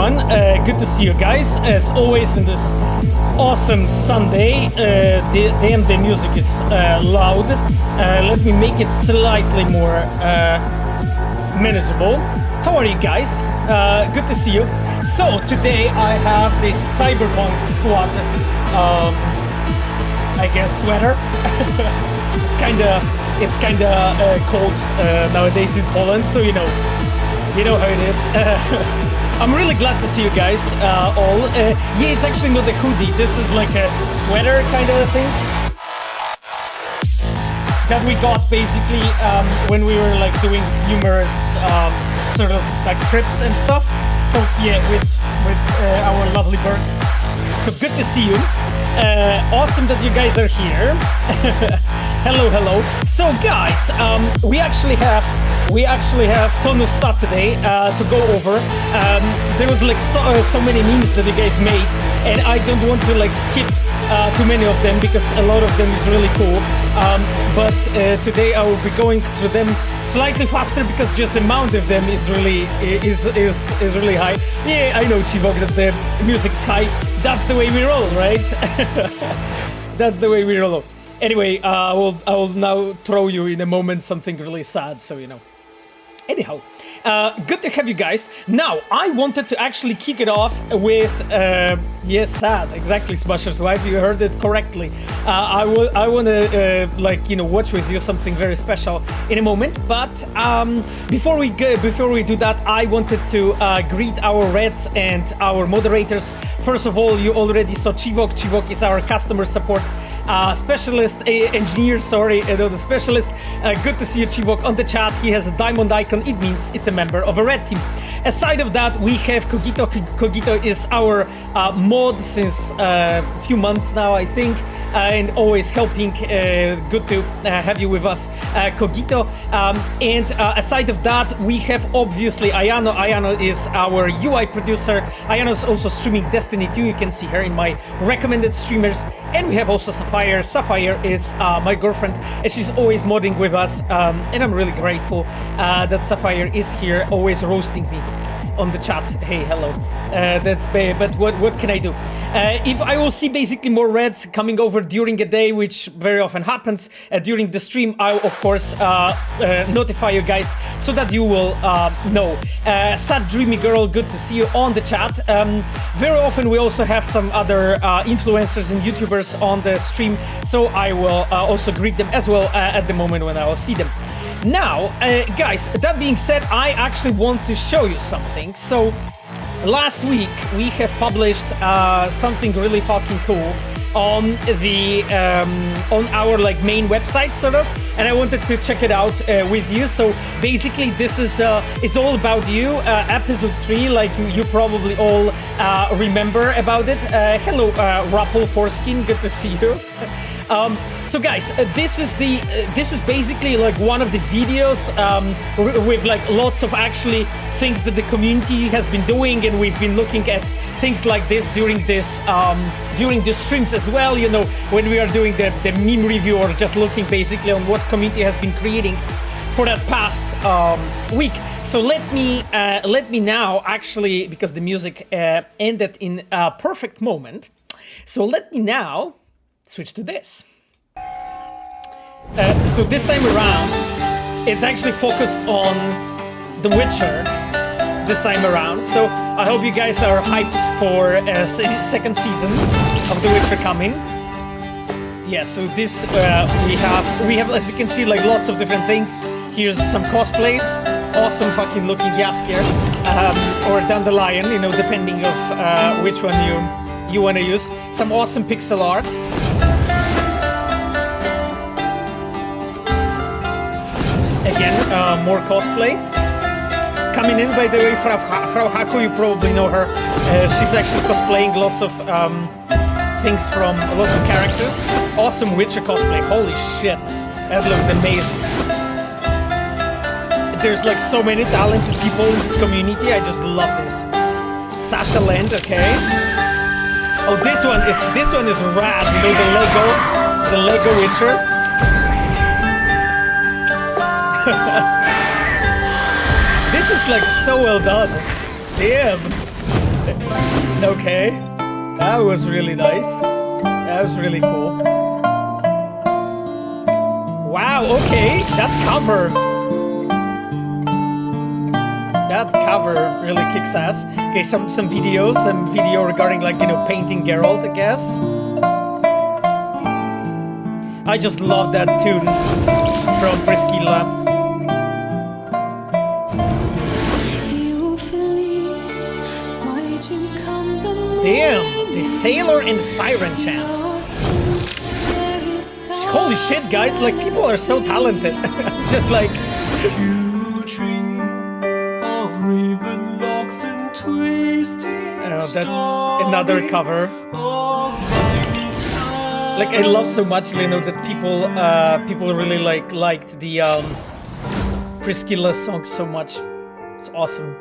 everyone. Good to see you guys. As always, in this awesome Sunday. Damn, the music is loud. Let me make it slightly more manageable. How are you guys? Good to see you. So today I have the Cyberpunk squad, I guess, sweater. It's kinda cold nowadays in Poland, so you know how it is. I'm really glad to see you guys all. Yeah, it's actually not a hoodie. This is like a sweater kind of thing that we got basically when we were like doing numerous sort of like trips and stuff. So yeah, with our lovely bird. So good to see you. Awesome that you guys are here. Hello. So guys, we actually have ton of stuff today to go over. There was like so many memes that you guys made, and I don't want to like skip too many of them because a lot of them is really cool. But today I will be going through them slightly faster because just the amount of them is really high. Yeah, I know, Chivok, that the music's high. That's the way we roll, right? That's the way we roll. Anyway, I will now throw you in a moment something really sad, so you know. Anyhow, good to have you guys. Now, I wanted to actually kick it off with, yes, sad, exactly, Smasher's wife, you heard it correctly. I want to, watch with you something very special in a moment, but before we do that, I wanted to greet our Reds and our moderators. First of all, you already saw Chivok. Chivok is our customer support engineer, the specialist. Good to see you, Chivok, on the chat. He has a diamond icon. It means it's a member of a red team. Aside of that, we have Kogito. Kogito is our mod since a few months now, I think, and always helping. Good to have you with us, Kogito. And aside of that, we have obviously Ayano. Ayano is our UI producer. Ayano is also streaming Destiny 2. You can see her in my recommended streamers. And we have also Sapphire. Sapphire is my girlfriend, and she's always modding with us. And I'm really grateful that Sapphire is here, always roasting me on the chat. Hey, hello. That's bad, but what can I do? If I will see basically more reds coming over during a day, which very often happens during the stream, I'll of course notify you guys so that you will know. Sad Dreamy Girl, good to see you on the chat. Very often we also have some other influencers and YouTubers on the stream, so I will also greet them as well at the moment when I will see them. Now, guys, that being said, I actually want to show you something. So, last week we have published something really fucking cool on the on our like main website, sort of, and I wanted to check it out with you. So basically, this is it's all about you. Episode 3, like you probably all remember about it. Hello, Rappel Foreskin, good to see you. So guys, this is basically like one of the videos with like lots of actually things that the community has been doing, and we've been looking at things like this during the streams as well. You know, when we are doing the meme review or just looking basically on what community has been creating for that past week. So let me now actually, because the music ended in a perfect moment. So let me now switch to this. So this time around, it's actually focused on The Witcher this time around. So I hope you guys are hyped for a second season of The Witcher coming. Yeah, so this we have, as you can see, like lots of different things. Here's some cosplays, awesome fucking looking Jaskier, or Dandelion, you know, depending of which one you want to use. Some awesome pixel art. Again, more cosplay. Coming in, by the way, Frau Hanako, you probably know her. She's actually cosplaying lots of things from lots of characters. Awesome Witcher cosplay, holy shit. That looked amazing. There's like so many talented people in this community, I just love this. Sasha Land, okay. Oh, this one is rad, you know, the Lego Witcher. This is like so well done. Damn. Okay, that was really nice. That was really cool. Wow, okay, that cover. That cover really kicks ass. Okay, some video regarding, like, you know, painting Geralt, I guess. I just love that tune from Priscilla. Damn, the sailor and siren chant. Holy shit, guys, like, people are so talented. Just like... that's another cover. Like, I love so much, you know, that people really liked the Priscilla song so much. It's awesome.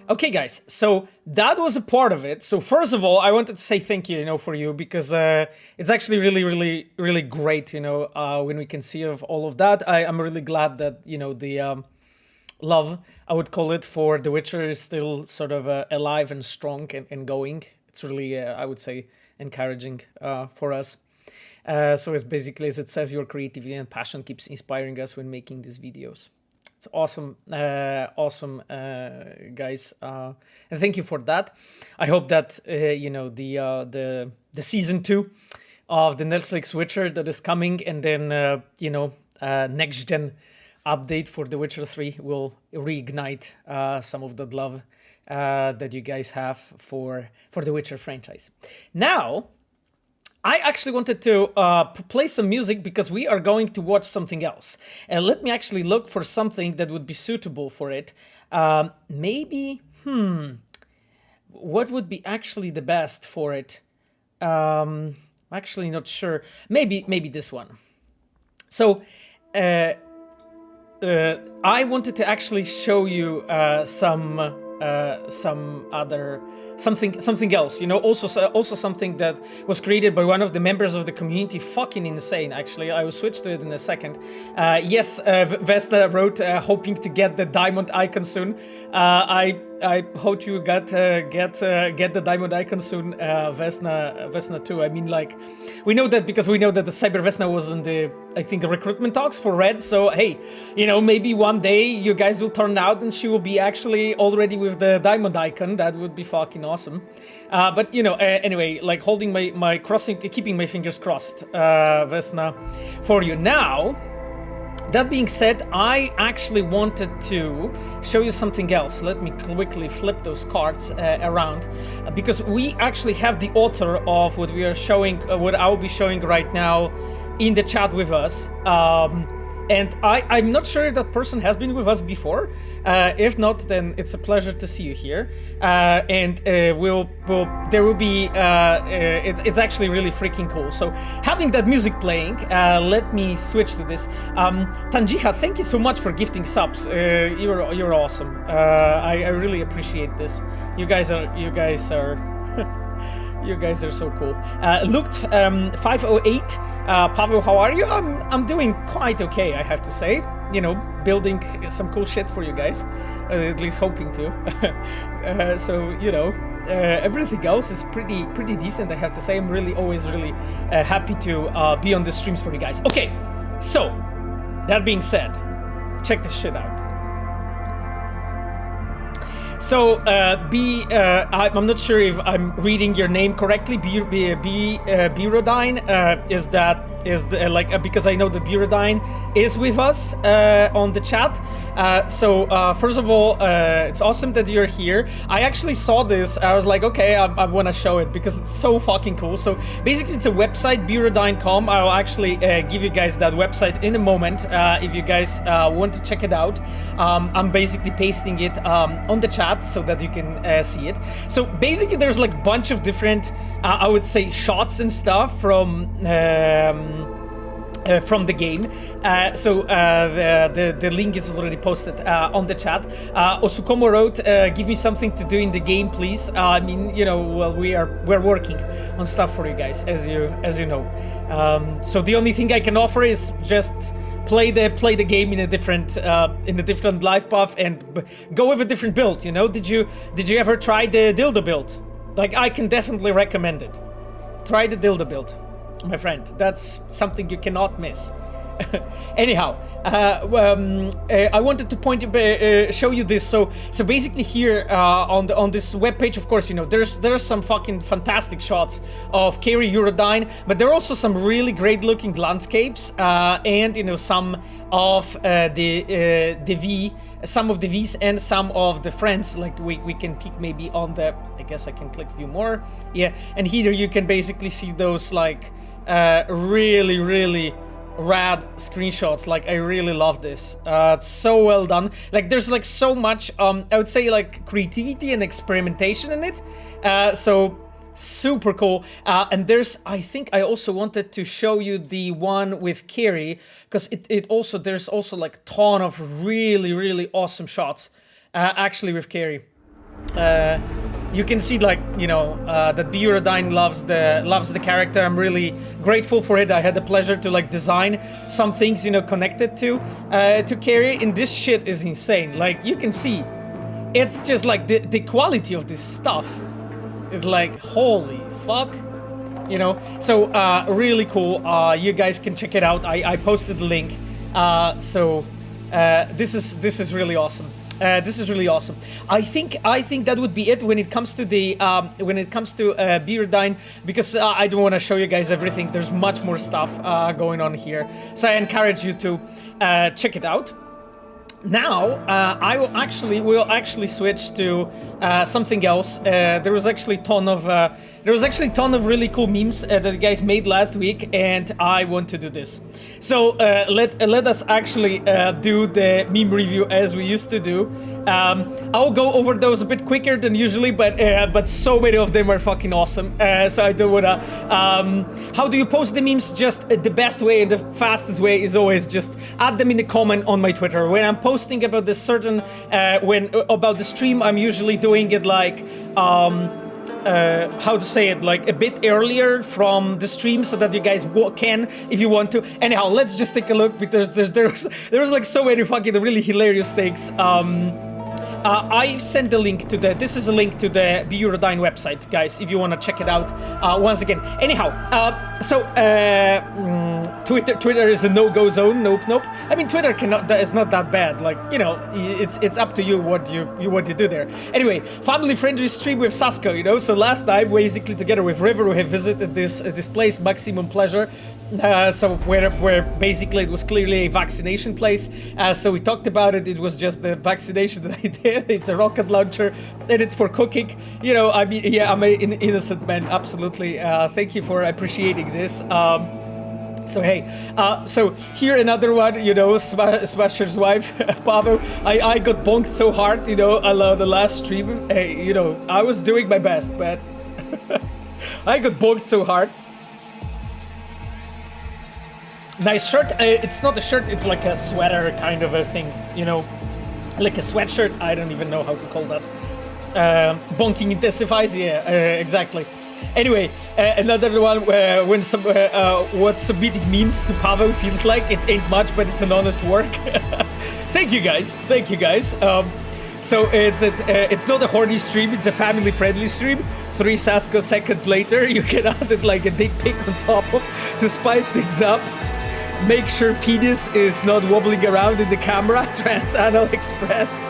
Okay, guys, so that was a part of it. So first of all, I wanted to say thank you, you know, for you, because it's actually really great, you know, when we can see of all of that. I'm really glad that, you know, the love, I would call it, for The Witcher is still sort of alive and strong and going. It's really, I would say, encouraging for us. So it's basically, as it says, your creativity and passion keeps inspiring us when making these videos. It's awesome, guys, and thank you for that. I hope that you know, the season 2 of the Netflix Witcher that is coming, and then you know, next gen update for The Witcher 3 will reignite some of that love that you guys have for the Witcher franchise. Now, I actually wanted to play some music because we are going to watch something else. And let me actually look for something that would be suitable for it. Maybe, what would be actually the best for it? I'm actually not sure. Maybe this one. So, I wanted to actually show you some other something else, you know, also something that was created by one of the members of the community. Fucking insane, actually. I will switch to it in a second. Yes, Vesna wrote, hoping to get the diamond icon soon. I hope you get the diamond icon soon, Vesna too. I mean, like, we know that because we know that the Cyber Vesna was in the, I think, recruitment talks for Red. So hey, you know, maybe one day you guys will turn out and she will be actually already with the diamond icon. That would be fucking awesome. But you know, anyway, like, holding keeping my fingers crossed, Vesna, for you now. That being said, I actually wanted to show you something else. Let me quickly flip those cards around, because we actually have the author of what we are showing, what I will be showing right now, in the chat with us. And I'm not sure if that person has been with us before. If not, then it's a pleasure to see you here. And there will be, it's actually really freaking cool. So having that music playing, let me switch to this. Tanjiha, thank you so much for gifting subs. You're awesome. I really appreciate this. You guys are you guys are so cool. Looked 508. Pavel, how are you? I'm doing quite okay, I have to say. You know, building some cool shit for you guys. At least hoping to. So, you know, everything else is pretty decent, I have to say. I'm always really happy to be on the streams for you guys. Okay, so that being said, check this shit out. So, I'm not sure if I'm reading your name correctly. Birodine, because I know that Birodine is with us on the chat. So first of all, it's awesome that you're here. I actually saw this. I was like, okay, I want to show it because it's so fucking cool. So basically, it's a website, birodine.com. I'll actually give you guys that website in a moment if you guys want to check it out. I'm basically pasting it on the chat so that you can see it. So basically, there's like a bunch of different, I would say, shots and stuff from the game. So the link is already posted on the chat. Osukomo wrote, give me something to do in the game, please. I mean, you know, well, we're working on stuff for you guys, as you know. So the only thing I can offer is just play the game in a different life path and go with a different build. You know, did you ever try the dildo build? Like, I can definitely recommend it. Try the dildo build, my friend. That's something you cannot miss. Anyhow, I wanted to show you this. So basically here on this webpage, of course, you know, there's some fucking fantastic shots of Carrie Eurodyne, but there are also some really great looking landscapes, and you know, some of the Vs and some of the friends. Like we can peek maybe on the. I guess I can click view more. Yeah, and here you can basically see those like really rad screenshots. Like, I really love this. It's so well done. Like, there's like so much I would say like creativity and experimentation in it, so super cool. And I think I also wanted to show you the one with Carrie, because there's also like ton of really awesome shots actually with Carrie. You can see, like, you know, that Eurodyne loves the character. I'm really grateful for it. I had the pleasure to like design some things, you know, connected to Carrie, and this shit is insane. Like, you can see, it's just like the quality of this stuff is like, holy fuck, you know. So really cool. You guys can check it out. I posted the link. This is really awesome. This is really awesome. I think that would be it when it comes to the Eurodyne, because I don't want to show you guys everything. There's much more stuff going on here, so I encourage you to check it out. Now, we'll actually switch to something else. There was actually ton of really cool memes that the guys made last week, and I want to do this. So let us actually do the meme review as we used to do. I'll go over those a bit quicker than usually, but so many of them are fucking awesome. So I don't wanna. How do you post the memes? Just the best way and the fastest way is always just add them in the comment on my Twitter. When I'm posting about this certain about the stream, I'm usually doing it like how to say it, like a bit earlier from the stream, so that you guys can, if you want to. Anyhow, let's just take a look, because there was like so many fucking really hilarious things. I sent the link to this is a link to the Eurodyne website, guys, if you want to check it out once again. Anyhow, Twitter is a no-go zone. Nope. I mean, Twitter is not that bad. Like, you know, it's up to you what you do there. Anyway, family-friendly stream with Sasko, you know. So last time, basically together with River, we have visited this place, Maximum Pleasure. So where basically it was clearly a vaccination place. So we talked about it. It was just the vaccination that I did. It's a rocket launcher, and it's for cooking. You know, I mean, yeah, I'm an innocent man. Absolutely. Thank you for appreciating this. So hey, so here another one, you know, Smasher's wife, Pavel. I got bonked so hard, you know, on the last stream. Hey, you know, I was doing my best, but I got bonked so hard. Nice shirt. It's not a shirt, it's like a sweater kind of a thing, you know, like a sweatshirt. I don't even know how to call that. Bonking intensifies, yeah, exactly. Anyway, another one when what submitting memes to Pavel feels like. It ain't much, but it's an honest work. Thank you guys. So it's not a horny stream, it's a family-friendly stream. 3 Sasko seconds later, you can add it like a dick pic on top of to spice things up. Make sure penis is not wobbling around in the camera. Trans-Anal Express.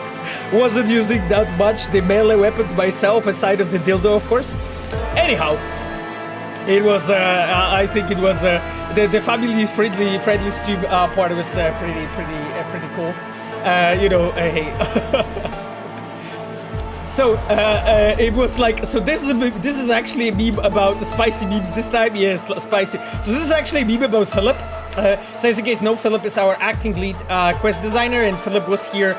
Wasn't using that much the melee weapons myself, aside of the dildo, of course. Anyhow, it was. I think it was the family-friendly stream part was pretty cool. You know, hey. So it was like, so this is actually a meme about the spicy memes this time. Yes, spicy. So this is actually a meme about Philip. So as you guys know, Philip is our acting lead quest designer, and Philip was here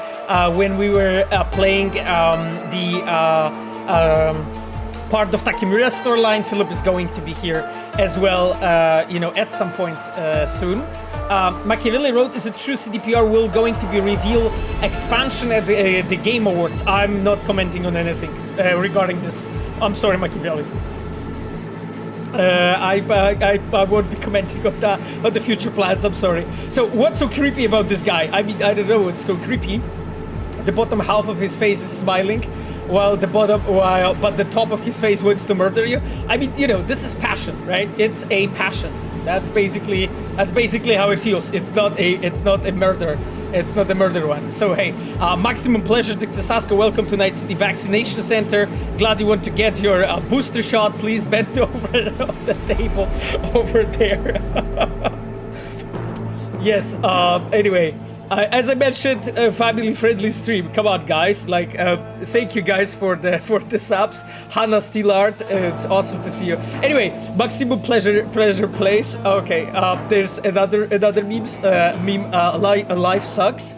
when we were playing the part of Takemura's storyline. Philip is going to be here as well, you know, at some point soon. Machiavelli wrote, is it true CDPR will going to be reveal expansion at the Game Awards? I'm not commenting on anything regarding this. I'm sorry, Machiavelli. I won't be commenting on the future plans. I'm sorry. So what's so creepy about this guy? I mean, I don't know what's so creepy. The bottom half of his face is smiling, while but the top of his face wants to murder you. I mean, you know, this is passion, right? It's a passion. That's basically how it feels. It's not a murder. It's not a murder one. So hey, maximum pleasure, Dr. Sasko. Welcome to Night City Vaccination Center. Glad you want to get your booster shot. Please bend over on the table over there. Yes. Anyway. As I mentioned, family-friendly stream. Come on, guys! Like, thank you guys for the subs. Hannah Steelart, it's awesome to see you. Anyway, maximum pleasure place. Okay, there's another meme. Life sucks.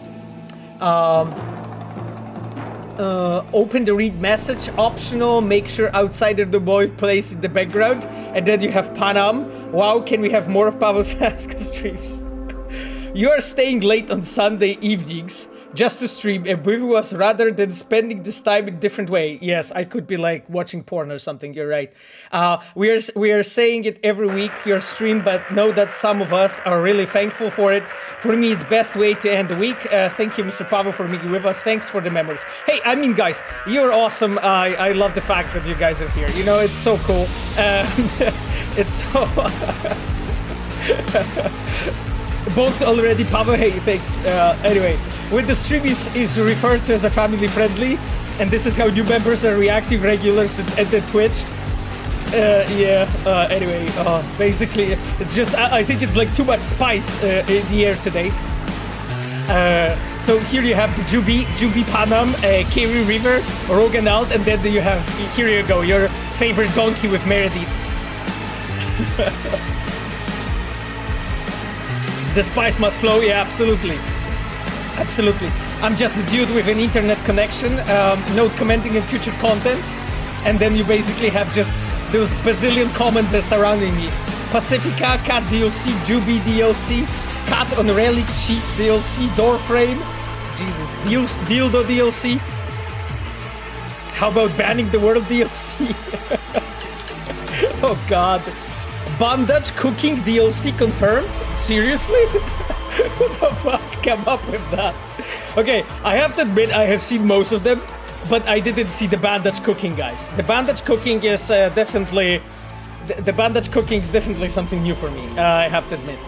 Open the read message optional. Make sure outsider the boy plays in the background, and then you have Panam. Wow, can we have more of Pavel Sasko streams? You are staying late on Sunday evenings just to stream and with us rather than spending this time in a different way. Yes, I could be like watching porn or something. You're right. We are saying it every week your stream, but know that some of us are really thankful for it. For me, it's best way to end the week. Thank you, Mr. Pavel, for being with us. Thanks for the memories. Hey, I mean, guys, you're awesome. I love the fact that you guys are here. You know, it's so cool. It's so... Both already, Pavel. Hey, thanks. Anyway, when the stream is referred to as a family friendly, and this is how new members are reacting, regulars at the Twitch. Anyway, basically, it's just I think it's like too much spice in the air today. So here you have the Jubi Panam, Kerry River, Rogan Alt, and then you have, here you go, your favorite donkey with Meredith. The spice must flow, yeah, absolutely. Absolutely. I'm just a dude with an internet connection, no commenting in future content, and then you basically have just those bazillion comments that are surrounding me. Pacifica, Cat DLC, Jubi DLC, Cat on Relic, Cheap DLC, Door Frame, Jesus, Dildo DLC. How about banning the world DLC? Oh god. Bondage cooking DLC confirmed? Seriously? Who the fuck came up with that? Okay, I have to admit I have seen most of them, but I didn't see the bandage cooking, guys. The bandage cooking is definitely... The bandage cooking is definitely something new for me. I have to admit.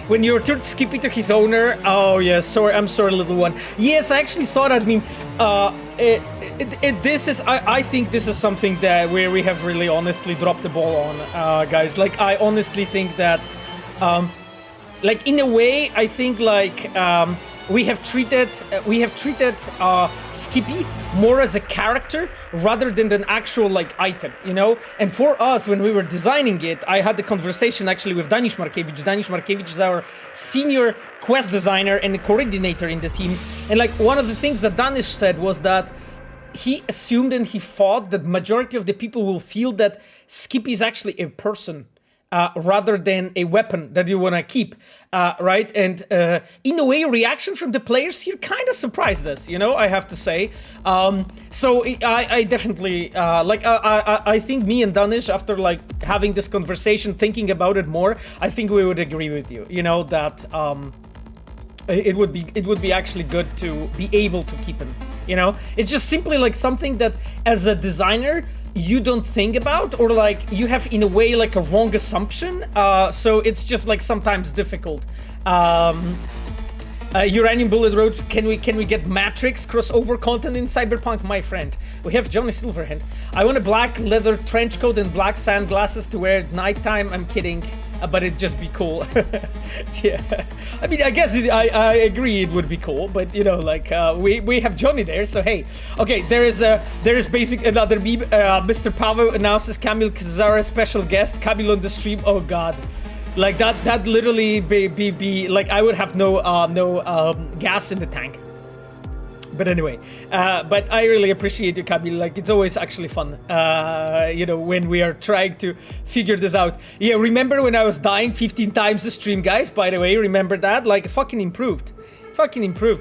When you returned Skippy to his owner... Oh, yeah, sorry, I'm sorry, little one. Yes, I actually saw that. I mean, I think this is something that where we have really honestly dropped the ball on, guys. Like, I honestly think that, like, in a way, I think, like, we have treated Skippy more as a character rather than an actual like item, you know. And for us, when we were designing it, I had the conversation actually with Danish Markevich. Danish Markevich is our senior quest designer and coordinator in the team. And like one of the things that Danish said was that he assumed and he thought that majority of the people will feel that Skippy is actually a person. Rather than a weapon that you want to keep, right? And in a way, reaction from the players here kind of surprised us, you know, I have to say. So I definitely, like, I think me and Danish, after, like, having this conversation, thinking about it more, I think we would agree with you, you know, that it would be actually good to be able to keep him, you know? It's just simply, like, something that, as a designer, you don't think about, or like you have in a way like a wrong assumption, so it's just like sometimes difficult. Uranium Bullet Road, can we get Matrix crossover content in Cyberpunk, my friend? We have Johnny Silverhand. I want a black leather trench coat and black sunglasses to wear at nighttime. I'm kidding, but it'd just be cool. Yeah, I mean, I guess I agree it would be cool, but you know, like we have Johnny there, so hey. Okay, there is basic another meme. Mr. Pavel announces Kamil Kazara special guest. Kamil on the stream. Oh god. Like that literally be like I would have no gas in the tank. But anyway, but I really appreciate you, Kamil. Like, it's always actually fun, you know, when we are trying to figure this out. Yeah, remember when I was dying 15 times the stream, guys? By the way, remember that? Like, fucking improved,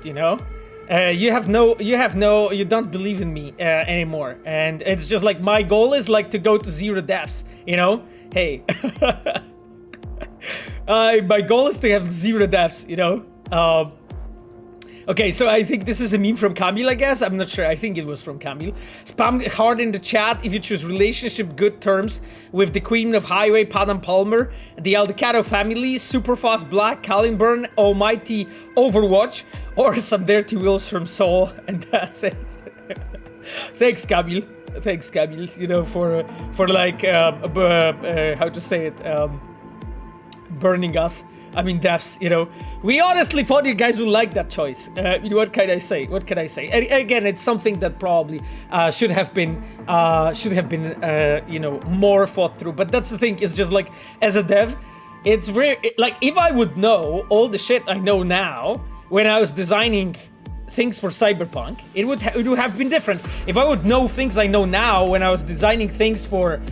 you know? You don't believe in me anymore, and it's just like my goal is like to go to 0 deaths, you know? Hey, my goal is to have 0 deaths, you know? Okay, so I think this is a meme from Camille, I guess. I'm not sure. I think it was from Camille. Spam hard in the chat if you choose relationship good terms with the Queen of Highway, Padam Palmer, the Aldecato family, Superfast Black, Kalimburn, Almighty Overwatch, or some dirty wheels from Seoul, and that's it. Thanks, Camille. Thanks, Camille. You know, for like how to say it, burning us. I mean, deaths, you know. We honestly thought you guys would like that choice. You know, what can I say? What can I say? And again, it's something that probably should have been, you know, more thought through. But that's the thing. It's just like, as a dev, it's very like if I would know all the shit I know now when I was designing things for Cyberpunk, it would have been different. If I would know things I know now when I was designing things for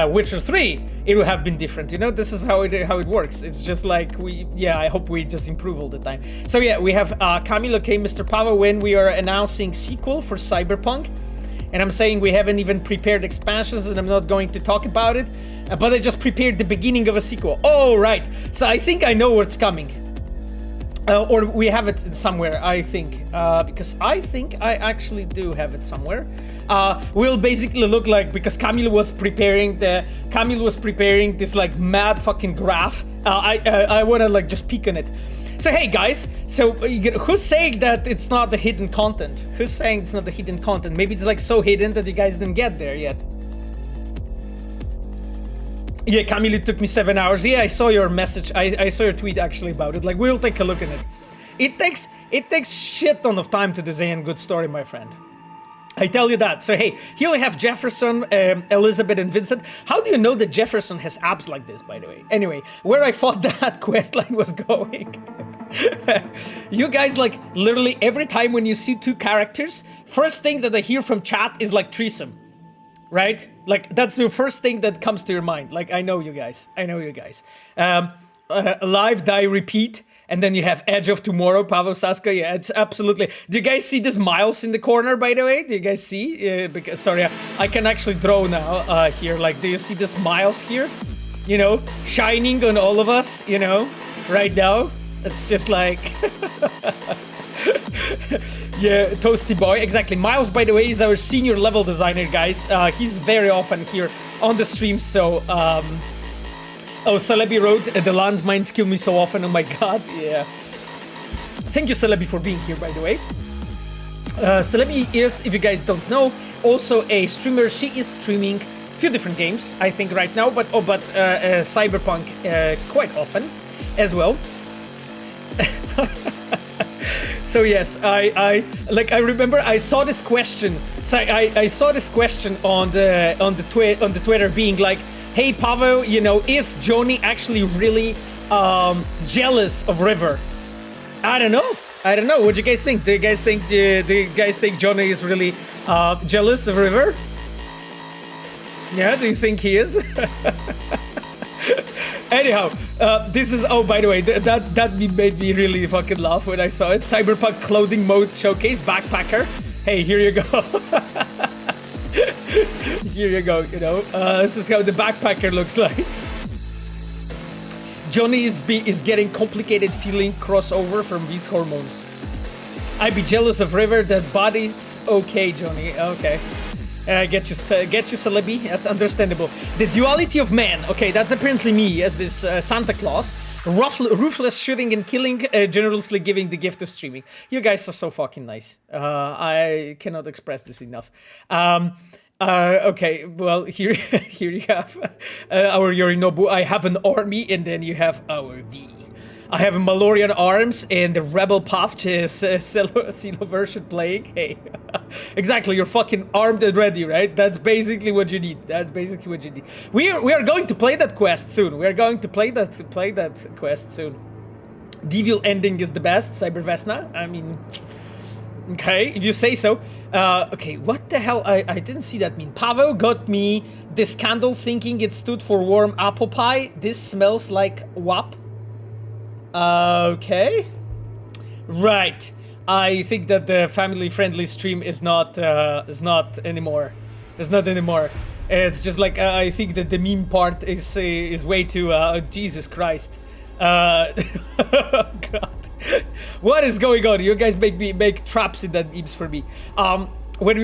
Witcher 3, it would have been different. You know, this is how it works. It's just like I hope we just improve all the time. So yeah, we have Camilo K, Mr. Pava, when we are announcing sequel for Cyberpunk. And I'm saying we haven't even prepared expansions and I'm not going to talk about it. But I just prepared the beginning of a sequel. Oh, right. So I think I know what's coming. Or we have it somewhere, I think, because I think I actually do have it somewhere. Will basically look like, because Camille was preparing this like mad fucking graph. I want to like just peek on it. So hey guys, so who's saying that it's not the hidden content? Who's saying it's not the hidden content? Maybe it's like so hidden that you guys didn't get there yet. Yeah, Camille, it took me 7 hours. Yeah, I saw your message. I saw your tweet actually about it. Like, we'll take a look at it. It takes shit ton of time to design a good story, my friend. I tell you that. So hey, here we have Jefferson, Elizabeth, and Vincent. How do you know that Jefferson has abs like this, by the way? Anyway, where I thought that quest line was going. You guys, like, literally every time when you see 2 characters, first thing that I hear from chat is like threesome. Right? Like, that's the first thing that comes to your mind. Like, I know you guys. Live, die, repeat. And then you have Edge of Tomorrow, Pavel Saska. Yeah, it's absolutely. Do you guys see this Miles in the corner, by the way? Do you guys see? Because, sorry, I can actually draw now here. Like, do you see this Miles here? You know, shining on all of us, you know, right now. It's just like... Yeah, Toasty Boy, exactly. Miles, by the way, is our senior level designer, guys. He's very often here on the stream, so... Oh, Celebi wrote, the landmines kill me so often, oh my god, yeah. Thank you, Celebi, for being here, by the way. Celebi is, if you guys don't know, also a streamer. She is streaming a few different games, I think, right now, but Cyberpunk quite often as well. So yes, I remember I saw this question. So I saw this question on the Twitter being like, "Hey Pavel, you know, is Johnny actually really jealous of River?" I don't know. What do you guys think? Do you guys think Johnny is really jealous of River? Yeah, do you think he is? Anyhow, this is, oh, by the way, that made me really fucking laugh when I saw it. Cyberpunk clothing mode showcase, backpacker. Hey, here you go. Here you go, you know. This is how the backpacker looks like. Johnny is getting complicated feeling crossover from these hormones. I'd be jealous of River, that body's okay, Johnny. Okay. Get you, Celebi. That's understandable. The duality of man. Okay, that's apparently me as this Santa Claus. Ruthless shooting and killing, generously giving the gift of streaming. You guys are so fucking nice. I cannot express this enough. Okay, well, here you have our Yorinobu. I have an army, and then you have our V. I have a Malorian arms and the Rebel Path, Silo version playing. Hey, exactly, you're fucking armed and ready, right? That's basically what you need. We are going to play that quest soon. We are going to play that quest soon. Devil ending is the best, Cyber Vesna. I mean, okay, if you say so. Okay, what the hell? I didn't see that meme. Pavel got me this candle thinking it stood for warm apple pie. This smells like WAP. Okay. Right. I think that the family-friendly stream is not anymore. It's not anymore. It's just like I think that the meme part is way too. Jesus Christ. God. What is going on? You guys make traps in that memes for me. When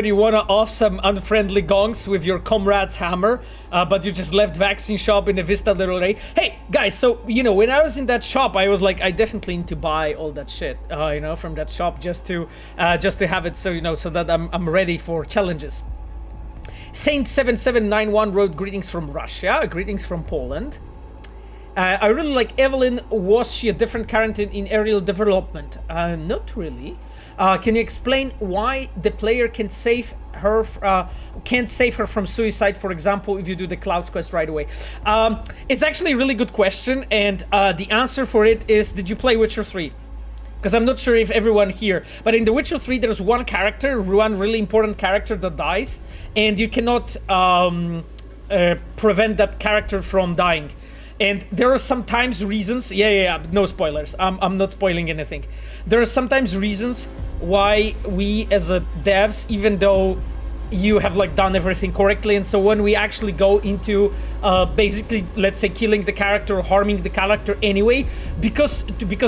you wanna off some unfriendly gongs with your comrade's hammer, but you just left vaccine shop in the Vista Little Ray. Hey guys, so you know when I was in that shop, I was like, I definitely need to buy all that shit, you know, from that shop just to have it, so you know, so that I'm ready for challenges. Saint7791 wrote greetings from Russia, greetings from Poland. I really like Evelyn. Was she a different character in aerial development? Not really. Can you explain why the player can't save her from suicide, for example, if you do the Clouds quest right away? It's actually a really good question, and the answer for it is, did you play Witcher 3? Because I'm not sure if everyone here, but in The Witcher 3 there's one really important character that dies, and you cannot prevent that character from dying. And there are sometimes reasons, no spoilers, I'm not spoiling anything. There are sometimes reasons why we as a devs, even though you have like done everything correctly, and so when we actually go into basically, let's say, killing the character or harming the character anyway, because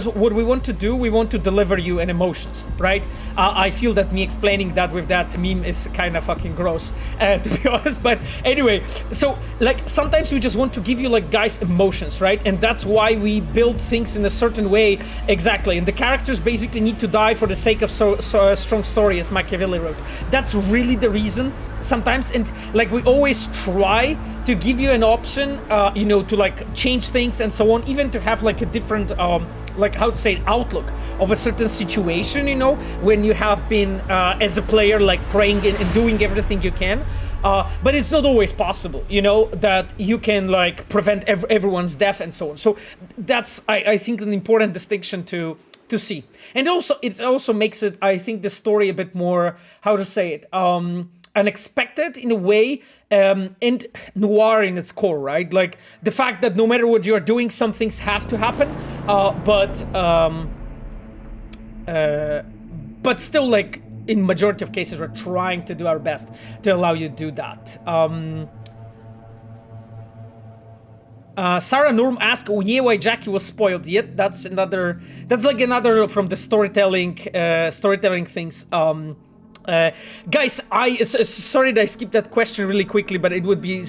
what we want to do, we want to deliver you an emotions, right? I feel that me explaining that with that meme is kind of fucking gross, to be honest, but anyway, so like sometimes we just want to give you like guys emotions, right? And that's why we build things in a certain way, exactly, and the characters basically need to die for the sake of so a strong story, as Machiavelli wrote. That's really the reason sometimes, and like we always try to give you an option, you know, to like change things and so on, even to have like a different like how to say it, outlook of a certain situation, you know, when you have been as a player like praying and doing everything you can, but it's not always possible, you know, that you can like prevent everyone's death and so on. So that's I think an important distinction to see, and also it also makes it, I think, the story a bit more, how to say it, unexpected in a way, and noir in its core, right? Like the fact that no matter what you're doing, some things have to happen, but still, like in majority of cases, we're trying to do our best to allow you to do that. Sarah Norm asked, "Oh yeah, why Jackie was spoiled?" Yet that's like another from the storytelling things. Guys, sorry that I skipped that question really quickly, but it would be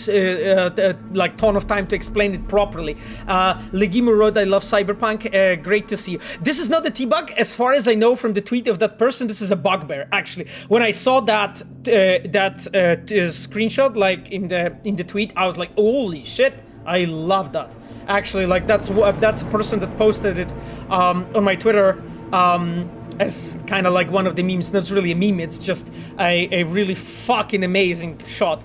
like ton of time to explain it properly. Legimo wrote, "I love Cyberpunk. Great to see you." This is not a T-bug, as far as I know from the tweet of that person. This is a bugbear. Actually, when I saw that screenshot, like in the tweet, I was like, "Holy shit! I love that." Actually, like that's a person that posted it on my Twitter. As kind of like one of the memes. Not really a meme, it's just a really fucking amazing shot.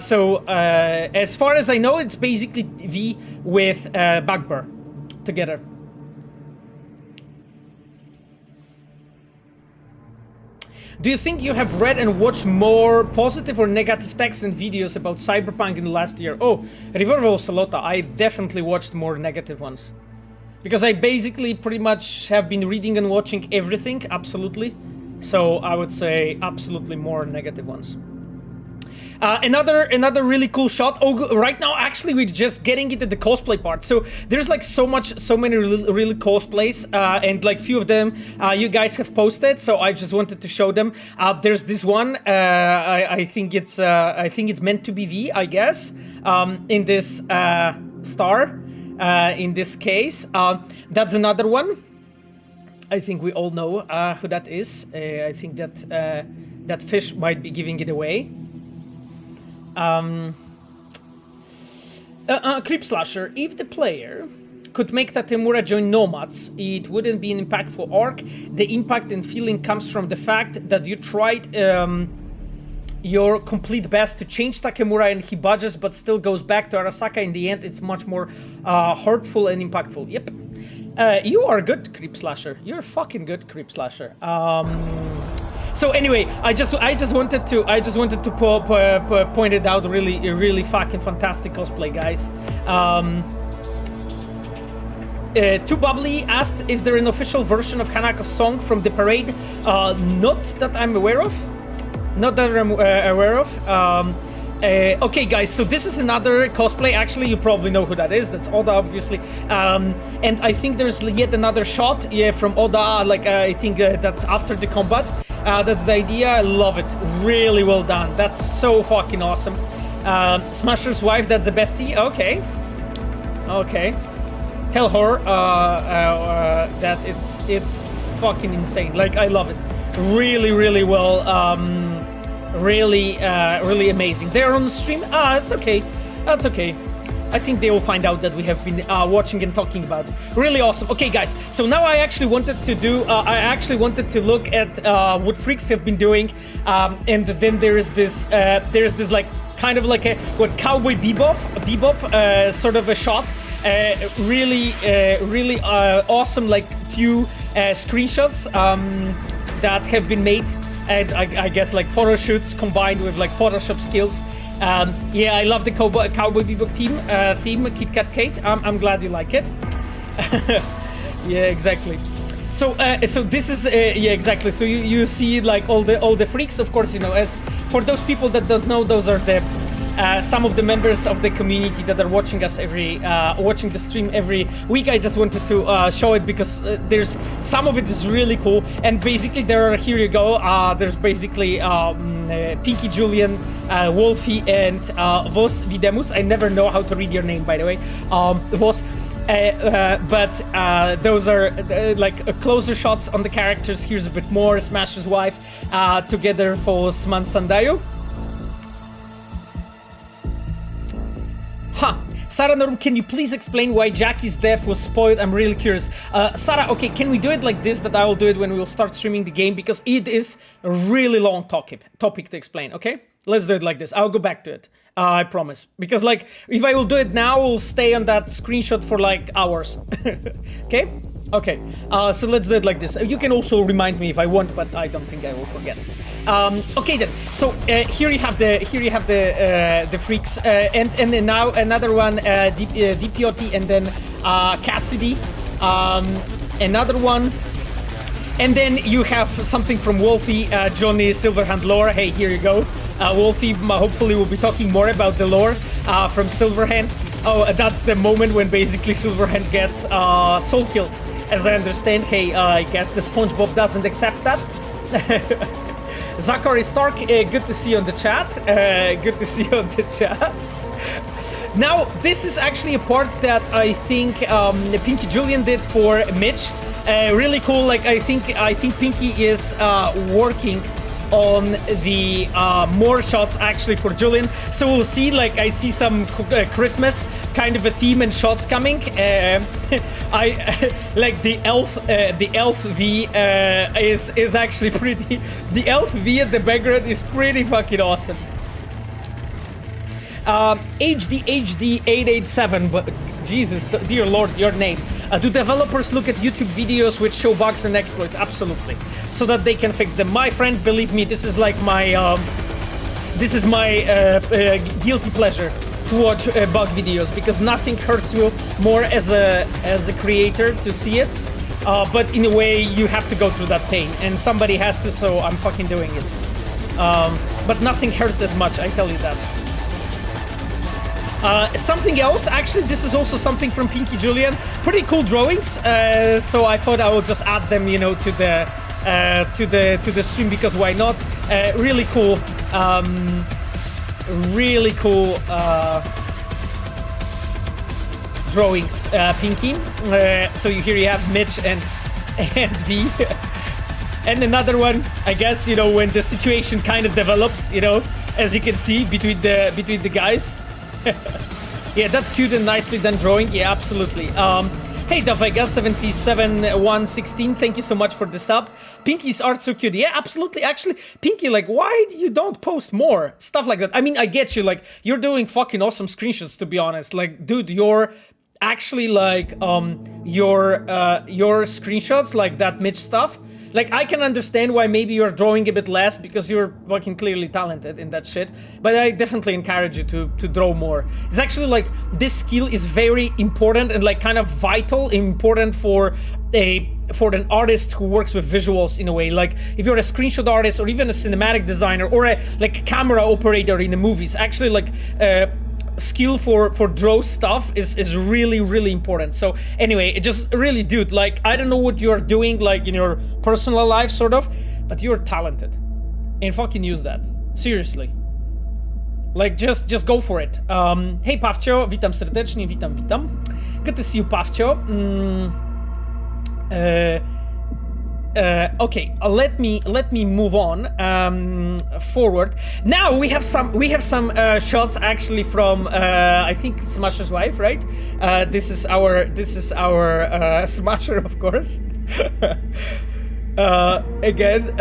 So as far as I know, it's basically V with Bugbear together. Do you think you have read and watched more positive or negative texts and videos about Cyberpunk in the last year? Oh, Riverville Salota, I definitely watched more negative ones. Because I basically pretty much have been reading and watching everything, absolutely. So I would say absolutely more negative ones. Another really cool shot. Oh, right now actually we're just getting into the cosplay part. So there's like so many really cosplays, and like few of them you guys have posted. So I just wanted to show them. There's this one. I think it's meant to be V, I guess. In this star. In this case, that's another one. I think we all know who that is. I think that that fish might be giving it away. Creep Slasher, if the player could make Tatemura join Nomads, it wouldn't be an impactful arc. The impact and feeling comes from the fact that you tried your complete best to change Takemura and he budges but still goes back to Arasaka. In the end, it's much more hurtful and impactful. Yep. You are good, Creep Slasher. You're fucking good, Creep Slasher. So anyway, I just wanted to point it out. Really fucking fantastic cosplay, guys. Too Bubbly asked, is there an official version of Hanako's song from the parade? Not that I'm aware of. Not that I'm aware of. Okay, guys, so this is another cosplay. Actually, you probably know who that is. That's Oda, obviously. And I think there's yet another shot, yeah, from Oda. Like, I think that's after the combat. That's the idea. I love it. Really well done. That's so fucking awesome. Smasher's wife, that's the bestie. Okay. Okay. Tell her that it's fucking insane. Like, I love it. Really, really well. Really amazing. They're on the stream. It's okay. That's okay. I think they will find out that we have been watching and talking about it. Really awesome. Okay, guys. So now I actually wanted to do. I actually wanted to look at what freaks have been doing, and then there's this like kind of like a what Cowboy Bebop sort of a shot. Really awesome, like few screenshots that have been made. And I guess like photo shoots combined with like Photoshop skills. Yeah, I love the Cowboy Bebop theme, Kit Kat Kate. I'm glad you like it. Yeah, exactly. So this is yeah, exactly. So you see like all the freaks, of course. You know, as for those people that don't know, those are the some of the members of the community that are watching us watching the stream every week. I just wanted to show it because there's some of it is really cool, and basically there are, here you go, there's basically Pinky, Julian, Wolfie, and Vos Videmus. I never know how to read your name, by the way, Vos. But those are like closer shots on the characters. Here's a bit more. Smasher's wife together for Sman Sandayo. Huh. Sarah Norm, can you please explain why Jackie's death was spoiled? I'm really curious. Sarah, okay, can we do it like this, that I will do it when we will start streaming the game? Because it is a really long topic to explain, okay? Let's do it like this. I'll go back to it. I promise. Because, like, if I will do it now, we'll stay on that screenshot for, like, hours. Okay? Okay. So let's do it like this. You can also remind me if I want, but I don't think I will forget. Okay then. So here you have the freaks, and then now another one, DPOT, and then Cassidy, another one. And then you have something from Wolfie, Johnny, Silverhand lore. Hey, here you go. Wolfie hopefully will be talking more about the lore from Silverhand. Oh, that's the moment when basically Silverhand gets soul killed, as I understand. Hey, I guess the SpongeBob doesn't accept that. Zachary Stark, good to see you on the chat. Good to see you on the chat. Now, this is actually a part that I think Pinky Julian did for Mitch. Really cool. Like I think Pinky is working on the more shots actually for Julian. So we'll see. Like I see some Christmas kind of a theme and shots coming. I like the elf V is actually pretty. The elf V at the background is pretty fucking awesome. HD 887, but Jesus, dear Lord, your name. Do developers look at YouTube videos which show bugs and exploits? Absolutely, so that they can fix them. My friend, believe me, this is like my guilty pleasure to watch bug videos, because nothing hurts you more as a creator to see it. But in a way, you have to go through that pain, and somebody has to. So I'm fucking doing it. But nothing hurts as much, I tell you that. Something else, actually, this is also something from Pinky Julian. Pretty cool drawings. So I thought I will just add them, you know, to the stream, because why not? Really cool. Really cool drawings, Pinky. So here you have Mitch and V. And another one, I guess, you know, when the situation kind of develops, you know, as you can see between the guys. Yeah, that's cute and nicely done drawing. Yeah, absolutely. Hey, Davega 77116, thank you so much for the sub. Pinky's art so cute. Yeah, absolutely. Actually, Pinky, like, why you don't post more stuff like that? I mean, I get you. Like, you're doing fucking awesome screenshots, to be honest. Like, dude, you're actually like your screenshots, like that Mitch stuff. Like, I can understand why maybe you're drawing a bit less because you're fucking clearly talented in that shit, but I definitely encourage you to draw more. It's actually like, this skill is very important and like kind of vital, important for an artist who works with visuals in a way. Like, if you're a screenshot artist or even a cinematic designer or a camera operator in the movies, actually like skill for draw stuff is really, really important. So anyway, it just really, dude, like, I don't know what you're doing like in your personal life sort of, but you're talented and fucking use that, seriously. Like, just go for it. Hey Pawcio, witam serdecznie, witam. Good to see you, Pawcio. Okay, let me move on forward. Now we have some shots actually from I think Smasher's wife, right? This is our Smasher, of course. Again,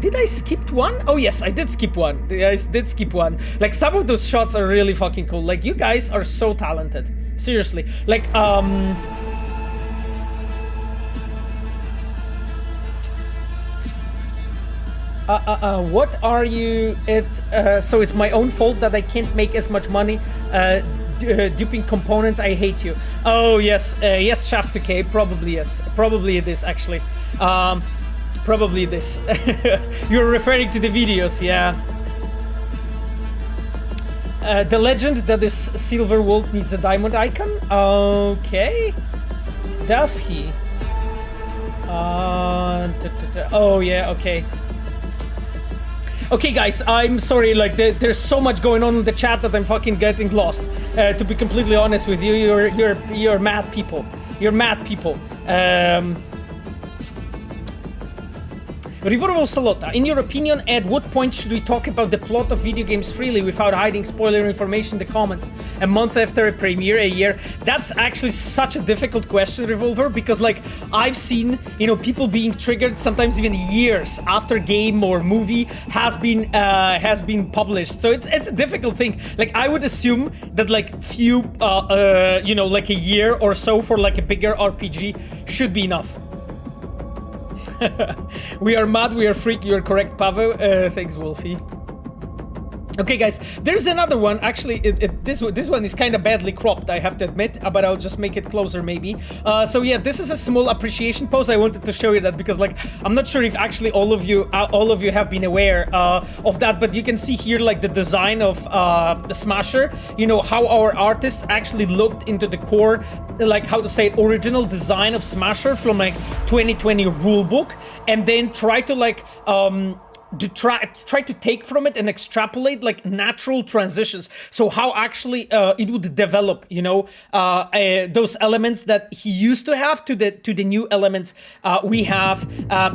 did I skip one? Oh yes, I did skip one. I did skip one. Like, some of those shots are really fucking cool. Like, you guys are so talented. Seriously. Like, what are you? So it's my own fault that I can't make as much money duping components. I hate you. Oh yes, yes, Shaft 2K, probably yes, probably it is actually. Probably this. You're referring to the videos, yeah. The legend that this silver wolf needs a diamond icon. Okay, does he? Oh yeah, okay. Okay, guys, I'm sorry, like, there's so much going on in the chat that I'm fucking getting lost. To be completely honest with you, you're mad people. You're mad people. Rivorvo Salota, in your opinion, at what point should we talk about the plot of video games freely without hiding spoiler information in the comments? A month after a premiere, a year? That's actually such a difficult question, Revolver, because, like, I've seen, you know, people being triggered sometimes even years after game or movie has been published. So it's a difficult thing. Like, I would assume that, like, few, you know, like a year or so for like a bigger RPG should be enough. We are mad, we are freak, you are correct, Pavel. Thanks, Wolfie. Okay, guys, there's another one. Actually, this one is kind of badly cropped, I have to admit, but I'll just make it closer, maybe. So yeah, this is a small appreciation post. I wanted to show you that because, like, I'm not sure if actually all of you have been aware of that, but you can see here, like, the design of Smasher. You know how our artists actually looked into the core, like, how to say it, original design of Smasher from like 2020 rulebook, and then try to like to try to take from it and extrapolate like natural transitions. So how actually it would develop, you know, those elements that he used to have to the new elements we have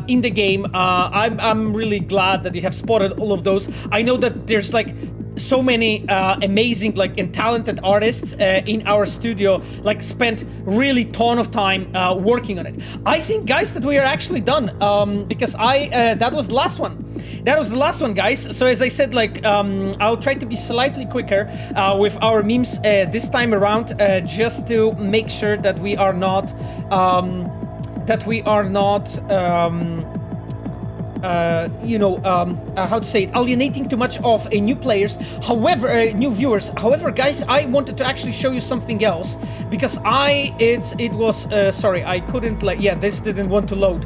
in the game. I'm really glad that you have spotted all of those. I know that there's like so many amazing like and talented artists in our studio, like spent really ton of time working on it. I think, guys, that we are actually done because that was the last one. That was the last one, guys. So as I said, like I'll try to be slightly quicker with our memes this time around, just to make sure that we are not you know, how to say it, alienating too much of new players, however, new viewers. However, guys, I wanted to actually show you something else because it was sorry, I couldn't, like, yeah, this didn't want to load.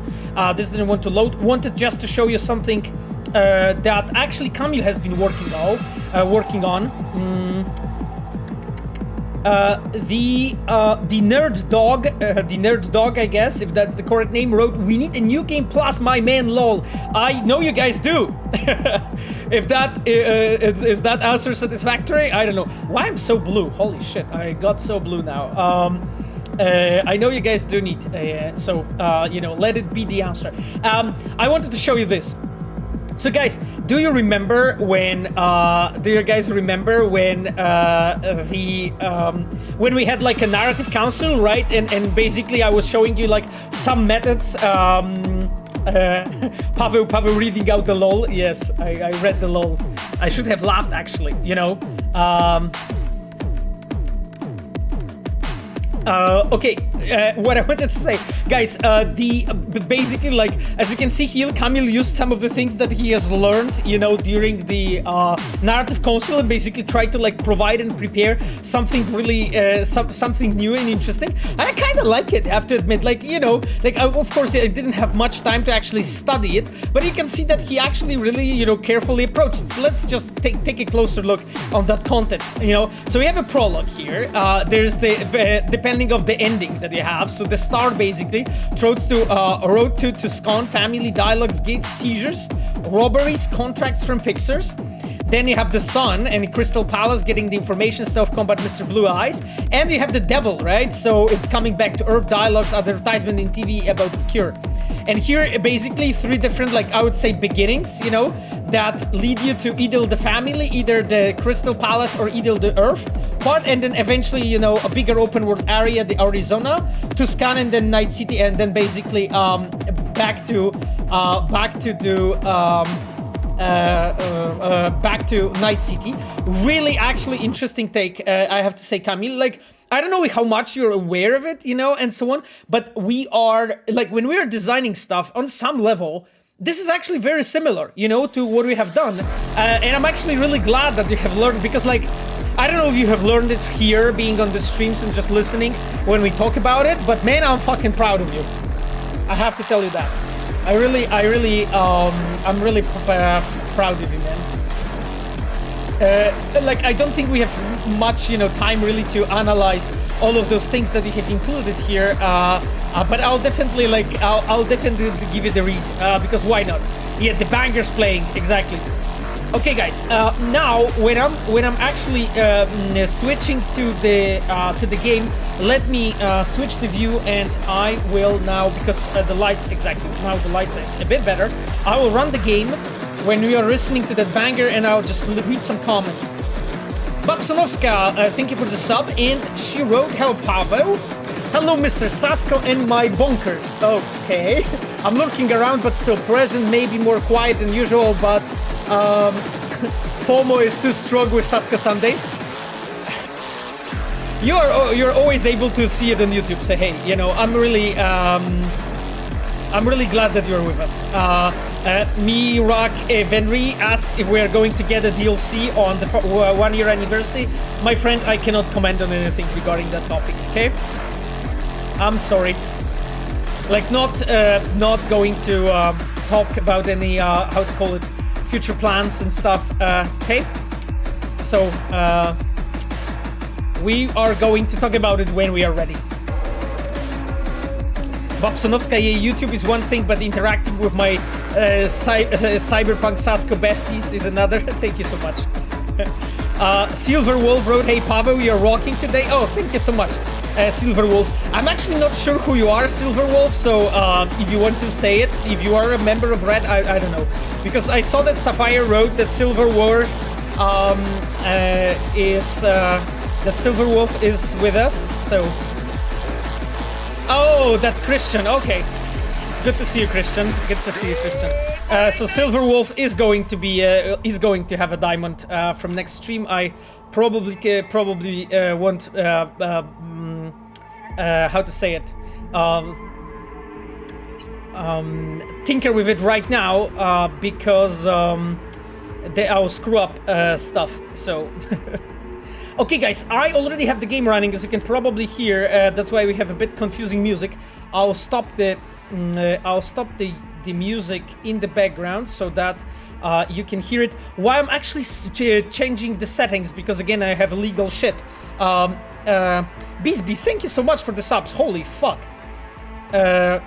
Wanted just to show you something that actually Camille has been working on. The nerd dog, I guess, if that's the correct name, wrote, "We need a new game plus my man lol." I know you guys do. If that is that answer satisfactory? I don't know why I'm so blue. Holy shit, I got so blue now. I know you guys do need, so you know, let it be the answer. I wanted to show you this. So guys, do you remember when when we had like a narrative council, right? And basically I was showing you like some methods. Pavel reading out the lol. Yes, I read the lol. I should have laughed, actually, you know. Okay, what I wanted to say, guys, basically, like, as you can see here, Camille used some of the things that he has learned, you know, during the narrative console, and basically tried to, like, provide and prepare something really, something new and interesting. I kind of like it, I have to admit. Like, you know, like, of course, I didn't have much time to actually study it, but you can see that he actually really, you know, carefully approached it. So let's just take a closer look on that content, you know. So we have a prologue here. There's the depending of the ending that you have. So the start basically throws to road to Toscon, family dialogues, gates, seizures, robberies, contracts from fixers. Then you have the Sun and Crystal Palace getting the information, self-combat Mr. Blue Eyes. And you have the Devil, right? So it's coming back to Earth, dialogues, advertisement in TV about the cure. And here, basically, 3 different, like, I would say, beginnings, you know, that lead you to either the family, either the Crystal Palace, or either the Earth part, and then eventually, you know, a bigger open world area, the Arizona, Tuscan, and then Night City, and then basically back to Night City. Really, actually interesting take, I have to say, Camille. Like, I don't know how much you're aware of it, you know, and so on, but we are, like, when we are designing stuff on some level, this is actually very similar, you know, to what we have done. And I'm actually really glad that you have learned, because, like, I don't know if you have learned it here, being on the streams and just listening when we talk about it, but man, I'm fucking proud of you. I have to tell you that. I'm really proud of you, man. Like, I don't think we have much, you know, time really to analyze all of those things that you have included here, but I'll definitely, like, I'll definitely give it a read, because why not? Yeah, the banger's playing, exactly. Okay, guys. Now, when I'm actually switching to the game, let me switch the view, and I will now, because the lights, exactly, now the lights is a bit better. I will run the game when we are listening to that banger, and I'll just read some comments. Babsonovska, thank you for the sub, and she wrote, "Hello, Pavel. Hello, Mr. Sasko and my bonkers." Okay, I'm looking around, but still present. Maybe more quiet than usual, but FOMO is too strong with Saska Sundays. You're always able to see it on YouTube. Say, hey, you know, I'm really glad that you're with us. Mirak Venri asked if we are going to get a DLC on the 1-year anniversary. My friend, I cannot comment on anything regarding that topic, okay? I'm sorry. Like, not going to talk about any, how to call it, future plans and stuff, okay? So, we are going to talk about it when we are ready. Babsonovskaya, YouTube is one thing, but interacting with my Cyberpunk Sasko besties is another. Thank you so much. Silver Wolf wrote, "Hey Pavel, you're rocking today." Oh, thank you so much, Silver Wolf. I'm actually not sure who you are, Silver Wolf, so if you want to say it, if you are a member of Red, I don't know. Because I saw that Sapphire wrote that Silver Wolf Silver Wolf is with us, so... Oh, that's Christian. Okay, good to see you, Christian. Good to see you, Christian. So Silver Wolf is going to be is going to have a diamond from next stream. I probably won't how to say it, tinker with it right now because I'll screw up stuff. So. Okay, guys, I already have the game running, as you can probably hear. That's why we have a bit confusing music. I'll stop the music in the background so that you can hear it while I'm actually changing the settings, because again I have illegal shit. Bisbee, thank you so much for the subs. Holy fuck,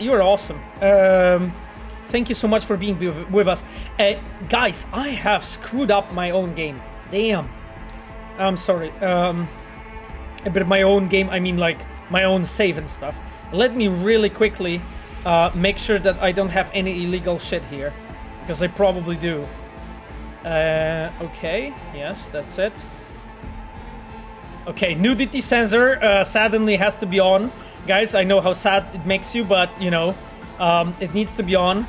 you're awesome. Thank you so much for being with us, guys. I have screwed up my own game. Damn. I'm sorry, but my own game, I mean like my own save and stuff. Let me really quickly make sure that I don't have any illegal shit here, because I probably do. Okay, yes, that's it. Okay, nudity sensor suddenly has to be on. Guys, I know how sad it makes you, but you know, it needs to be on,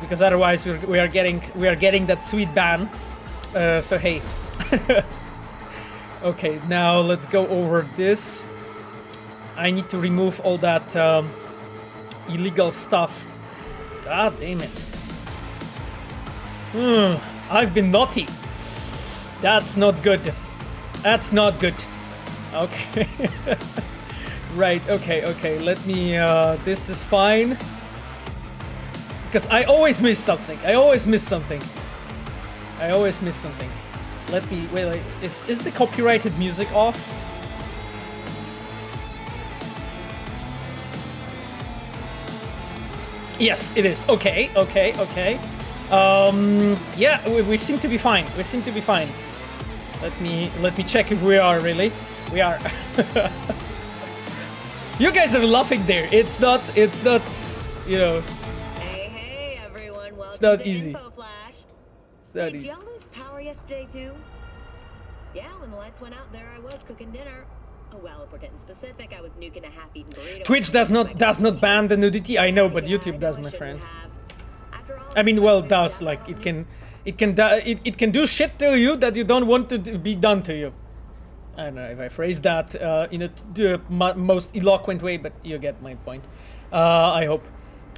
because otherwise we are getting that sweet ban. So hey. Okay, now let's go over this. I need to remove all that illegal stuff. God damn it. I've been naughty. That's not good. That's not good. Okay. Right, okay. Let me, this is fine. Because I always miss something. I always miss something. Let me, wait, is the copyrighted music off? Yes, it is. Okay. Yeah, we seem to be fine. Let me check if we are really. We are. You guys are laughing there. It's not, you know. Hey, everyone. Welcome It's not to easy. Info Flash. It's not Did easy. y'all lose power yesterday too? Yeah, when the lights went out, there I was cooking dinner. Oh well, if we're getting specific, I was nuking a half-eaten burrito. Twitch does not ban the nudity. I know, but YouTube does, my friend. I mean, well, it does. Like it can do shit to you that you don't want to be done to you. I don't know if I phrase that in the most eloquent way, but you get my point. I hope.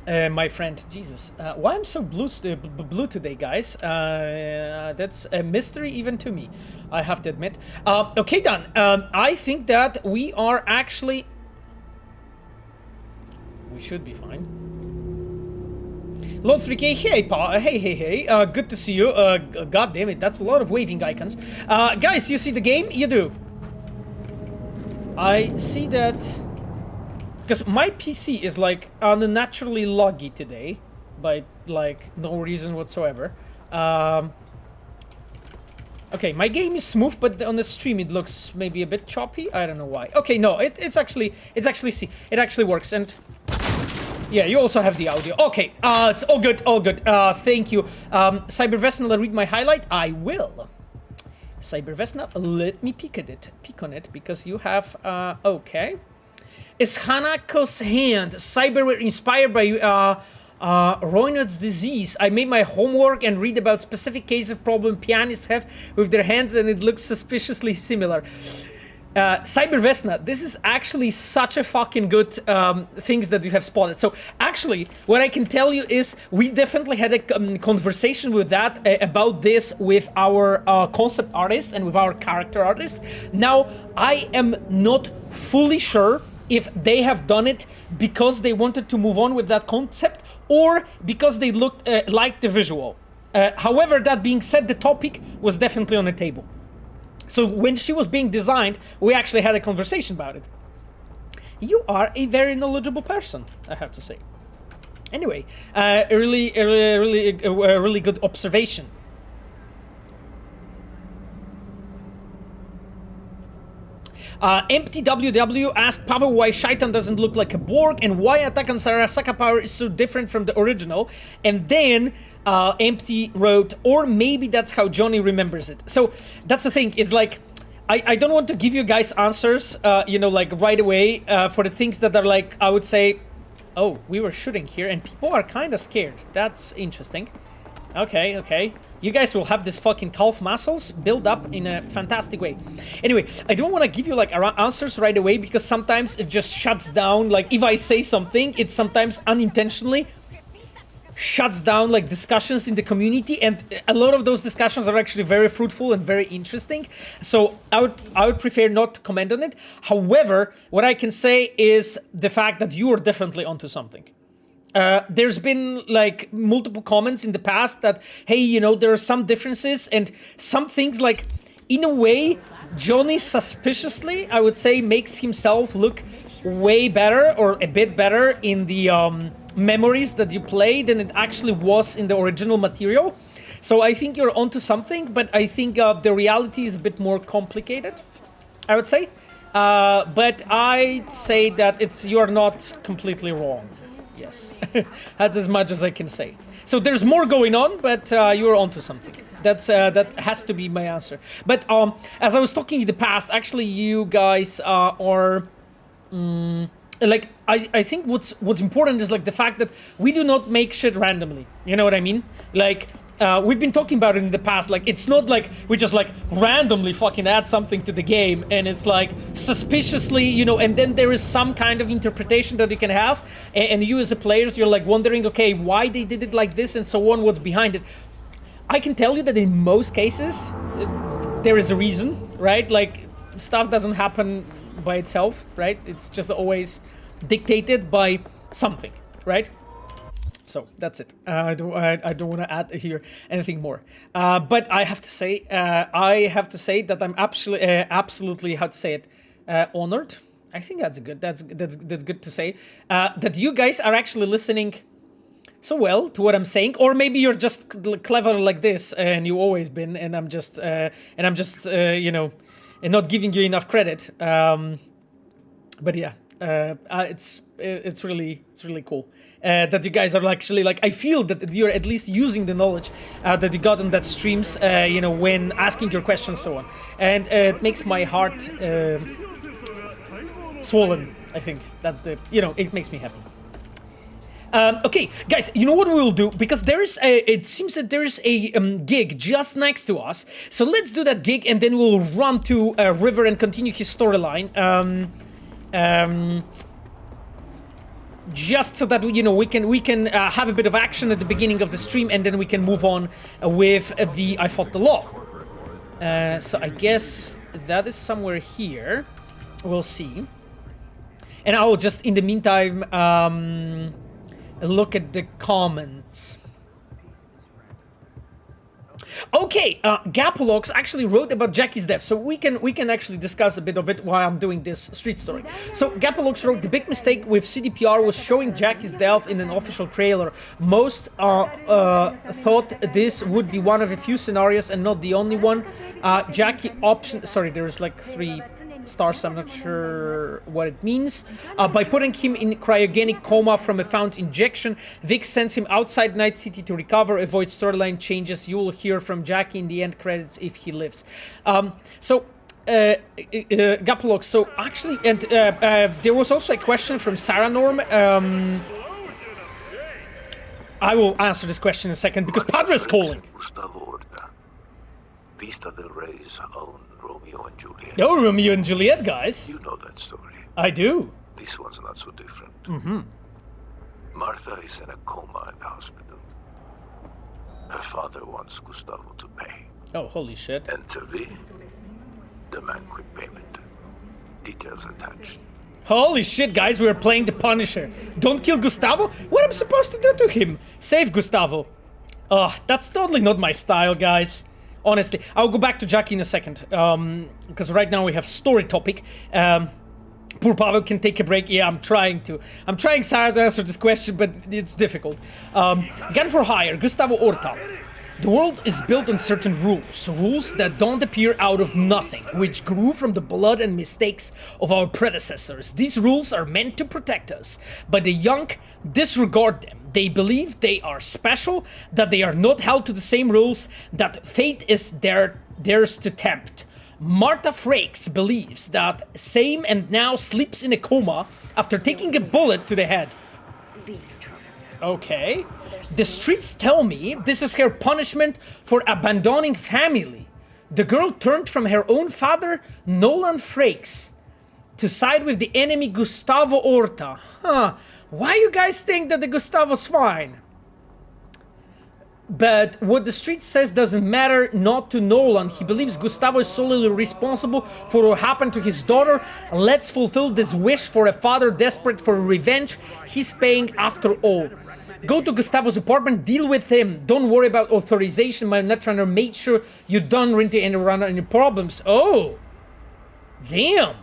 My friend, Jesus, why I'm so blue today, guys? That's a mystery even to me, I have to admit. Okay, Dan, I think that we are actually... We should be fine. Lord 3K, hey, Pa, hey, good to see you. God damn it, that's a lot of waving icons. Guys, you see the game? You do. I see that... Because my PC is like unnaturally laggy today, by like no reason whatsoever. Okay, my game is smooth, but on the stream it looks maybe a bit choppy. I don't know why. Okay, no, it actually works. And yeah, you also have the audio. Okay, it's all good. Thank you. Cybervesna, read my highlight. I will. Cybervesna, let me peek on it because you have okay. Is Hanako's hand cyberware inspired by Raynaud's disease? I made my homework and read about specific case of problem pianists have with their hands, and it looks suspiciously similar. Cybervesna, this is actually such a fucking good things that you have spotted. So actually, what I can tell you is we definitely had a conversation with that about this with our concept artist and with our character artist. Now, I am not fully sure if they have done it because they wanted to move on with that concept or because they looked like the visual. However, that being said, the topic was definitely on the table. So when she was being designed, we actually had a conversation about it. You are a very knowledgeable person, I have to say. Anyway, a really good observation. Empty WW asked Pavel why Shaitan doesn't look like a Borg and why Attack on Sarasaka power is so different from the original. And then Empty wrote, or maybe that's how Johnny remembers it. So that's the thing, is like, I don't want to give you guys answers, you know, like right away for the things that are like, I would say, oh, we were shooting here and people are kind of scared. That's interesting. Okay. You guys will have this fucking calf muscles build up in a fantastic way. Anyway, I don't want to give you like answers right away because sometimes it just shuts down. Like if I say something, it sometimes unintentionally shuts down like discussions in the community, and a lot of those discussions are actually very fruitful and very interesting. So I would prefer not to comment on it. However, what I can say is the fact that you are definitely onto something. There's been like multiple comments in the past that, hey, you know, there are some differences and some things like, in a way, Johnny suspiciously, I would say, makes himself look way better or a bit better in the memories that you play than it actually was in the original material. So I think you're onto something, but I think the reality is a bit more complicated, I would say. But I'd say that you're not completely wrong. Yes, that's as much as I can say. So there's more going on, but you're onto something. That has to be my answer. But as I was talking in the past, actually, you guys are like I think what's important is like the fact that we do not make shit randomly. You know what I mean? Like we've been talking about it in the past. Like, it's not like we just like randomly fucking add something to the game and it's like suspiciously, you know, and then there is some kind of interpretation that you can have, and you as a player, you're like wondering, okay, why they did it like this and so on, what's behind it. I can tell you that in most cases, there is a reason, right? Like, stuff doesn't happen by itself, right? It's just always dictated by something, right? So that's it. I don't want to add here anything more. But I have to say that I'm absolutely, how to say it, honored. I think that's good. That's good to say. That you guys are actually listening so well to what I'm saying, or maybe you're just clever like this and you've always been, and I'm just you know, and not giving you enough credit. But yeah, it's really cool. That you guys are actually, like, I feel that you're at least using the knowledge that you got on that streams, you know, when asking your questions, so on. And it makes my heart swollen, I think. That's the, you know, it makes me happy. Okay, guys, you know what we'll do? Because there is it seems that there is a gig just next to us. So let's do that gig and then we'll run to River and continue his storyline. Just so that, you know, we can have a bit of action at the beginning of the stream, and then we can move on with the I Fought the Law. So I guess that is somewhere here. We'll see. And I will just, in the meantime, look at the comments. Okay, Gapolox actually wrote about Jackie's death, so we can actually discuss a bit of it while I'm doing this street story. So Gapolox wrote, the big mistake with CDPR was showing Jackie's death in an official trailer. Most thought this would be one of a few scenarios and not the only one. Jackie option, sorry, there's like 3 stars, I'm not sure what it means. By putting him in cryogenic coma from a found injection, Vic sends him outside Night City to recover, avoid storyline changes. You will hear from Jackie in the end credits if he lives. Gapolog, so actually, and there was also a question from Sarah Norm. I will answer this question in a second because Padre's calling. Gustavo Orta, Vista del Rey's own Romeo and Juliet. Oh, Romeo and Juliet, guys. You know that story. I do. This one's not so different. Mm-hmm. Martha is in a coma at the hospital. Her father wants Gustavo to pay. Oh, holy shit. Enter V. Demand quick payment. Details attached. Holy shit, guys, we are playing the Punisher. Don't kill Gustavo? What am I supposed to do to him? Save Gustavo. Oh, that's totally not my style, guys. Honestly, I'll go back to Jackie in a second, because right now we have story topic. Poor Pavel can take a break. Yeah, I'm trying, Sarah, to answer this question, but it's difficult. Gun for hire, Gustavo Orta. The world is built on certain rules that don't appear out of nothing, which grew from the blood and mistakes of our predecessors. These rules are meant to protect us, but the young disregard them. They believe they are special, that they are not held to the same rules, that fate is theirs to tempt. Marta Frakes believes that same and now sleeps in a coma after taking a bullet to the head. Okay. The streets tell me this is her punishment for abandoning family. The girl turned from her own father, Nolan Frakes, to side with the enemy Gustavo Orta. Huh. Why you guys think that the Gustavo's fine? But what the street says doesn't matter, not to Nolan. He believes Gustavo is solely responsible for what happened to his daughter. Let's fulfill this wish for a father desperate for revenge. He's paying after all. Go to Gustavo's apartment, deal with him. Don't worry about authorization. My netrunner made sure you don't run into any problems. Oh, damn.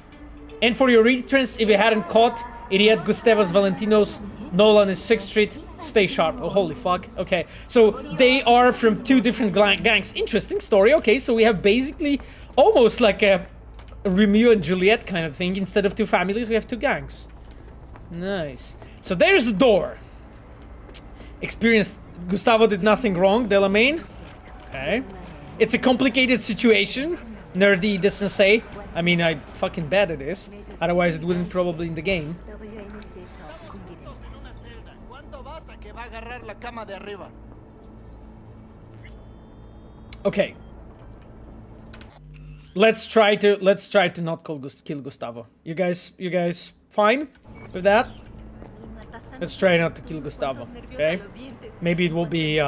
And for your returns, if you hadn't caught idiot Gustavos Valentinos, Nolan is 6th Street. Stay sharp. Oh, holy fuck. Okay, so they are from 2 different gangs. Interesting story. Okay, so we have basically almost like a Romeo and Juliet kind of thing. Instead of 2 families, we have 2 gangs. Nice. So there's the door. Experienced. Gustavo did nothing wrong, Delamain. Okay. It's a complicated situation. Nerdy doesn't say. I mean, I fucking bet it is. Otherwise, it wouldn't probably in the game. Okay. Let's try to not kill Gustavo. You guys fine with that? Let's try not to kill Gustavo, okay? Maybe it will be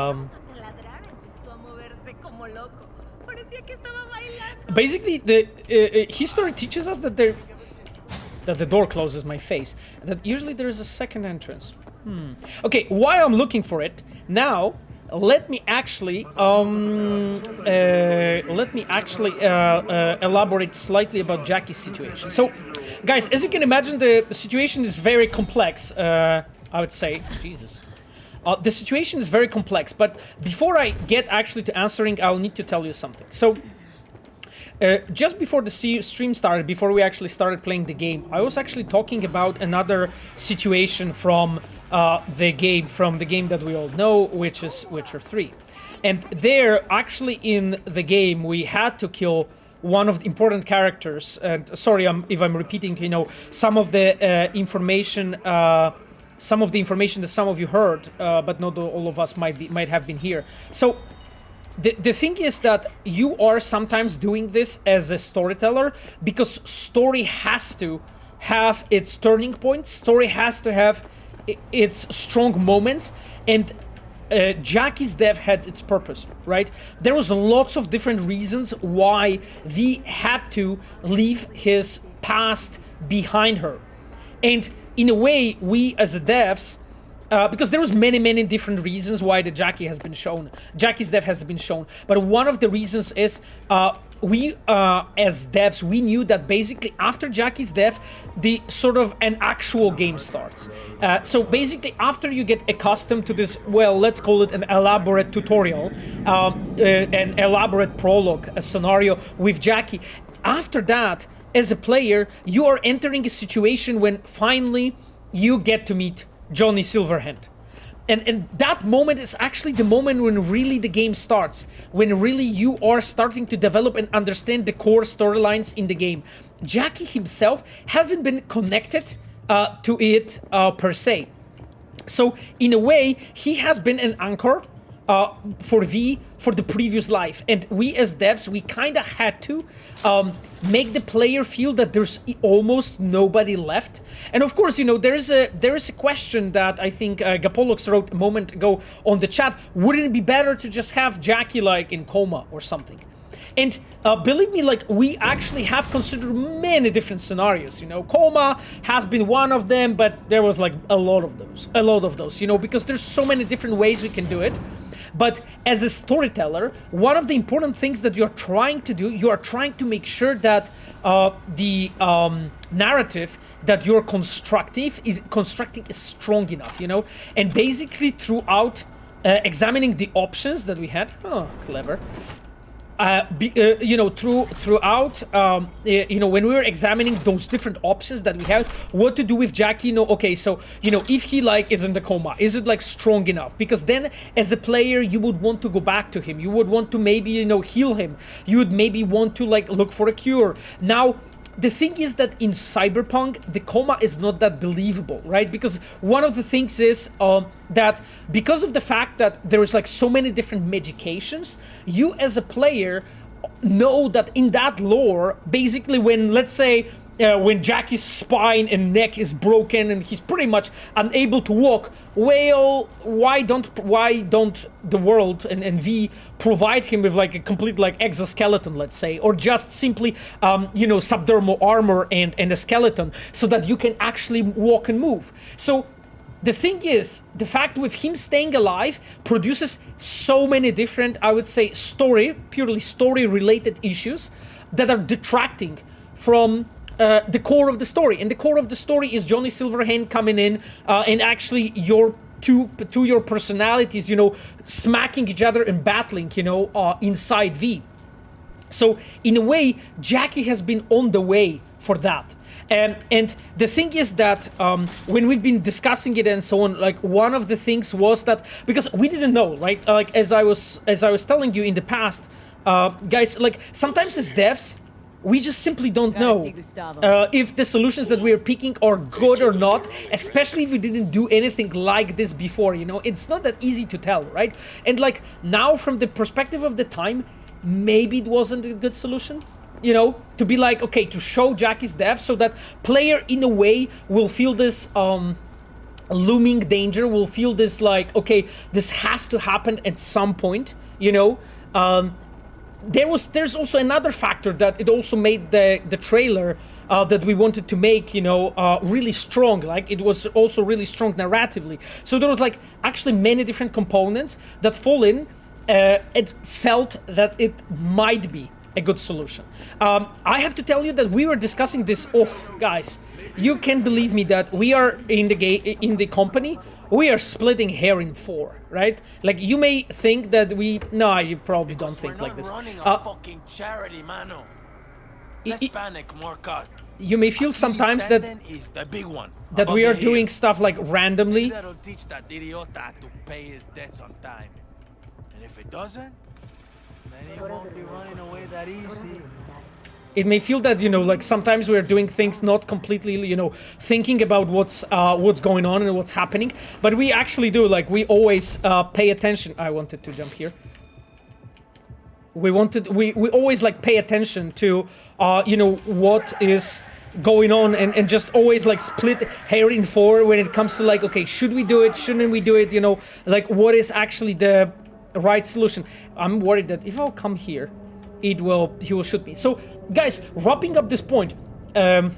basically the history teaches us that the door closes my face. That usually there is a second entrance. Okay, while I'm looking for it now, let me actually elaborate slightly about Jackie's situation. So, guys, as you can imagine, the situation is very complex. I would say, Jesus. The situation is very complex, but before I get actually to answering, I'll need to tell you something. So, just before the stream started, before we actually started playing the game, I was actually talking about another situation from the game that we all know, which is Witcher 3. And there, actually in the game, we had to kill one of the important characters. And sorry if I'm repeating, you know, some of the information that some of you heard, but not all of us might have been here. So the thing is that you are sometimes doing this as a storyteller because story has to have its turning points. Story has to have its strong moments, and Jackie's death had its purpose, right? There was lots of different reasons why V had to leave his past behind her, and in a way, we as the devs, because there was many different reasons why the Jackie's death has been shown, but one of the reasons is we as devs, we knew that basically after Jackie's death, the sort of an actual game starts. So basically after you get accustomed to this, well, let's call it an elaborate tutorial, an elaborate prologue, a scenario with Jackie, after that, as a player, you are entering a situation when finally you get to meet Johnny Silverhand. And that moment is actually the moment when really the game starts, when really you are starting to develop and understand the core storylines in the game. Jackie himself hasn't been connected to it per se. So in a way, he has been an anchor for the previous life, and we as devs, we kind of had to make the player feel that there's almost nobody left. And of course, you know, there is a question that I think Gapolux wrote a moment ago on the chat. Wouldn't it be better to just have Jackie like in coma or something? And believe me, like, we actually have considered many different scenarios, you know. Coma has been one of them, but there was like a lot of those, you know, because there's so many different ways we can do it. But as a storyteller, one of the important things that you're trying to do, you are trying to make sure that the narrative that you're constructing is strong enough, you know. And basically throughout examining the options that we had, clever. You know, throughout, you know, when we were examining those different options that we have, what to do with Jackie, you know, okay, so, you know, if he, like, is in the coma, is it, like, strong enough? Because then, as a player, you would want to go back to him. You would want to maybe, you know, heal him. You would maybe want to, like, look for a cure. Now, the thing is that in Cyberpunk, the coma is not that believable, right? Because one of the things is that because of the fact that there is like so many different medications, you as a player know that in that lore, basically when, let's say, when Jackie's spine and neck is broken and he's pretty much unable to walk, well, why don't the world and V provide him with like a complete like exoskeleton, let's say, or just simply you know, subdermal armor and a skeleton so that you can actually walk and move. So the thing is, the fact with him staying alive produces so many different, I would say, purely story related issues that are detracting from the core of the story. And the core of the story is Johnny Silverhand coming in and actually your your personalities, you know, smacking each other and battling, you know, inside V. So in a way, Jackie has been on the way for that. And the thing is that when we've been discussing it and so on, like one of the things was that because we didn't know, right? Like as I was telling you in the past, guys, like sometimes as devs, we just simply don't know if the solutions that we're picking are good or not, especially if we didn't do anything like this before, you know. It's not that easy to tell, right? And like now from the perspective of the time, maybe it wasn't a good solution. You know, to be like, okay, to show Jackie's death so that player in a way will feel this looming danger, will feel this like, okay, this has to happen at some point, you know. There's also another factor that it also made the trailer that we wanted to make, you know, really strong. Like, it was also really strong narratively. So there was like actually many different components that fall in. It felt that it might be a good solution. I have to tell you that we were discussing this. Oh, guys, you can believe me that we are in the company. We are splitting hair in 4, right? Like, you may think that no, you probably don't think like this. Running a fucking charity, mano. Let's panic, more cut. You may feel sometimes that is the big one that we are doing stuff like randomly. That'll teach that idiota to pay his debts on time. And if it doesn't, then he won't be running away that easy. It may feel that, you know, like sometimes we're doing things not completely, you know, thinking about what's going on and what's happening, but we actually do. Like, we always pay attention. I wanted to jump here. We always like pay attention to, you know, what is going on, and just always like split hair in 4 when it comes to like, okay, should we do it? Shouldn't we do it? You know, like, what is actually the right solution? I'm worried that if I'll come here, he will shoot me. So, guys, wrapping up this point, there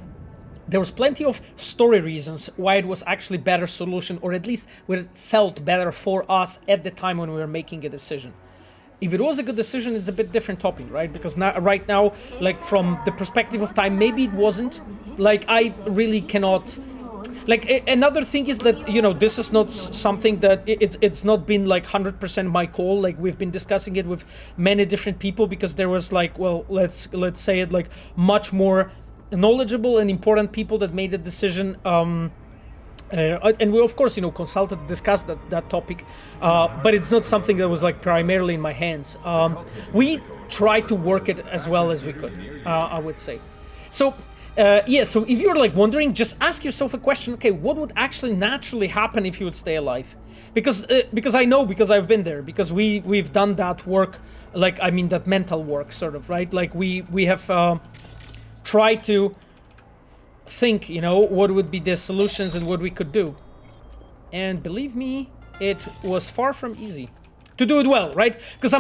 was plenty of story reasons why it was actually better solution, or at least where it felt better for us at the time when we were making a decision. If it was a good decision, it's a bit different topic, right? Because right now, like, from the perspective of time, maybe it wasn't. Like, I really cannot. Like, another thing is that, you know, this is not something that it's not been like 100% my call. Like, we've been discussing it with many different people, because there was like, well, let's say it like much more knowledgeable and important people that made the decision. And we, of course, you know, discussed that topic, but it's not something that was like primarily in my hands. We tried to work it as well as we could, I would say. So. Yeah, so if you're like wondering, just ask yourself a question. Okay, what would actually naturally happen if you would stay alive? Because I know, because I've been there, because we've done that work, like, I mean, that mental work, sort of, right? Like, we have tried to think, you know, what would be the solutions and what we could do. And believe me, it was far from easy to do it well, right? Because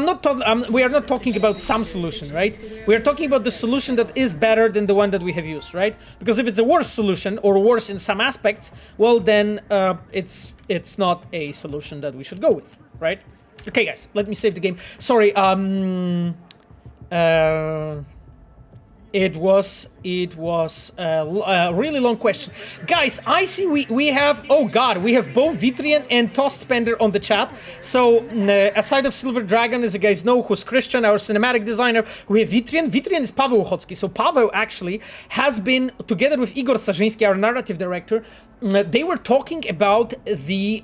we are not talking about some solution, right? We are talking about the solution that is better than the one that we have used, right? Because if it's a worse solution, or worse in some aspects, well, then it's not a solution that we should go with, right? Okay, guys, let me save the game. Sorry, it was a really long question. Guys, I see we have, oh god, we have both Vitrian and Toast Spender on the chat. So, aside of Silver Dragon, as you guys know, who's Christian, our cinematic designer, we have Vitrian. Vitrian is Paweł Ochocki. So Paweł actually has been, together with Igor Sarzyński, our narrative director, they were talking about the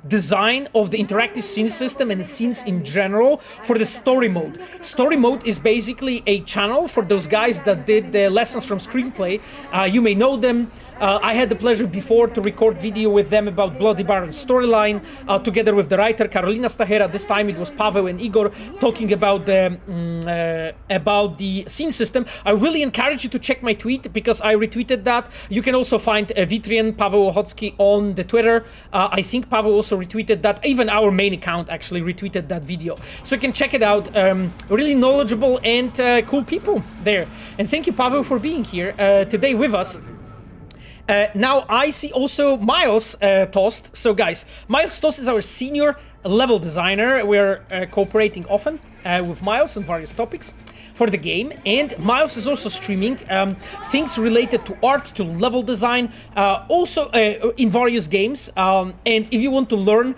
design of the interactive scene system and the scenes in general for the story mode. Story mode is basically a channel for those guys that did the lessons from screenplay. You may know them. I had the pleasure before to record video with them about Bloody Baron's storyline, together with the writer Karolina Stachera. This time it was Paweł and Igor talking about the scene system. I really encourage you to check my tweet, because I retweeted that. You can also find Vitrian, Paweł Ochocki on the Twitter. I think Paweł also retweeted that. Even our main account actually retweeted that video. So you can check it out. Really knowledgeable and cool people there. And thank you, Paweł, for being here today with us. Now I see also Miles Tost. So guys, Miles Tost is our senior level designer. We're cooperating often with Miles on various topics for the game, and Miles is also streaming things related to art, to level design, also in various games. And if you want to learn,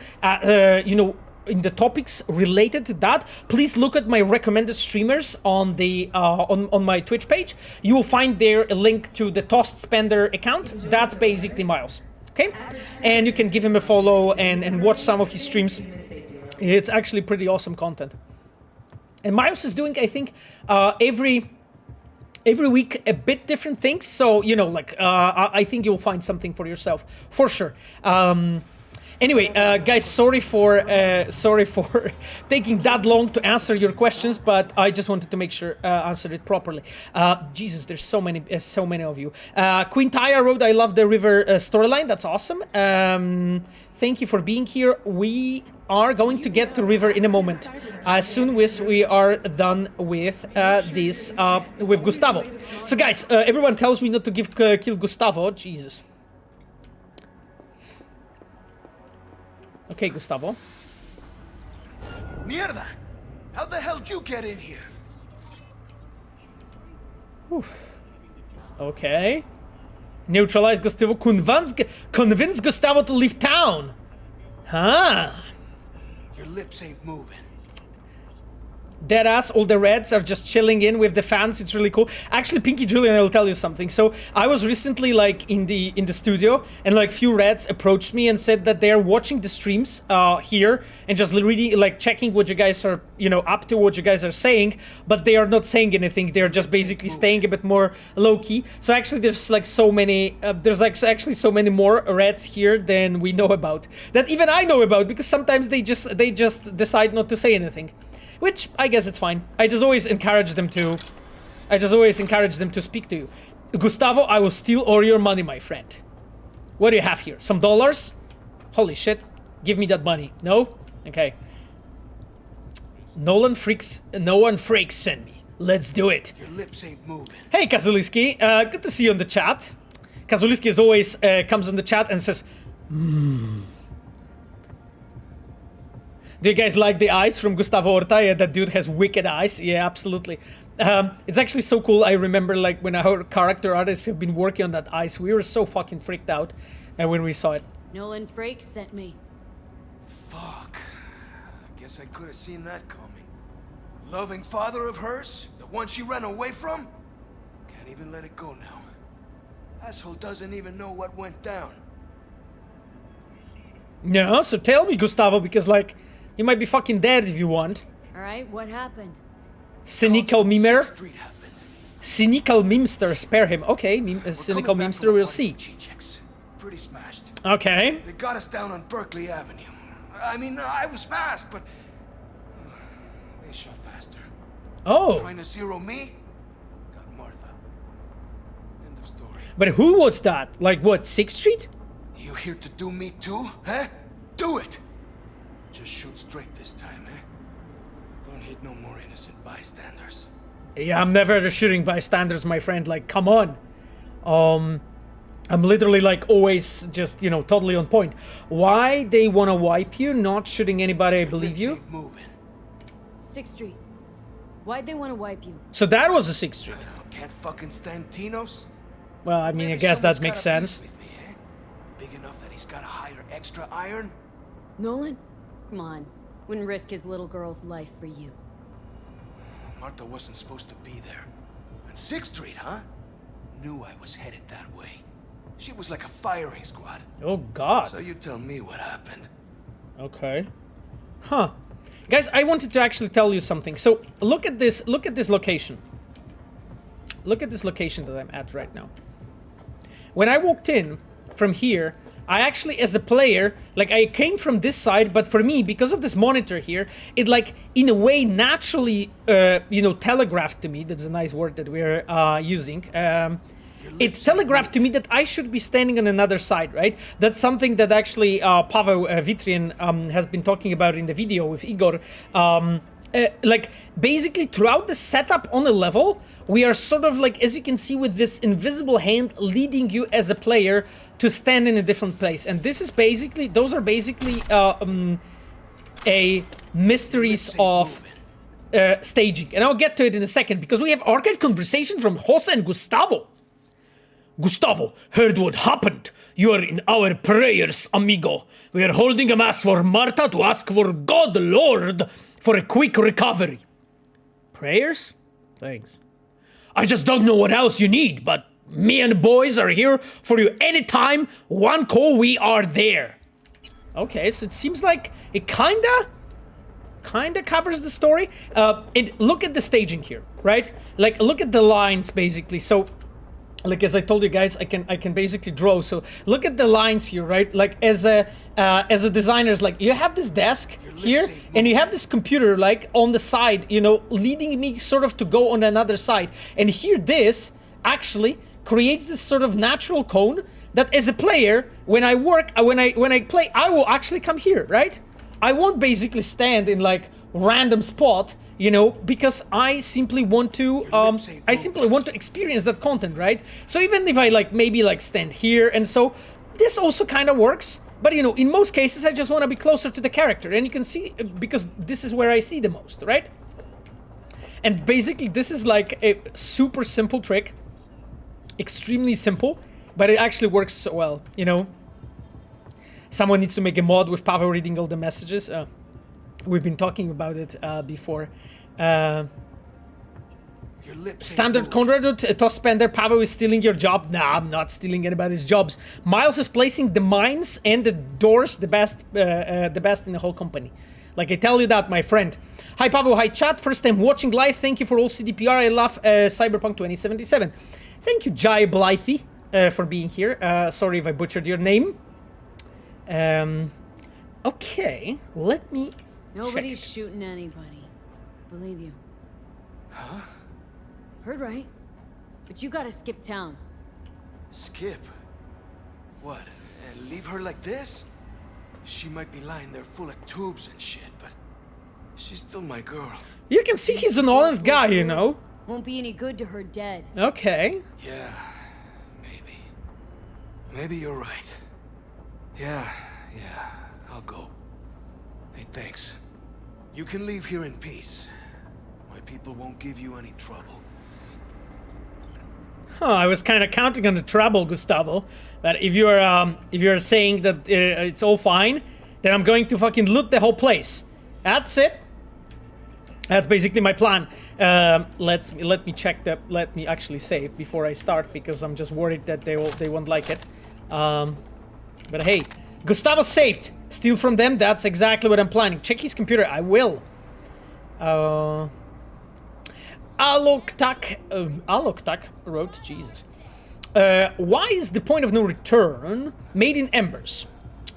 you know, in the topics related to that, please look at my recommended streamers on the on my Twitch page. You will find there a link to the Toast Spender account. That's basically Miles, okay? And you can give him a follow and watch some of his streams. It's actually pretty awesome content. And Miles is doing, I think, every week a bit different things. So, you know, like, I think you'll find something for yourself, for sure. Anyway, guys, sorry for taking that long to answer your questions, but I just wanted to make sure answered it properly. Jesus, there's so many of you. Queen Taya wrote, "I love the river storyline. That's awesome. Thank you for being here. We are going to get to river in a moment, as soon as we are done with this with Gustavo. So, guys, everyone tells me not to kill Gustavo. Jesus. Okay, Gustavo. Mierda! How the hell did you get in here? Oof. Okay. Neutralize Gustavo. Convince Gustavo to leave town. Huh. Your lips ain't moving. Deadass, all the Reds are just chilling in with the fans. It's really cool. Actually, Pinky Julian, I'll tell you something. So I was recently like in the studio, and like few Reds approached me and said that they're watching the streams here and just really like checking what you guys are, you know, up to, what you guys are saying, but they are not saying anything. They're just basically staying a bit more low key. So actually, there's like so many. There's like actually so many more Reds here than we know about. That even I know about, because sometimes they just decide not to say anything. Which, I guess it's fine. I just always encourage them to speak to you. Gustavo, I will steal all your money, my friend. What do you have here? Some dollars? Holy shit. Give me that money. No? Okay. No one freaks send me. Let's do it. Your lips ain't moving. Hey, Kazuliski. Good to see you on the chat. Kazuliski as always comes on the chat and says, Do you guys like the eyes from Gustavo Orta? Yeah, that dude has wicked eyes. Yeah, absolutely. It's actually so cool. I remember like when our character artists have been working on that eyes, we were so fucking freaked out when we saw it. Nolan Frakes sent me. Fuck. I guess I could have seen that coming. Loving father of hers? The one she ran away from? Can't even let it go now. Asshole doesn't even know what went down. No, so tell me, Gustavo, because like, you might be fucking dead if you want. Alright, what happened? Cynical memer? Happened. Cynical memester, spare him. Okay, cynical memester, we'll see. Pretty smashed. Okay. They got us down on Berkeley Avenue. I mean, I was fast, but they shot faster. Oh. Trying to zero me? Got Martha. End of story. But who was that? Like what, 6th Street? You here to do me too, huh? Do it! Just shoot straight this time, eh? Don't hit no more innocent bystanders. Yeah, I'm never shooting bystanders, my friend. Like, come on. I'm literally like always just, you know, totally on point. Why they want to wipe you? Not shooting anybody, I believe you. Moving. 6th Street. Why'd they want to wipe you? So that was a 6th Street. Can't fucking stand Tino's? Well, I mean, Maybe I guess that someone's makes got a beef sense. with me, eh? Big enough that he's gotta hire extra iron? Nolan? Come on. Wouldn't risk his little girl's life for you. Martha wasn't supposed to be there. On 6th Street, huh? Knew I was headed that way. She was like a firing squad. Oh, God. So you tell me what happened. Okay. Huh. Guys, I wanted to actually tell you something. So, look at this location. Look at this location that I'm at right now. When I walked in from here, I actually, as a player, like, I came from this side, but for me, because of this monitor here, it, like, in a way, naturally, you know, telegraphed to me, that's a nice word that we're using, it telegraphed to me that I should be standing on another side, right? That's something that actually Pavel Vitrian has been talking about in the video with Igor. Like, basically, throughout the setup on the level, we are sort of like, as you can see, with this invisible hand leading you as a player to stand in a different place. And this is basically, those are basically a mysteries of staging. And I'll get to it in a second, because we have archive conversation from Jose and Gustavo. Gustavo, heard what happened. You are in our prayers, amigo. We are holding a mass for Martha to ask for God the Lord for a quick recovery. Prayers? Thanks. I just don't know what else you need, but me and the boys are here for you anytime. One call, we are there. Okay, so it seems like it kinda covers the story. And look at the staging here, right? Like, look at the lines, basically. So, like as I told you guys, I can basically draw. So look at the lines here, right? Like as a designer, it's like you have this desk here, and you have this computer like on the side, you know, leading me sort of to go on another side. And here, this actually creates this sort of natural cone that, as a player, when I work, when I play, I will actually come here, right? I won't basically stand in like random spot, you know, because I simply want to experience that content, right? So even if I like maybe like stand here, and so this also kind of works, but you know, in most cases I just want to be closer to the character, and you can see, because this is where I see the most, right? And basically this is like a super simple trick, extremely simple, but it actually works so well, you know. Someone needs to make a mod with Pavel reading all the messages. We've been talking about it before. Standard Conrad, toss spender. Pavel is stealing your job. Nah, I'm not stealing anybody's jobs. Miles is placing the mines and the doors the best in the whole company. Like I tell you that, my friend. Hi Pavel, hi chat. First time watching live. Thank you for all CDPR. I love Cyberpunk 2077. Thank you, Jai Blythe, for being here. Sorry if I butchered your name. Okay, let me. Nobody's shooting anybody. Believe you. Huh? Heard right. But you gotta skip town. Skip? What? And leave her like this? She might be lying there full of tubes and shit, but she's still my girl. You can see he's an honest guy, you know. Won't be any good to her dead. Okay. Yeah, maybe. Maybe you're right. Yeah, I'll go. Hey, thanks. You can leave here in peace. My people won't give you any trouble. Huh, I was kind of counting on the trouble, Gustavo. That if you're saying that it's all fine, then I'm going to fucking loot the whole place. That's it. That's basically my plan. Let me check that. Let me actually save before I start, because I'm just worried that they won't like it. But hey, Gustavo saved. Steal from them. That's exactly what I'm planning. Check his computer. I will. Aloktak wrote, Jesus. Why is the point of no return made in Embers?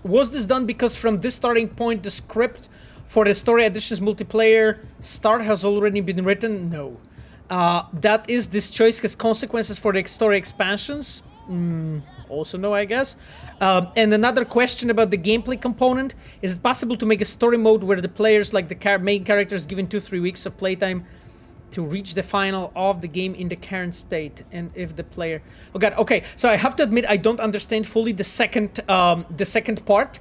Was this done because from this starting point the script for the story additions multiplayer start has already been written? No. That is, this choice has consequences for the story expansions? Also no, I guess. And another question about the gameplay component. Is it possible to make a story mode where the players, like the main characters, given 2-3 weeks of playtime to reach the final of the game in the current state? And if the player... Oh god, okay. So I have to admit I don't understand fully the second part.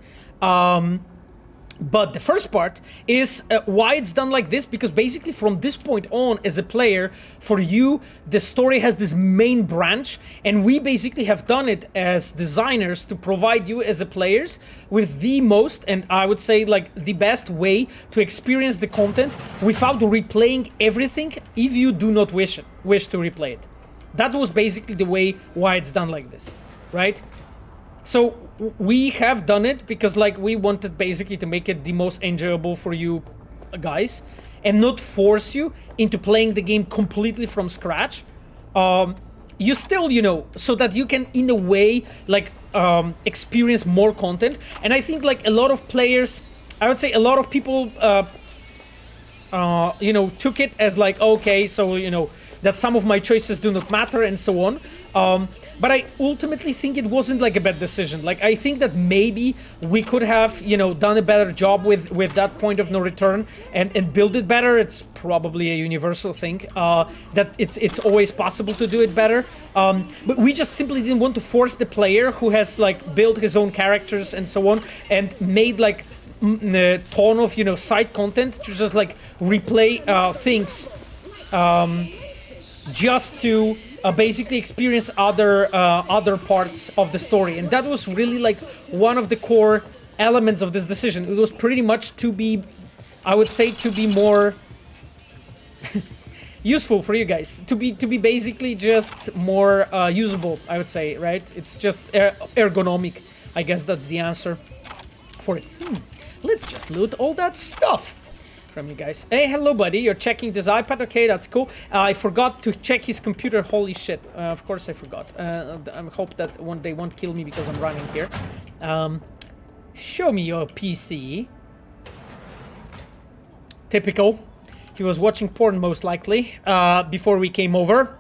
But the first part is why it's done like this, because basically from this point on, as a player, for you, the story has this main branch, and we basically have done it as designers to provide you as a players with the most, and I would say like the best way to experience the content without replaying everything if you do not wish to replay it. That was basically the way why it's done like this, right? So we have done it because like we wanted basically to make it the most enjoyable for you guys and not force you into playing the game completely from scratch. You still, you know, so that you can in a way like experience more content. And I think like a lot of players, I would say a lot of people you know, took it as like, okay, so you know that some of my choices do not matter and so on. But I ultimately think it wasn't like a bad decision. Like I think that maybe we could have, you know, done a better job with that point of no return and build it better. It's probably a universal thing that it's always possible to do it better. But we just simply didn't want to force the player who has like built his own characters and so on and made like a ton of, you know, side content to just like replay things just to basically experience other parts of the story. And that was really like one of the core elements of this decision. It was pretty much to be, I would say, to be more useful for you guys, to be basically just more usable, I would say, right? It's just ergonomic. I guess that's the answer for it. Let's just loot all that stuff. from you guys. Hey, hello, buddy. You're checking this iPad? Okay, that's cool. I forgot to check his computer. Holy shit. Of course I forgot. I hope that one day won't kill me because I'm running here. Show me your PC. Typical. He was watching porn most likely before we came over.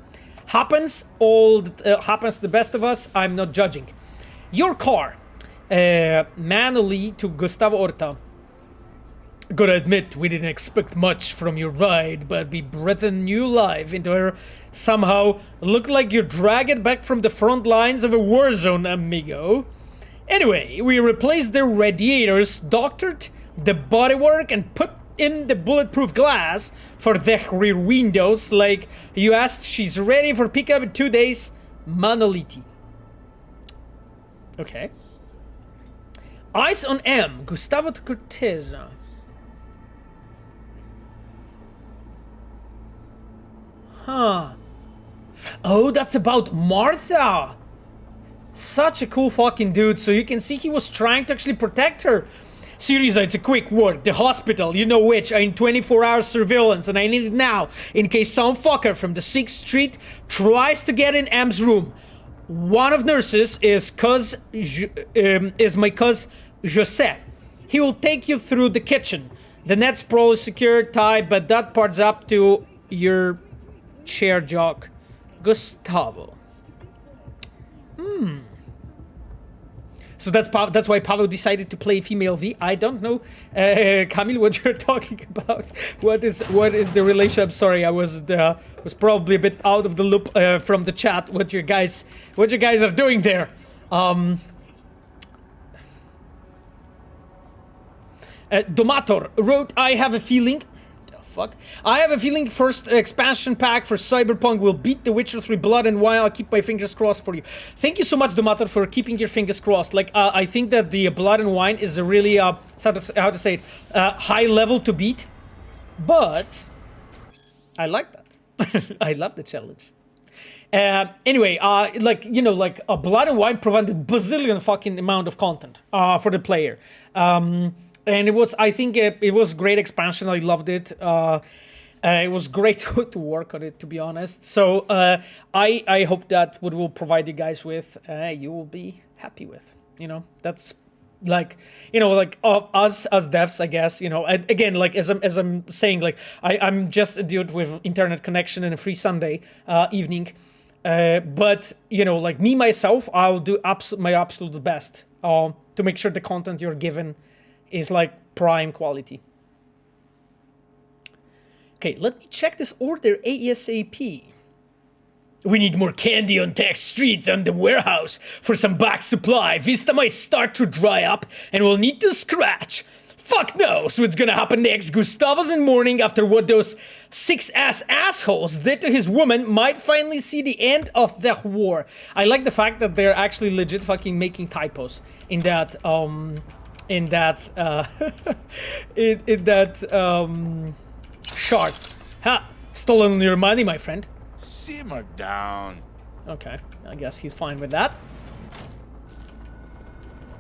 Happens to the best of us. I'm not judging. Your car. Manually to Gustavo Orta. Gotta admit, we didn't expect much from your ride, but we breathed new life into her. Somehow, looked like you dragged it back from the front lines of a war zone, amigo. Anyway, we replaced the radiators, doctored the bodywork, and put in the bulletproof glass for the rear windows. Like you asked, she's ready for pickup in 2 days. Manoliti. Okay. Eyes on M. Gustavo Corteza. Huh. Oh, that's about Martha. Such a cool fucking dude. So you can see he was trying to actually protect her. Syriza, it's a quick word. The hospital, you know which, are in 24-hour surveillance, and I need it now in case some fucker from the 6th Street tries to get in M's room. One of nurses is my cousin Jose. He will take you through the kitchen. The net's probably secure, tight, but that part's up to your chair jock, Gustavo. So that's why Pablo decided to play female V. I don't know, Camille, what you're talking about. What is the relationship? Sorry, I was probably a bit out of the loop from the chat. What you guys are doing there? Domator wrote, I have a feeling first expansion pack for Cyberpunk will beat The Witcher 3 Blood and Wine. I'll keep my fingers crossed for you. Thank you so much, Domator, for keeping your fingers crossed. Like, I think that the Blood and Wine is a really, how to say it, high level to beat. But I like that. I love the challenge. Anyway, like, you know, like, Blood and Wine provided bazillion fucking amount of content for the player. And it was, I think it was great expansion. I loved it. It was great to work on it, to be honest. So I hope that what we'll provide you guys with, you will be happy with. You know, that's like, you know, like us as devs, I guess. You know, and again, like as I'm saying, like I'm just a dude with internet connection and a free Sunday evening. But you know, like me myself, I'll do my absolute best to make sure the content you're given is like prime quality. Okay, let me check this order ASAP. We need more candy on tech streets and the warehouse for some back supply. Vista might start to dry up and we'll need to scratch. Fuck knows what's gonna happen next. Gustavo's in mourning after what those 6-ass assholes did to his woman. Might finally see the end of the war. I like the fact that they're actually legit fucking making typos in that shards. Ha! Stolen your money, my friend. Simmer down. Okay, I guess he's fine with that.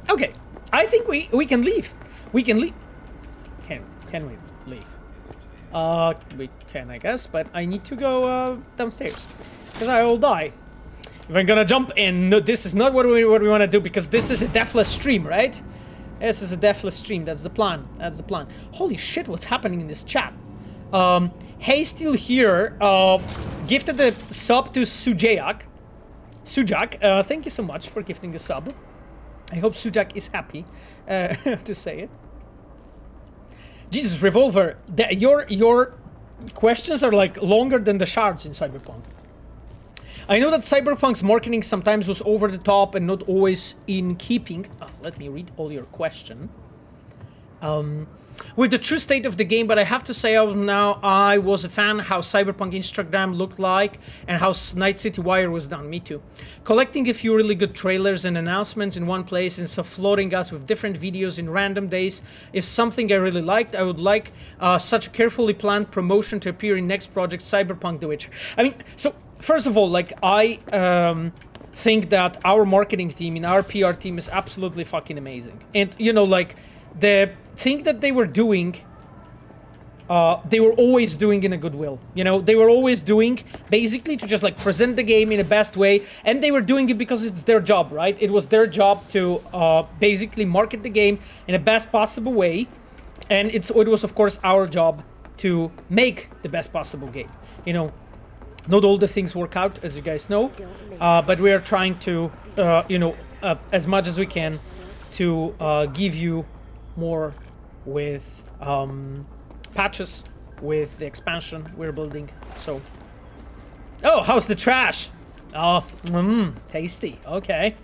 Okay, I think we can leave. We can leave. Can we leave? We can, I guess, but I need to go downstairs because I will die. If I'm gonna jump in, no, this is not what we want to do because this is a deathless stream, right? This is a deathless stream. That's the plan. That's the plan. Holy shit, what's happening in this chat? Hey, still here. Gifted the sub to Sujak. Thank you so much for gifting the sub. I hope Sujak is happy to say it. Jesus, Revolver, your questions are like longer than the shards in Cyberpunk. I know that Cyberpunk's marketing sometimes was over the top and not always in keeping. Let me read all your question. With the true state of the game, but I have to say now I was a fan how Cyberpunk Instagram looked like and how Night City Wire was done. Me too. Collecting a few really good trailers and announcements in one place instead of flooding us with different videos in random days is something I really liked. I would like such a carefully planned promotion to appear in next project, Cyberpunk The Witcher. I mean, so first of all, like I think that our marketing team and our PR team is absolutely fucking amazing. And you know, like the thing that they were doing they were always doing in a goodwill. You know, they were always doing basically to just like present the game in the best way, and they were doing it because it's their job, right? It was their job to basically market the game in the best possible way, and it was of course our job to make the best possible game. You know, not all the things work out, as you guys know, but we are trying to, you know, as much as we can to give you more with patches, with the expansion we're building. So, oh, how's the trash? Oh, tasty. Okay.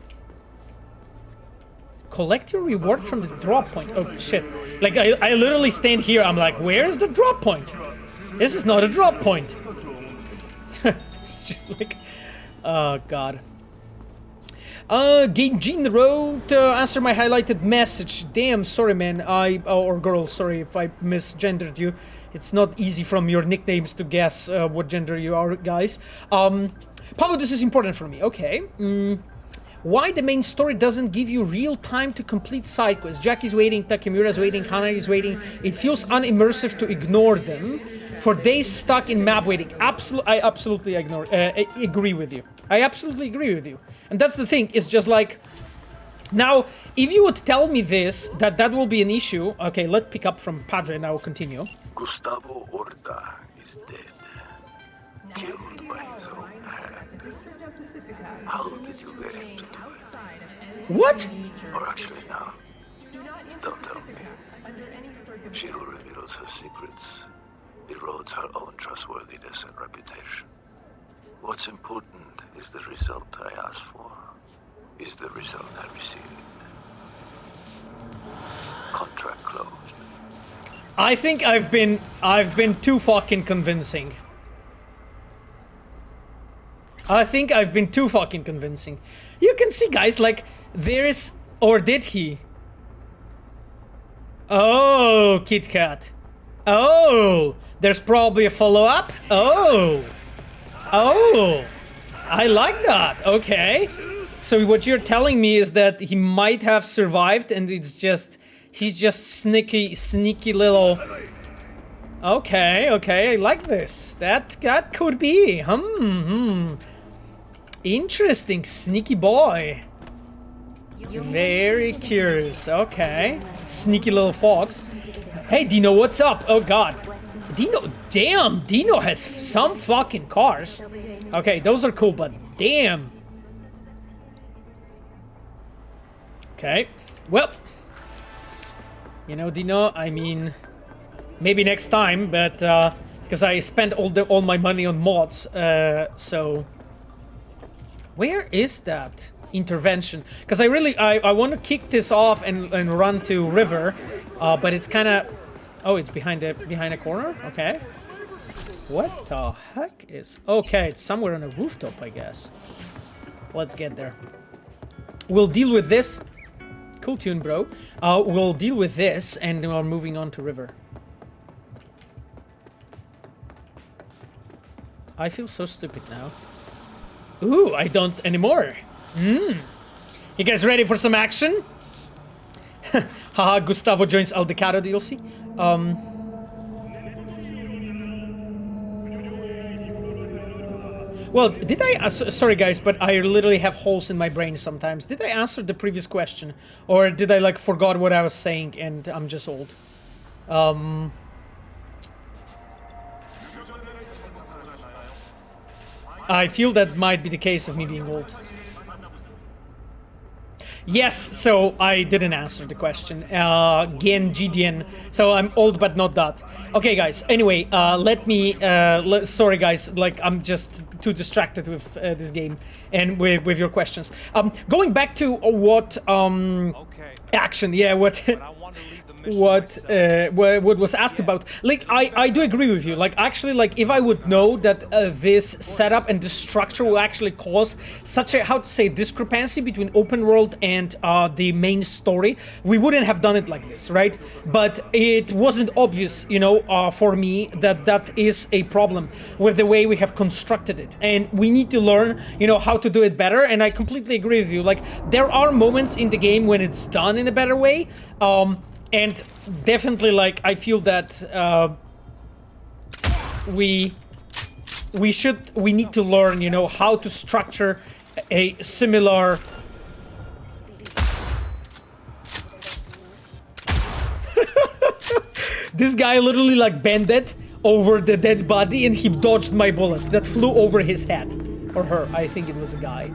Collect your reward from the drop point. Oh shit! Like I literally stand here. I'm like, where's the drop point? This is not a drop point. It's just like, oh god. Gene wrote, answer my highlighted message. Damn, sorry man, or girl, sorry if I misgendered you. It's not easy from your nicknames to guess what gender you are, guys. Pablo, this is important for me, okay. Why the main story doesn't give you real time to complete side quests? Jackie's waiting, Takemura's waiting, Hana is waiting. It feels unimmersive to ignore them. For days stuck in map waiting. I absolutely agree with you. I absolutely agree with you. And that's the thing, it's just like... Now, if you would tell me this, that will be an issue... Okay, let's pick up from Padre and I will continue. Gustavo Orta is dead. Killed by his own hand. How did you get him to do it? What? Or actually, no. Don't tell me. She who reveals her secrets erodes her own trustworthiness and reputation. What's important is the result I asked for, is the result I received. Contract closed. I think I've been too fucking convincing. I think I've been too fucking convincing. You can see, guys, like, there is... Or did he? Oh, Kit Kat. Oh, there's probably a follow-up? Oh. Oh. I like that. Okay. So what you're telling me is that he might have survived and it's just... He's just sneaky little... Okay, I like this. That could be. Interesting, sneaky boy. Very curious. Okay. Sneaky little fox. Hey, Dino, what's up? Oh, God. Dino, damn, Dino has some fucking cars. Okay, those are cool, but damn. Okay, well. You know, Dino, I mean, maybe next time, but, because I spent all my money on mods, so... Where is that intervention? Because I want to kick this off and run to river, but it's kind of... Oh, it's behind a corner? Okay. What the heck is... Okay, it's somewhere on a rooftop, I guess. Let's get there. We'll deal with this. Cool tune, bro. We'll deal with this, and we're moving on to river. I feel so stupid now. Ooh, I don't anymore. You guys ready for some action? Haha, Gustavo joins Aldecado DLC. Well, did I... sorry, guys, but I literally have holes in my brain sometimes. Did I answer the previous question? Or did I, like, forgot what I was saying and I'm just old? I feel that might be the case of me being old. Yes, so I didn't answer the question. Gideon. So I'm old, but not that. Okay, guys. Anyway, let me... sorry, guys. Like, I'm just too distracted with this game and with your questions. Going back to what... action. Yeah, what was asked about. Like, I do agree with you. Like, actually, like, if I would know that this setup and this structure will actually cause such a, how to say, discrepancy between open world and the main story, we wouldn't have done it like this, right? But it wasn't obvious, you know, for me that is a problem with the way we have constructed it. And we need to learn, you know, how to do it better. And I completely agree with you. Like, there are moments in the game when it's done in a better way. And definitely, like, I feel that we need to learn, you know, how to structure a similar. This guy literally like bended over the dead body and he dodged my bullet that flew over his head. Or her, I think it was a guy.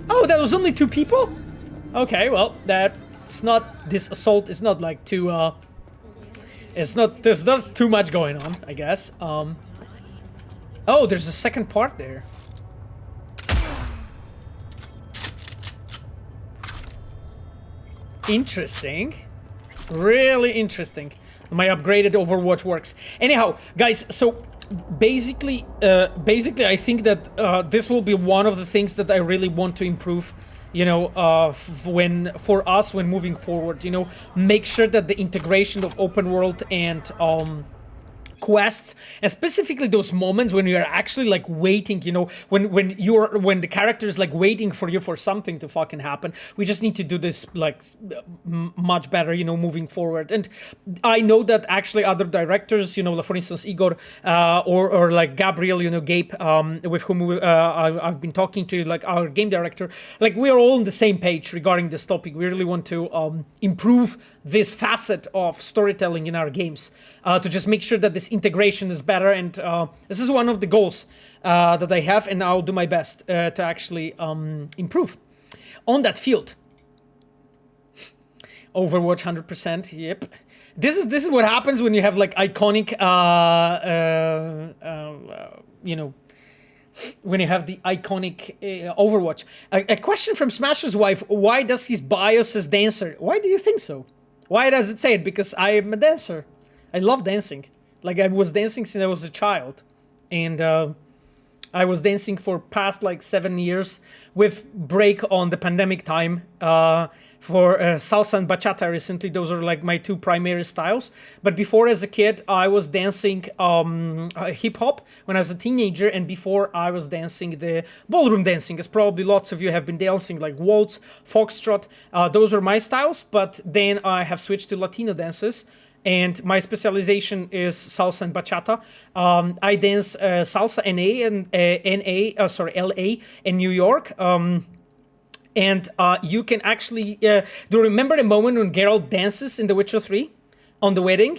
Oh, that was only 2 people? Okay, well, that's not, this assault is not like too, it's not, there's not too much going on, I guess. Oh, there's a second part there. Interesting. Really interesting. My upgraded Overwatch works. Anyhow, guys, so basically I think that this will be one of the things that I really want to improve, you know, for us when moving forward, you know, make sure that the integration of open world and quests, and specifically those moments when you're actually like waiting, you know, when the character is like waiting for you for something to fucking happen. We just need to do this like much better, you know, moving forward. And I know that actually other directors, you know, like for instance Igor or like Gabriel, you know, Gabe, with whom I've been talking to, like our game director, like we are all on the same page regarding this topic. We really want to improve this facet of storytelling in our games, to just make sure that this integration is better, and this is one of the goals that I have, and I'll do my best to actually improve on that field. Overwatch 100%, yep. This is what happens when you have like iconic, you know, when you have the iconic Overwatch. A question from Smasher's wife: why does his bio says dancer? Why do you think so? Why does it say it? Because I am a dancer. I love dancing. Like, I was dancing since I was a child. And I was dancing for past, like, 7 years with break on the pandemic time for salsa and bachata recently. Those are, like, my 2 primary styles. But before, as a kid, I was dancing hip-hop when I was a teenager. And before, I was dancing the ballroom dancing, as probably lots of you have been dancing, like waltz, foxtrot. Those are my styles. But then I have switched to Latino dances. And my specialization is salsa and bachata. I dance salsa LA in New York. And you can actually... do you remember the moment when Geralt dances in The Witcher 3 on the wedding?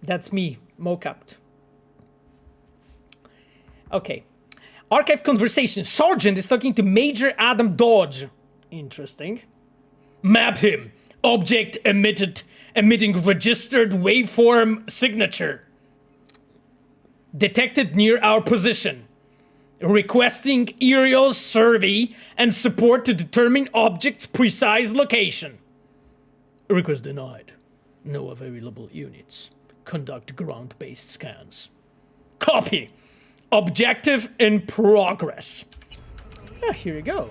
That's me, mocapped. Okay. Archive conversation. Sergeant is talking to Major Adam Dodge. Interesting. Map him. Object emitting registered waveform signature. Detected near our position. Requesting aerial survey and support to determine object's precise location. Request denied. No available units. Conduct ground-based scans. Copy. Objective in progress. Ah, here we go.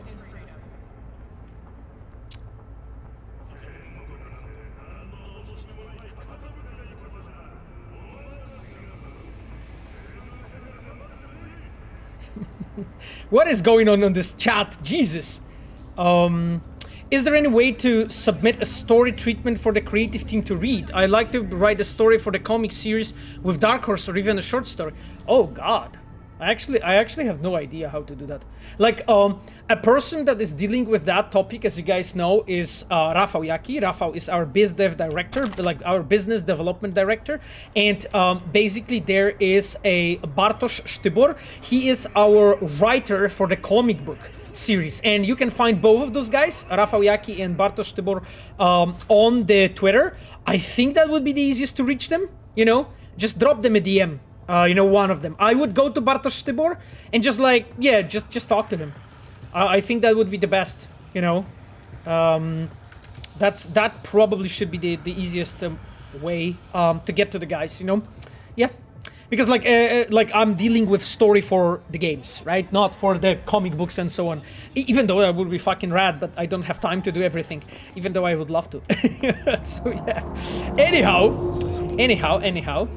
What is going on this chat? Jesus. Is there any way to submit a story treatment for the creative team to read? I like to write a story for the comic series with Dark Horse, or even a short story. Oh God. I actually have no idea how to do that. Like, a person that is dealing with that topic, as you guys know, is Rafał Jaki. Rafał is our biz dev director, like our business development director. And basically there is a Bartosz Sztybor. He is our writer for the comic book series. And you can find both of those guys, Rafał Jaki and Bartosz Sztybor, on the Twitter. I think that would be the easiest to reach them, you know? Just drop them a DM. You know, one of them. I would go to Bartosz Sztybor and just like, yeah, just talk to him. I think that would be the best, you know. That probably should be the easiest way to get to the guys, you know. Yeah, because like I'm dealing with story for the games, right? Not for the comic books and so on. Even though that would be fucking rad, but I don't have time to do everything. Even though I would love to. So yeah. Anyhow.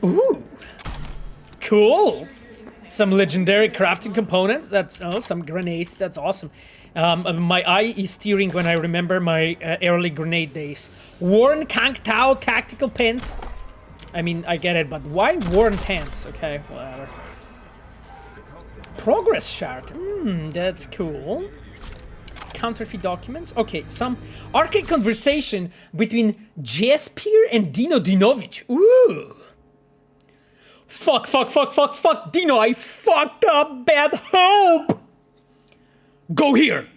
Ooh, cool. Some legendary crafting components. That's some grenades. That's awesome. My eye is tearing when I remember my early grenade days. Worn Kang Tao tactical pins. I mean, I get it, but why worn pants? Okay, whatever. Progress shard. That's cool. Counterfeit documents. Okay, some arcade conversation between Jasper and Dino Dinovic. Ooh. Fuck, Dino, I fucked up, bad hope! Go here!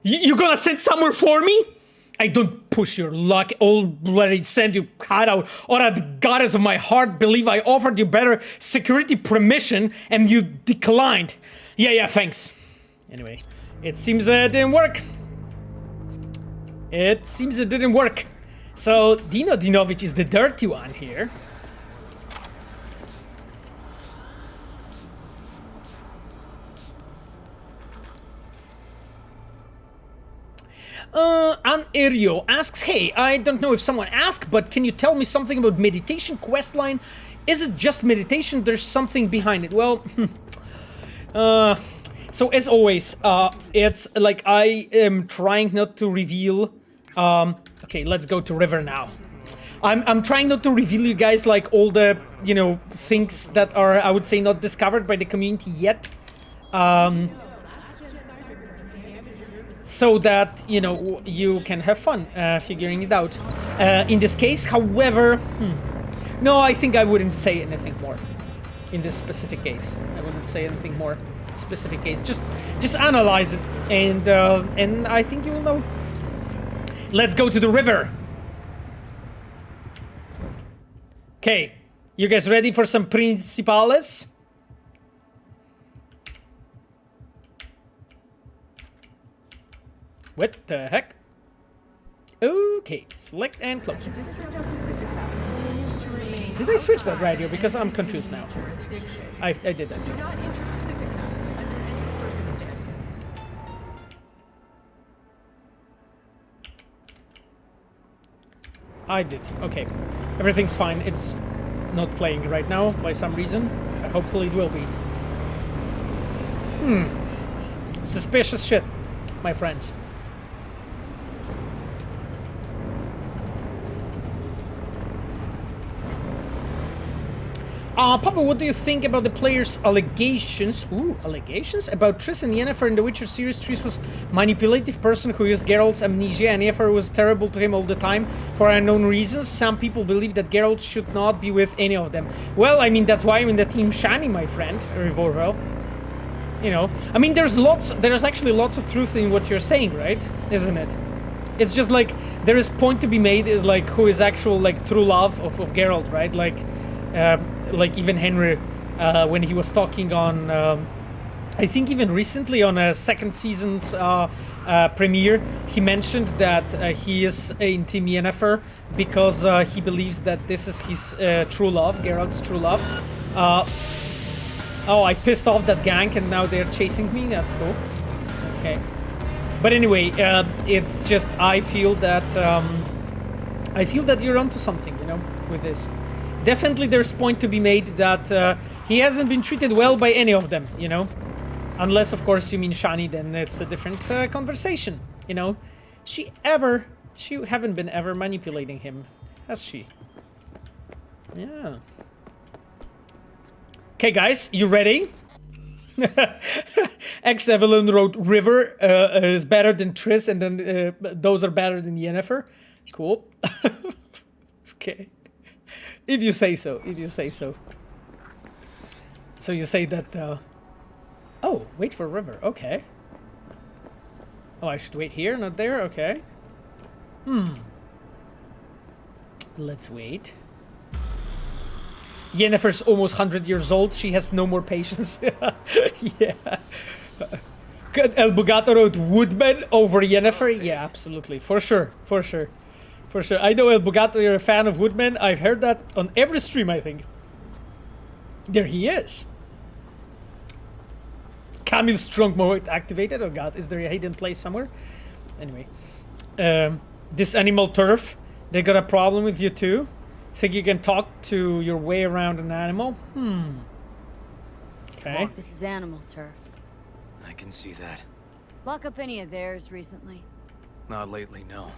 You gonna send somewhere for me? I don't push your luck, already send you cut out, or the goddess of my heart believe I offered you better security permission and you declined. Yeah, thanks. Anyway, it seems it didn't work. So, Dino Dinovic is the dirty one here. Anerio asks, hey, I don't know if someone asked, but can you tell me something about meditation questline? Is it just meditation? There's something behind it. Well, so as always, it's like I am trying not to reveal. Okay, let's go to River now. I'm trying not to reveal you guys like all the, you know, things that are, I would say, not discovered by the community yet. So that, you know, you can have fun figuring it out. In this case, however, no, I think I wouldn't say anything more. In this specific case, I wouldn't say anything more. Specific case, just analyze it, and I think you will know. Let's go to the river. Okay, you guys ready for some principales? What the heck? Okay, select and close. Did I switch that radio? Because I'm confused now. I did that. I did. Okay. Everything's fine. It's not playing right now by some reason. Hopefully it will be. Suspicious shit, my friends. Papa, what do you think about the players' allegations? Ooh, allegations? About Triss and Yennefer in the Witcher series. Triss was a manipulative person who used Geralt's amnesia, and Yennefer was terrible to him all the time for unknown reasons. Some people believe that Geralt should not be with any of them. Well, I mean, that's why I'm in the team Shani, my friend, Revolver. You know, I mean, there's actually lots of truth in what you're saying, right? Isn't it? It's just like, there is point to be made is like, who is actual, like, true love of Geralt, right? Like even Henry, when he was talking on, I think even recently on a second season's premiere, he mentioned that he is in Team Yennefer because he believes that this is his true love, Geralt's true love. Oh, I pissed off that gang and now they're chasing me. That's cool. Okay. But anyway, it's just I feel that you're onto something, you know, with this. Definitely there's point to be made that he hasn't been treated well by any of them, you know? Unless, of course, you mean Shani, then it's a different conversation, you know? She haven't been ever manipulating him, has she? Yeah. Okay, guys, you ready? Evelyn wrote River is better than Triss, and then those are better than Yennefer. Cool. Okay. If you say so, So you say that, oh, wait for River, okay. Oh, I should wait here, not there, okay. Let's wait. Yennefer's almost 100 years old, she has no more patience. Yeah. El Bugato wrote Woodman over Yennefer? Yeah, absolutely, for sure. I know El Bugato, you're a fan of Woodman. I've heard that on every stream, I think. There he is. Camille's strong mode activated. Oh god, is there a hidden place somewhere? Anyway. This animal turf, they got a problem with you too? Think you can talk to your way around an animal? Okay. This is animal turf. I can see that. Lock up any of theirs recently? Not lately, no.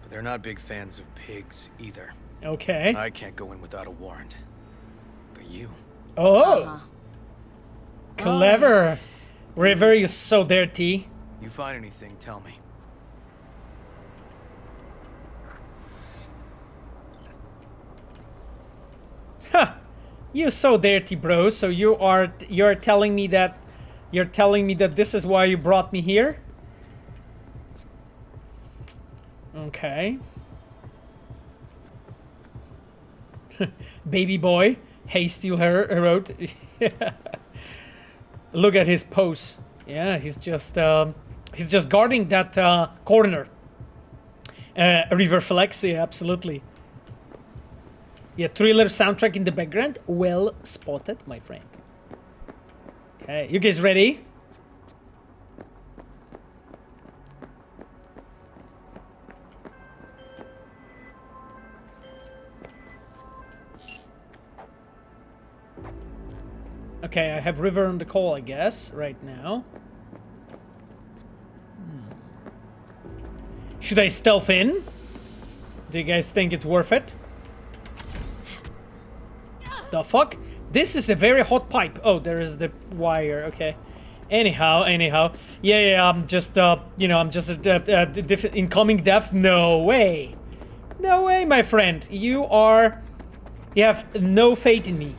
But they're not big fans of pigs either. Okay. I can't go in without a warrant. But you... Oh! Clever! River, you're so dirty. You find anything, tell me. Huh! You're so dirty, bro. So you're telling me that this is why you brought me here? Okay. Baby boy, hasty wrote. Look at his pose. Yeah, he's just guarding that corner. River Flex, yeah, absolutely. Yeah, thriller soundtrack in the background. Well spotted, my friend. Okay, you guys ready? Okay, I have River on the call, I guess, right now. Should I stealth in? Do you guys think it's worth it? The fuck? This is a very hot pipe. Oh, there is the wire. Okay. Anyhow. Yeah, I'm just, I'm just incoming death. No way. No way, my friend. You have no faith in me.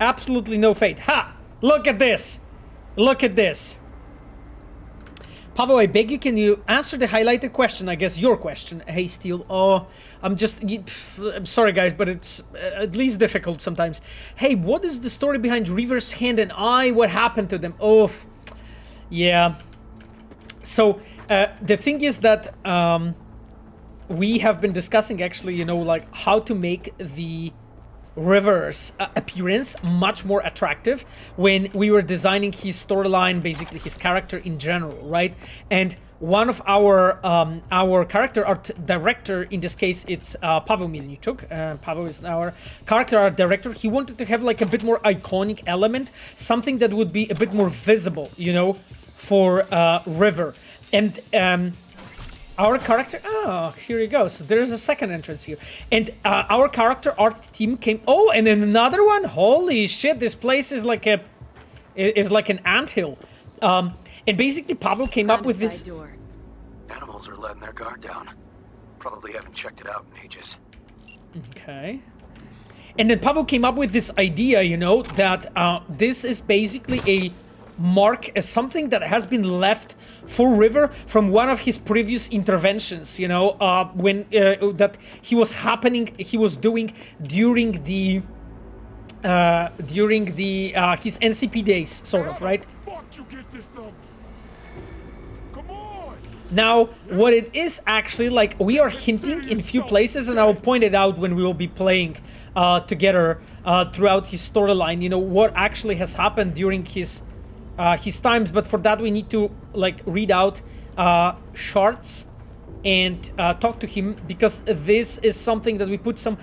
Absolutely no faith. Ha! Look at this. Look at this. Pavo, I beg you, can you answer the highlighted question? I guess your question. Hey, Steel. Oh, I'm sorry, guys, but it's at least difficult sometimes. Hey, what is the story behind River's hand and eye? What happened to them? Oh, yeah. So, the thing is that we have been discussing, actually, like how to make the River's appearance much more attractive when we were designing his storyline, basically his character in general, right? And one of our character art director, in this case it's Pavel Milnichuk. Pavel is our character art director. He wanted to have like a bit more iconic element, something that would be a bit more visible, for River. And our character, here you go. So there's a second entrance here. And our character art team came, and then another one. Holy shit, this place is like an anthill. And basically Pavel came up with this. Door. Animals are letting their guard down. Probably haven't checked it out in ages. Okay. And then Pavel came up with this idea, that this is basically a mark, as something that has been left for River from one of his previous interventions, when that he was doing during the his NCP days, sort of, right? Now, what it is actually, like, we are hinting in few places, and I will point it out when we will be playing together throughout his storyline, what actually has happened during his times, but for that we need to like read out shards and talk to him, because this is something that we put some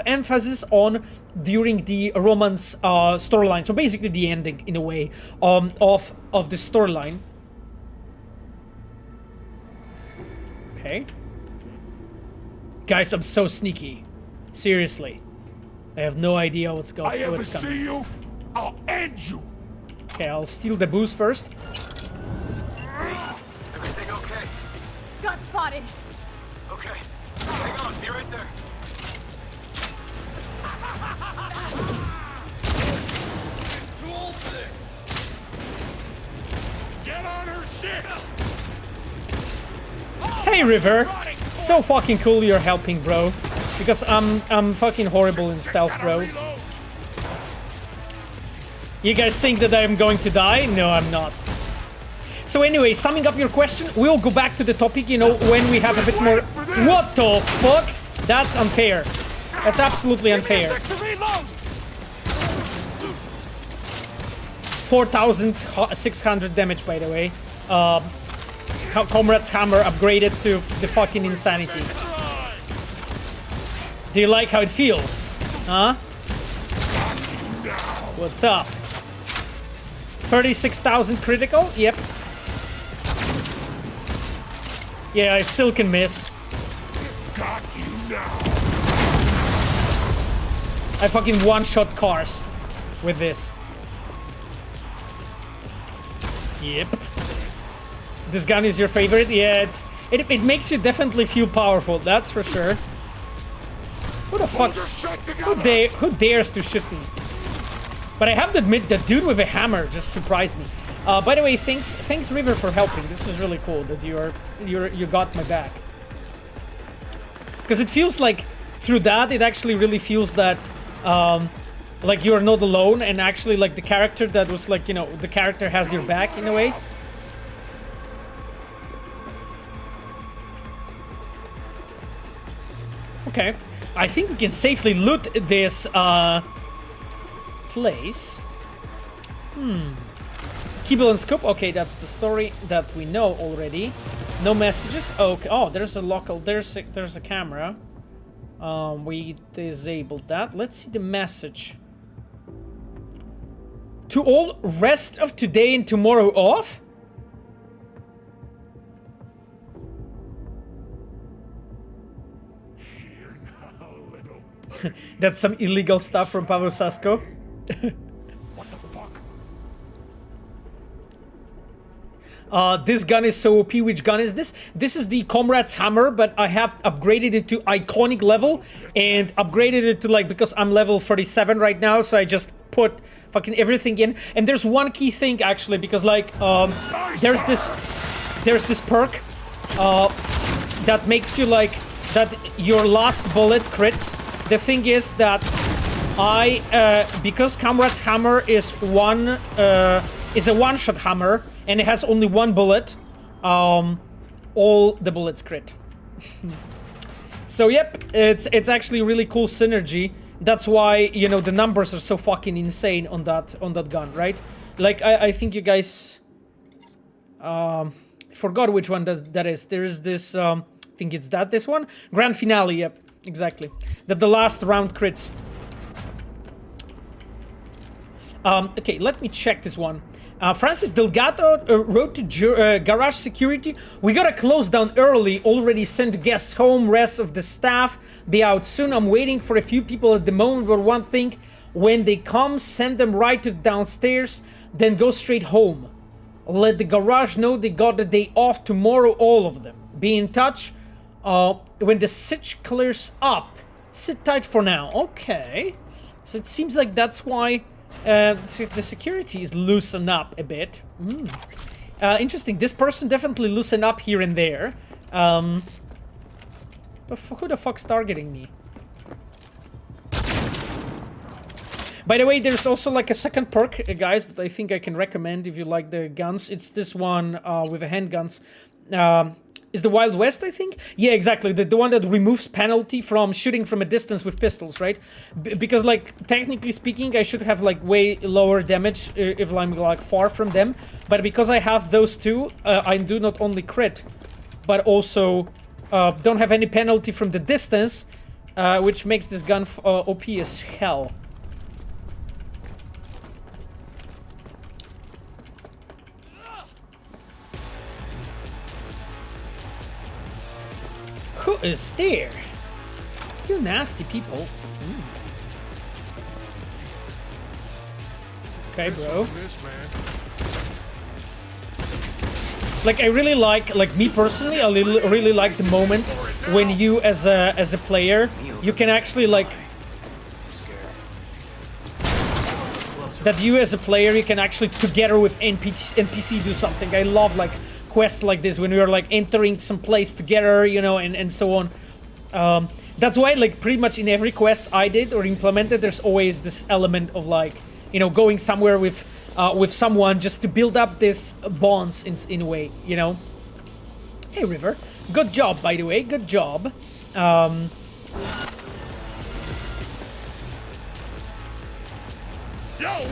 emphasis on during the romance storyline. So basically the ending, in a way, of the storyline. Okay, guys, I'm so sneaky. Seriously, I have no idea what's going. I ever see you, I'll end you. Okay, I'll steal the boost first. Everything okay? Got spotted. Okay. Hang on, be right there. Too old for this. Get on her shit. Hey, River. So fucking cool you're helping, bro. Because I'm fucking horrible in stealth, bro. You guys think that I'm going to die? No, I'm not. So anyway, summing up your question, we'll go back to the topic, when we have a bit more... What the fuck? That's unfair. That's absolutely unfair. 4,600 damage, by the way. Comrade's Hammer upgraded to the fucking insanity. Do you like how it feels? Huh? What's up? 36,000 critical. Yep. Yeah, I still can miss. Got you now. I fucking one-shot cars with this. Yep. This gun is your favorite? Yeah, it makes you definitely feel powerful, that's for sure. Who the fuck's... Who dares to shoot me? But I have to admit, that dude with a hammer just surprised me. By the way, thanks River for helping. This is really cool that you got my back. Because it feels like, through that, it actually really feels that, like you are not alone, and actually like the character that was like, you know, the character has your back in a way. Okay, I think we can safely loot this place. Keybill and scope. Okay, that's the story that we know already. No messages. Okay. Oh, there's a local. There's a camera. We disabled that. Let's see the message. To all, rest of today and tomorrow off? Here now, little. That's some illegal stuff from Pavel Sasko. What the fuck? This gun is so OP. Which gun is this? This is the Comrade's Hammer, but I have upgraded it to iconic level and upgraded it to like, because I'm level 37 right now, so I just put fucking everything in. And there's one key thing actually, because like there's this perk that makes you like that your last bullet crits. The thing is that because Comrade's Hammer is a one-shot hammer and it has only one bullet, all the bullets crit. So yep, it's actually really cool synergy. That's why, you know, the numbers are so fucking insane on that gun, right? Like I think you guys forgot which one that is. There is this I think it's this one, Grand Finale. Yep, exactly. That the last round crits. Okay, let me check this one. Francis Delgado wrote to Garage Security. We gotta close down early. Already sent guests home. Rest of the staff be out soon. I'm waiting for a few people at the moment. But one thing, when they come, send them right to downstairs. Then go straight home. Let the garage know they got the day off tomorrow. All of them. Be in touch when the sitch clears up. Sit tight for now. Okay. So it seems like that's why the security is loosened up a bit. Interesting. This person definitely loosened up here and there. Who the fuck's targeting me? By the way, there's also like a second perk, guys, that I think I can recommend if you like the guns. It's this one with the handguns. Is the Wild West, I think? Yeah, exactly. The one that removes penalty from shooting from a distance with pistols, right? Because, like, technically speaking, I should have, like, way lower damage if I'm, like, far from them. But because I have those two, I do not only crit, but also don't have any penalty from the distance, which makes this gun OP as hell. Who is there? You nasty people. Okay, bro. Like, I really like me personally, I really like the moments when you, as a player, you can actually, like... That you, as a player, you can actually, together with NPC do something. I love, like, quests like this, when we are like entering some place together, you know, and so on. That's why, like, pretty much in every quest I did or implemented, there's always this element of, like, you know, going somewhere with someone just to build up this bonds in a way, you know. Hey, River, good job, by the way, good job. Yo,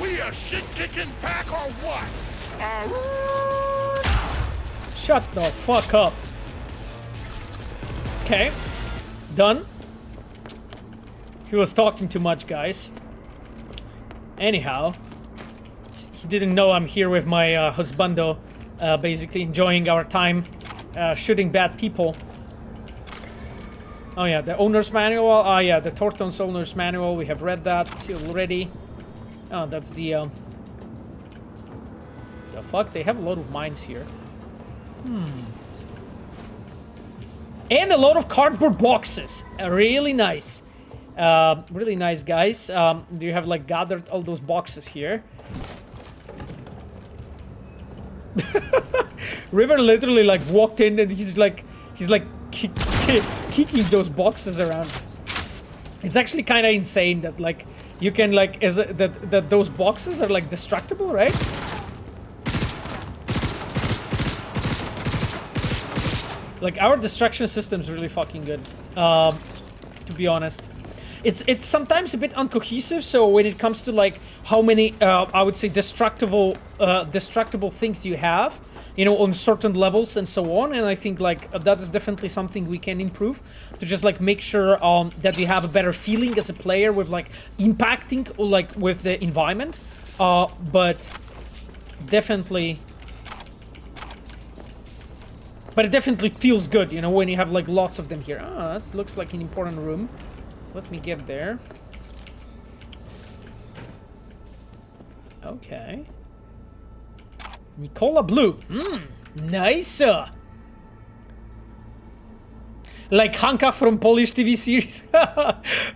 we a shit-kicking pack or what? Shut the fuck up. Okay. Done. He was talking too much, guys. Anyhow. he didn't know I'm here with my husbando, basically enjoying our time shooting bad people. Oh yeah, the owner's manual. Oh yeah, the Torton's owner's manual. We have read that already. Oh, that's the fuck? They have a lot of mines here. And a lot of cardboard boxes. Really nice. Really nice, guys. You have like gathered all those boxes here. River literally like walked in and he's like kicking those boxes around. It's actually kind of insane that like you can like that those boxes are like destructible, right? Like our destruction system is really fucking good, to be honest. It's sometimes a bit uncohesive. So when it comes to like how many I would say destructible things you have, you know, on certain levels and so on, and I think like that is definitely something we can improve to just like make sure that we have a better feeling as a player with like impacting or like with the environment, but definitely. But it definitely feels good, you know, when you have like lots of them here. Ah, that looks like an important room. Let me get there. Okay. Nicola Blue. Nice. Like Hanka from Polish TV series.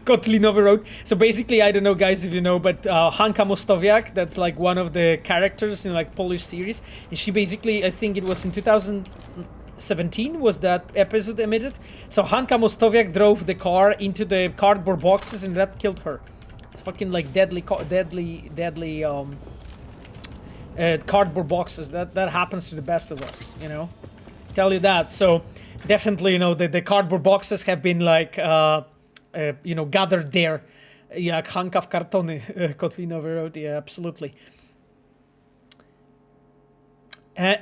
Kotlinowy wrote. So basically, I don't know, guys, if you know, but Hanka Mostowiak, that's like one of the characters in like Polish series. And she basically, I think it was in 2017 was that episode emitted. So Hanka Mostowiak drove the car into the cardboard boxes and that killed her. It's fucking like deadly cardboard boxes. That happens to the best of us, you know. Tell you that. So definitely, you know, the cardboard boxes have been like you know, gathered there. Yeah, Hanka w kartony, Kotlinowy wrote. Yeah, absolutely.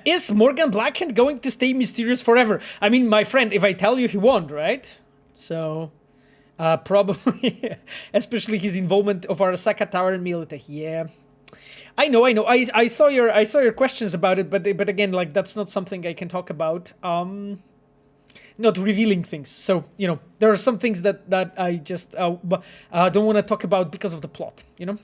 Is Morgan Blackhand going to stay mysterious forever? I mean, my friend, if I tell you, he won't, right? So, probably, especially his involvement of Arasaka Tower and Militech. Yeah, I know. I saw your questions about it, but again, like that's not something I can talk about. Not revealing things. So you know, there are some things that I just don't want to talk about because of the plot. You know.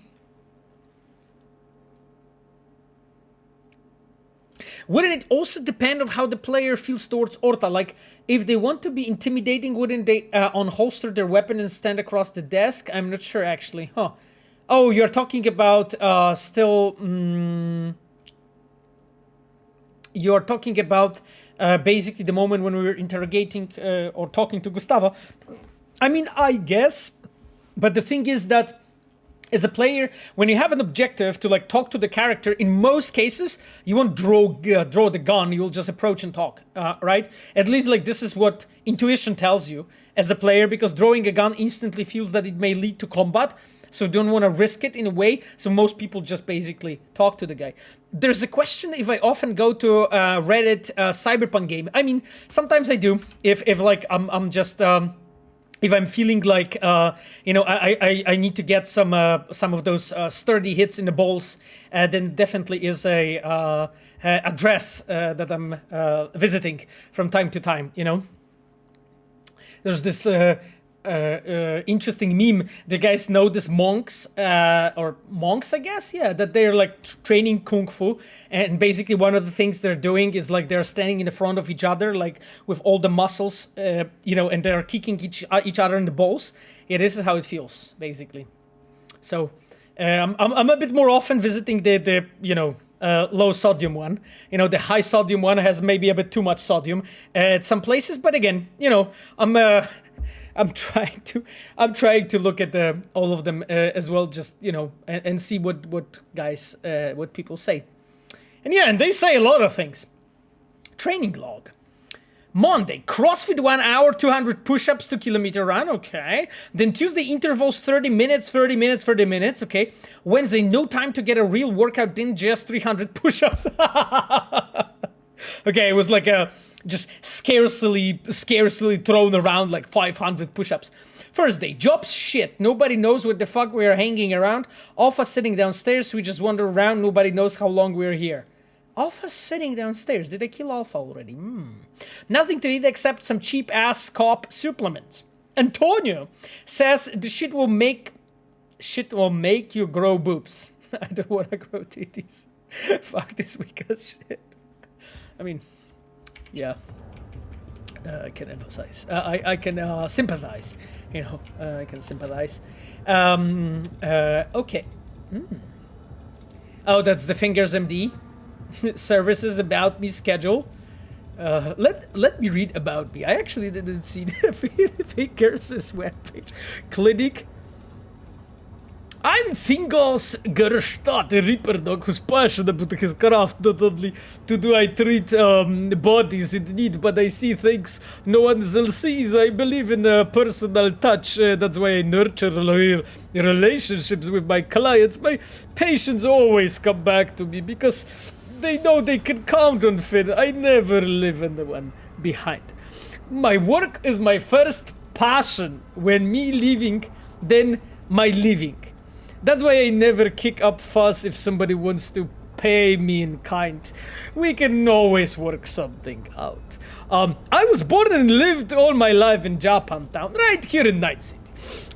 Wouldn't it also depend on how the player feels towards Orta? Like, if they want to be intimidating, wouldn't they unholster their weapon and stand across the desk? I'm not sure, actually. Huh. Oh, you're talking about still... you're talking about basically the moment when we were interrogating or talking to Gustavo. I mean, I guess. But the thing is that as a player, when you have an objective to like talk to the character, in most cases, you won't draw the gun. You'll just approach and talk, right? At least like this is what intuition tells you as a player, because drawing a gun instantly feels that it may lead to combat. So you don't want to risk it in a way. So most people just basically talk to the guy. There's a question if I often go to Reddit Cyberpunk game. I mean, sometimes I do. If like I'm just if I'm feeling like you know I need to get some of those sturdy hits in the balls, then definitely is a address that I'm visiting from time to time. You know, there's this interesting meme. The guys know this monks or monks, I guess, yeah, that they're like training kung fu, and basically one of the things they're doing is like they're standing in the front of each other, like with all the muscles, you know, and they're kicking each other in the balls. Yeah, this is how it feels, basically. So I'm a bit more often visiting the you know, low sodium one. You know, the high sodium one has maybe a bit too much sodium at some places, but again, you know, I'm trying to look at all of them as well, just, you know, and see what guys, what people say. And yeah, and they say a lot of things. Training log. Monday, CrossFit 1 hour, 200 push-ups, 2 kilometer run, okay. Then Tuesday, intervals, 30 minutes, 30 minutes, 30 minutes, okay. Wednesday, no time to get a real workout, then just 300 push-ups. Okay, it was like just scarcely thrown around like 500 push-ups. First day, job's shit. Nobody knows what the fuck we are hanging around. Alpha sitting downstairs. We just wander around. Nobody knows how long we're here. Alpha's sitting downstairs. Did I kill Alpha already? Nothing to eat except some cheap-ass cop supplements. Antonio says the shit will make you grow boobs. I don't want to grow titties. Fuck this week of shit. I mean, yeah. I can emphasize. I can sympathize. You know, I can sympathize. Okay. Oh, that's the Fingers MD. Services about me schedule. Let me read about me. I actually didn't see the Fingers' webpage. Clinic. I'm Fingers Gerstadt, a Reaper dog who's passionate about his craft. Not only do I treat bodies in need, but I see things no one else sees. I believe in personal touch. That's why I nurture relationships with my clients. My patients always come back to me because they know they can count on Finn. I never leave anyone behind. My work is my first passion. When me leaving, then my living. That's why I never kick up fuss if somebody wants to pay me in kind. We can always work something out. I was born and lived all my life in Japantown, right here in Night City.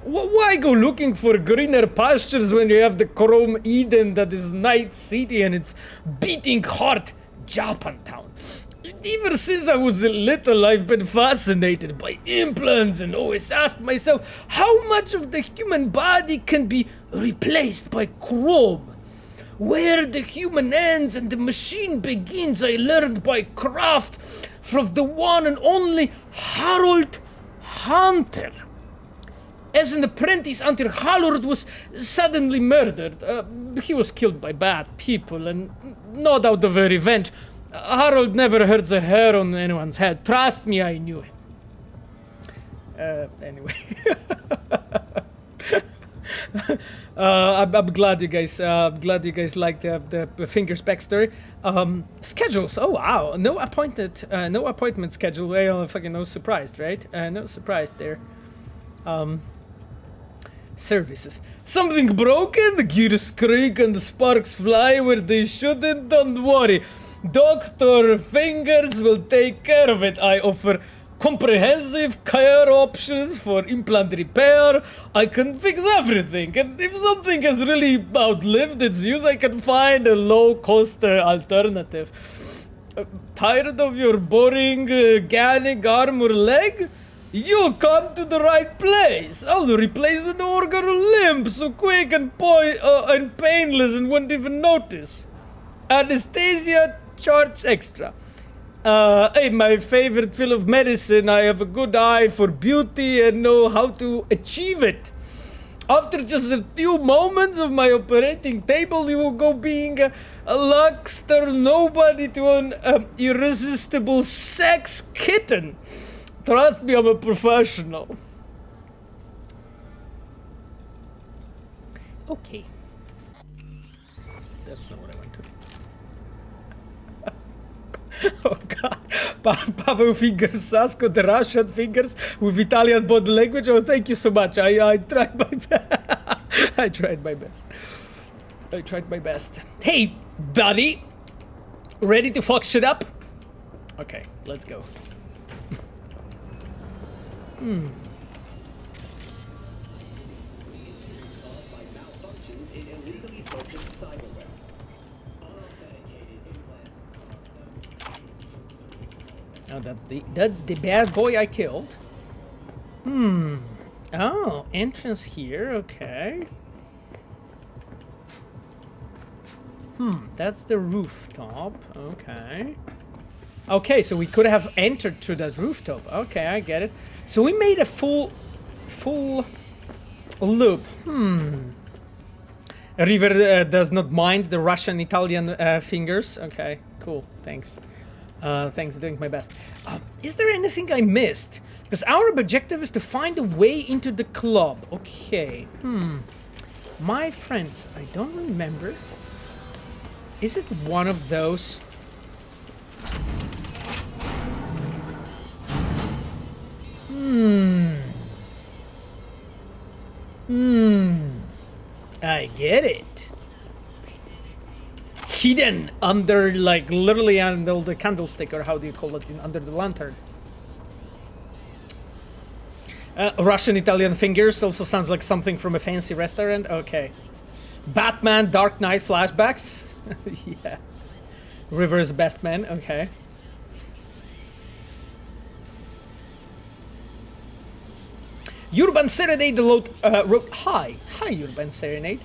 Why go looking for greener pastures when you have the Chrome Eden that is Night City and its beating heart, Japantown? Ever since I was little, I've been fascinated by implants and always asked myself how much of the human body can be replaced by chrome. Where the human ends and the machine begins, I learned by craft from the one and only Harold Hunter. As an apprentice until Harold was suddenly murdered. He was killed by bad people and not out of revenge. Harold never hurts a hair on anyone's head. Trust me, I knew him. Anyway. I'm glad you guys liked the Fingers backstory. Schedules. Oh wow, no appointment schedule. Well, fucking no surprise, right? No surprise there. Services. Something broken? The gears creak and the sparks fly where they shouldn't. Don't worry. Dr. Fingers will take care of it. I offer comprehensive care options for implant repair. I can fix everything. And if something has really outlived its use, I can find a low-cost alternative. Tired of your boring organic arm or leg? You come to the right place. I'll replace an organ or limb so quick and painless and won't even notice. Anesthesia, charge extra. Hey, my favorite field of medicine. I have a good eye for beauty and know how to achieve it. After just a few moments of my operating table, you will go being a luckster nobody to an irresistible sex kitten. Trust me, I'm a professional. Okay. That's not what I wanted. Oh god. Pavel Fingers, Sasko, the Russian Fingers with Italian body language. Oh, thank you so much. I tried my best. I tried my best. Hey, buddy. Ready to fuck shit up? Okay, let's go. Oh, that's the bad boy I killed. Oh, entrance here, okay. That's the rooftop, okay. Okay, so we could have entered through that rooftop. Okay, I get it. So we made a full loop. River does not mind the Russian-Italian fingers. Okay, cool, thanks. Thanks, doing my best. Is there anything I missed? Because our objective is to find a way into the club. Okay, my friends, I don't remember. Is it one of those? I get it. Hidden under, like, literally under the candlestick, or how do you call it, under the lantern. Russian Italian fingers also sounds like something from a fancy restaurant. Okay. Batman Dark Knight flashbacks. Yeah. Reverse Best Man. Okay. Urban Serenade wrote, hi. Hi, Urban Serenade.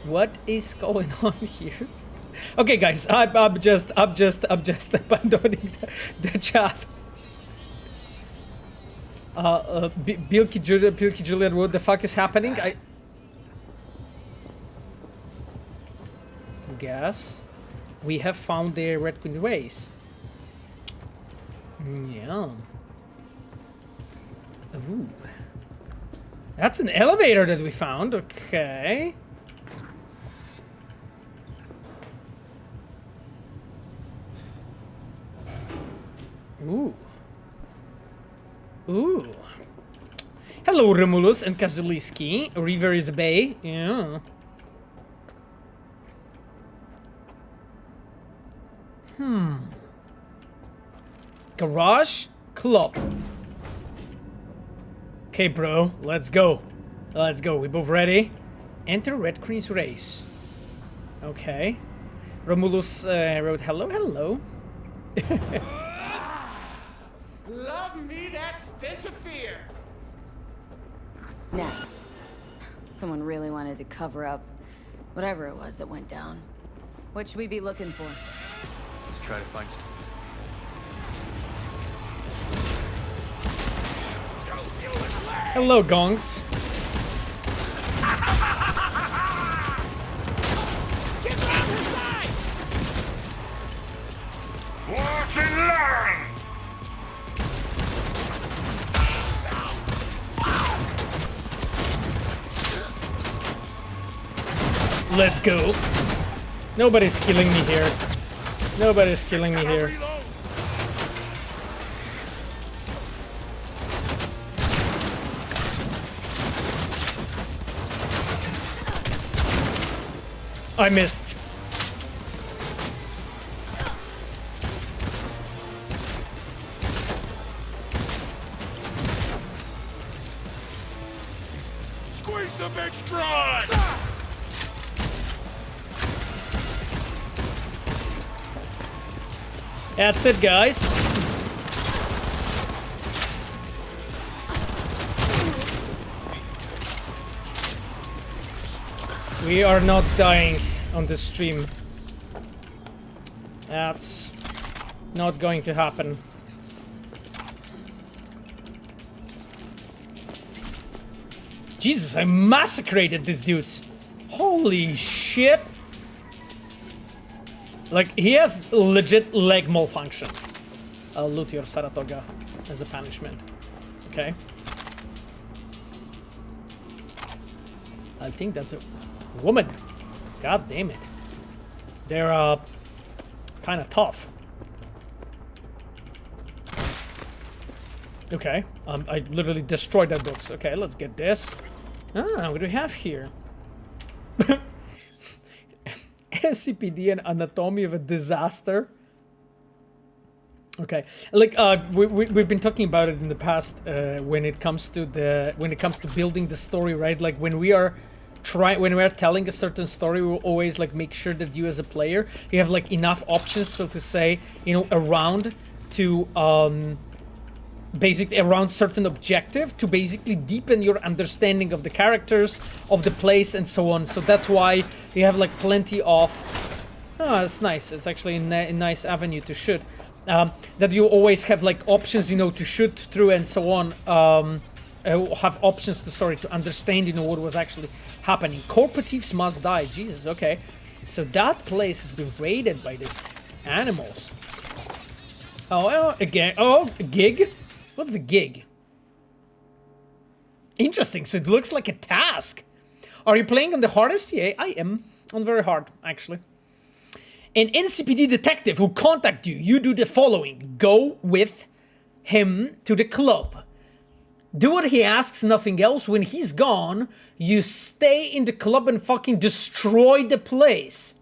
What is going on here? Okay, guys, I'm just abandoning the chat. Bilky Julian, what the fuck is happening? I guess we have found the Red Queen race. Yeah. Ooh. That's an elevator that we found. Okay. Ooh. Ooh. Hello, Romulus and Kaziliski. River is a bay. Yeah. Garage Club. Okay, bro. Let's go. Let's go. We both ready? Enter Red Queen's race. Okay. Romulus wrote hello, hello. Love me that stench of fear. Nice. Someone really wanted to cover up whatever it was that went down. What should we be looking for? Let's try to find some. Hello, gongs. Get on her side! Walk and learn! Let's go. Nobody's killing me here. Nobody's killing me here. I missed. Squeeze the bitch dry! That's it, guys. We are not dying on this stream. That's not going to happen. Jesus, I massacred these dudes. Holy shit. Like, he has legit leg malfunction. I'll loot your Saratoga as a punishment. Okay. I think that's a woman. God damn it. They're, kind of tough. Okay. I literally destroyed their books. Okay, let's get this. Ah, what do we have here? SCPD and Anatomy of a Disaster. Okay, like we've been talking about it in the past when it comes to building the story, right? Like when we are telling a certain story, we'll always like make sure that you as a player you have like enough options, so to say, you know, around to basically around certain objective to basically deepen your understanding of the characters, of the place, and so on. So that's why you have like plenty of it's nice. It's actually a nice avenue to shoot. That you always have like options, you know, to shoot through and so on. Have options to understand, you know, what was actually happening. Corporatives must die. Jesus, okay. So that place has been raided by these animals. Oh, again. Oh, a gig? What's the gig? Interesting. So it looks like a task. Are you playing on the hardest? Yeah, I am. On very hard, actually. An NCPD detective who contact you. You do the following. Go with him to the club. Do what he asks, nothing else. When he's gone, you stay in the club and fucking destroy the place.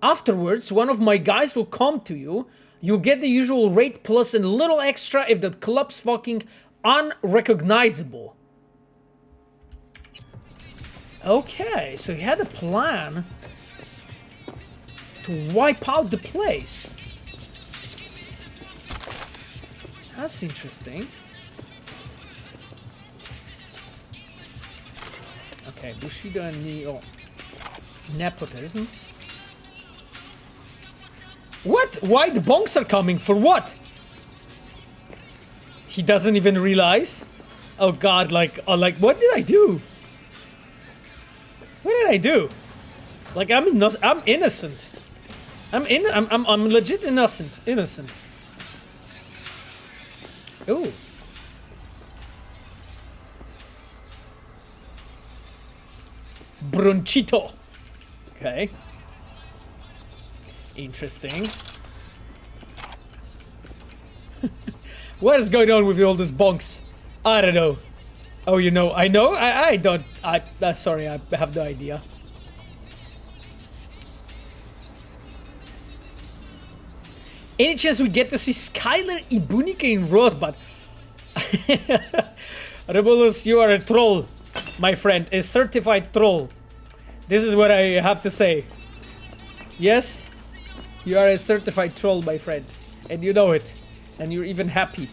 Afterwards, one of my guys will come to you. You'll get the usual rate plus and a little extra if the club's fucking unrecognizable. Okay, so he had a plan to wipe out the place. That's interesting. Okay, Bushido and Neo. Nepotism. What? Why the bonks are coming? For what? He doesn't even realize? Oh god, like, what did I do? What did I do? Like, I'm innocent. I'm legit innocent. Ooh. Bronchito. Okay. Interesting. What is going on with all these bonks? I don't know. Oh, you know, I know? I don't... sorry, I have no idea. Any chance we get to see Skylar Ibunika in Rosebud? Rebulus, you are a troll, my friend. A certified troll. This is what I have to say. Yes? You are a certified troll, my friend. And you know it. And you're even happy.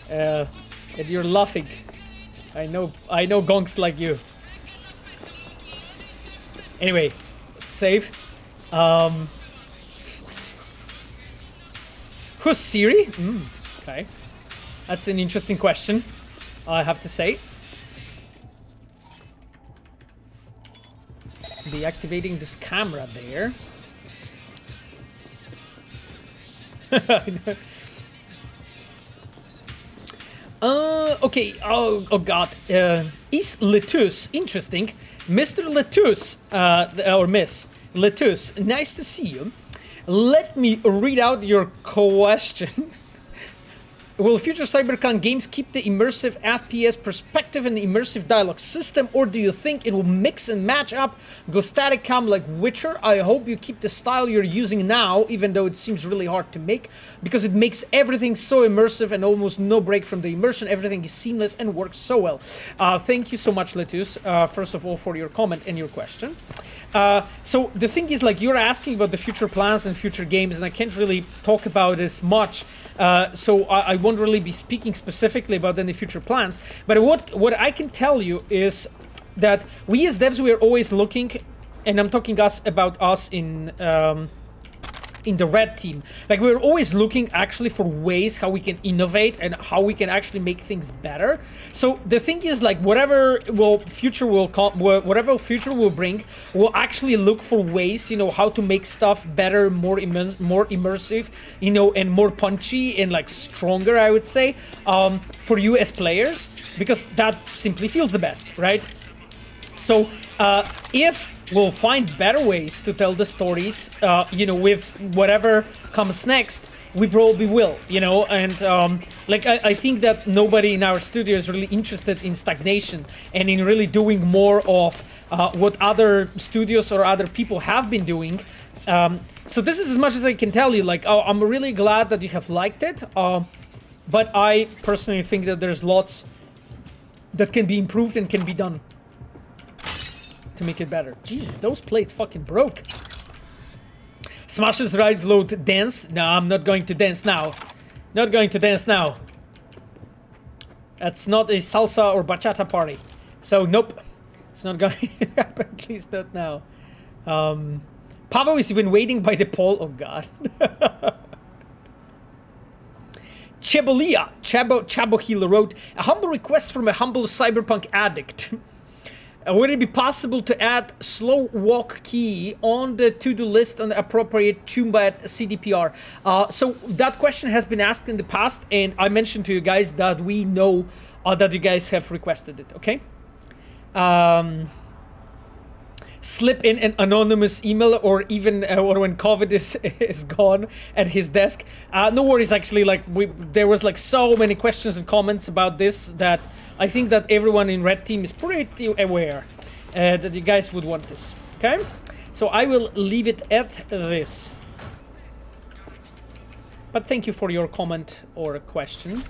And you're laughing. I know gonks like you. Anyway, save. Who's Siri? Okay. That's an interesting question, I have to say. Deactivating this camera there. Okay. Oh god. Is Letus interesting? Mr. Letus, or Miss Letus, nice to see you. Let me read out your question. Will future Cyberpunk games keep the immersive FPS perspective and the immersive dialogue system, or do you think it will mix and match up, go static cam like Witcher? I hope you keep the style you're using now, even though it seems really hard to make, because it makes everything so immersive and almost no break from the immersion. Everything is seamless and works so well. Thank you so much, Letus, first of all, for your comment and your question. So the thing is, like, you're asking about the future plans and future games, and I can't really talk about this much. So I won't really be speaking specifically about any future plans. But what I can tell you is that we as devs, we are always looking, and I'm talking about us in the red team. Like, we're always looking actually for ways how we can innovate and how we can actually make things better. So the thing is, like, whatever future will bring, we'll actually look for ways, you know, how to make stuff better, more immersive, you know, and more punchy and like stronger, I would say, for you as players, because that simply feels the best, right? So if we'll find better ways to tell the stories, you know, with whatever comes next, we probably will, you know, and like, I think that nobody in our studio is really interested in stagnation and in really doing more of what other studios or other people have been doing. So this is as much as I can tell you. Like, I'm really glad that you have liked it, but I personally think that there's lots that can be improved and can be done to make it better. Jesus, those plates fucking broke. Smashes right float dance. No, I'm not going to dance now. Not going to dance now. That's not a salsa or bachata party. So nope. It's not going to happen. At least not now. Pavo is even waiting by the pole. Oh god. Chebolia, Chabo Healer wrote, a humble request from a humble cyberpunk addict. Would it be possible to add slow walk key on the to-do list on the appropriate Chumbat CDPR? So that question has been asked in the past, and I mentioned to you guys that we know that you guys have requested it, okay? slip in an anonymous email, or even or when COVID is gone at his desk. No worries, actually. Like there was like so many questions and comments about this that I think that everyone in Red Team is pretty aware that you guys would want this. Okay, so I will leave it at this. But thank you for your comment or question.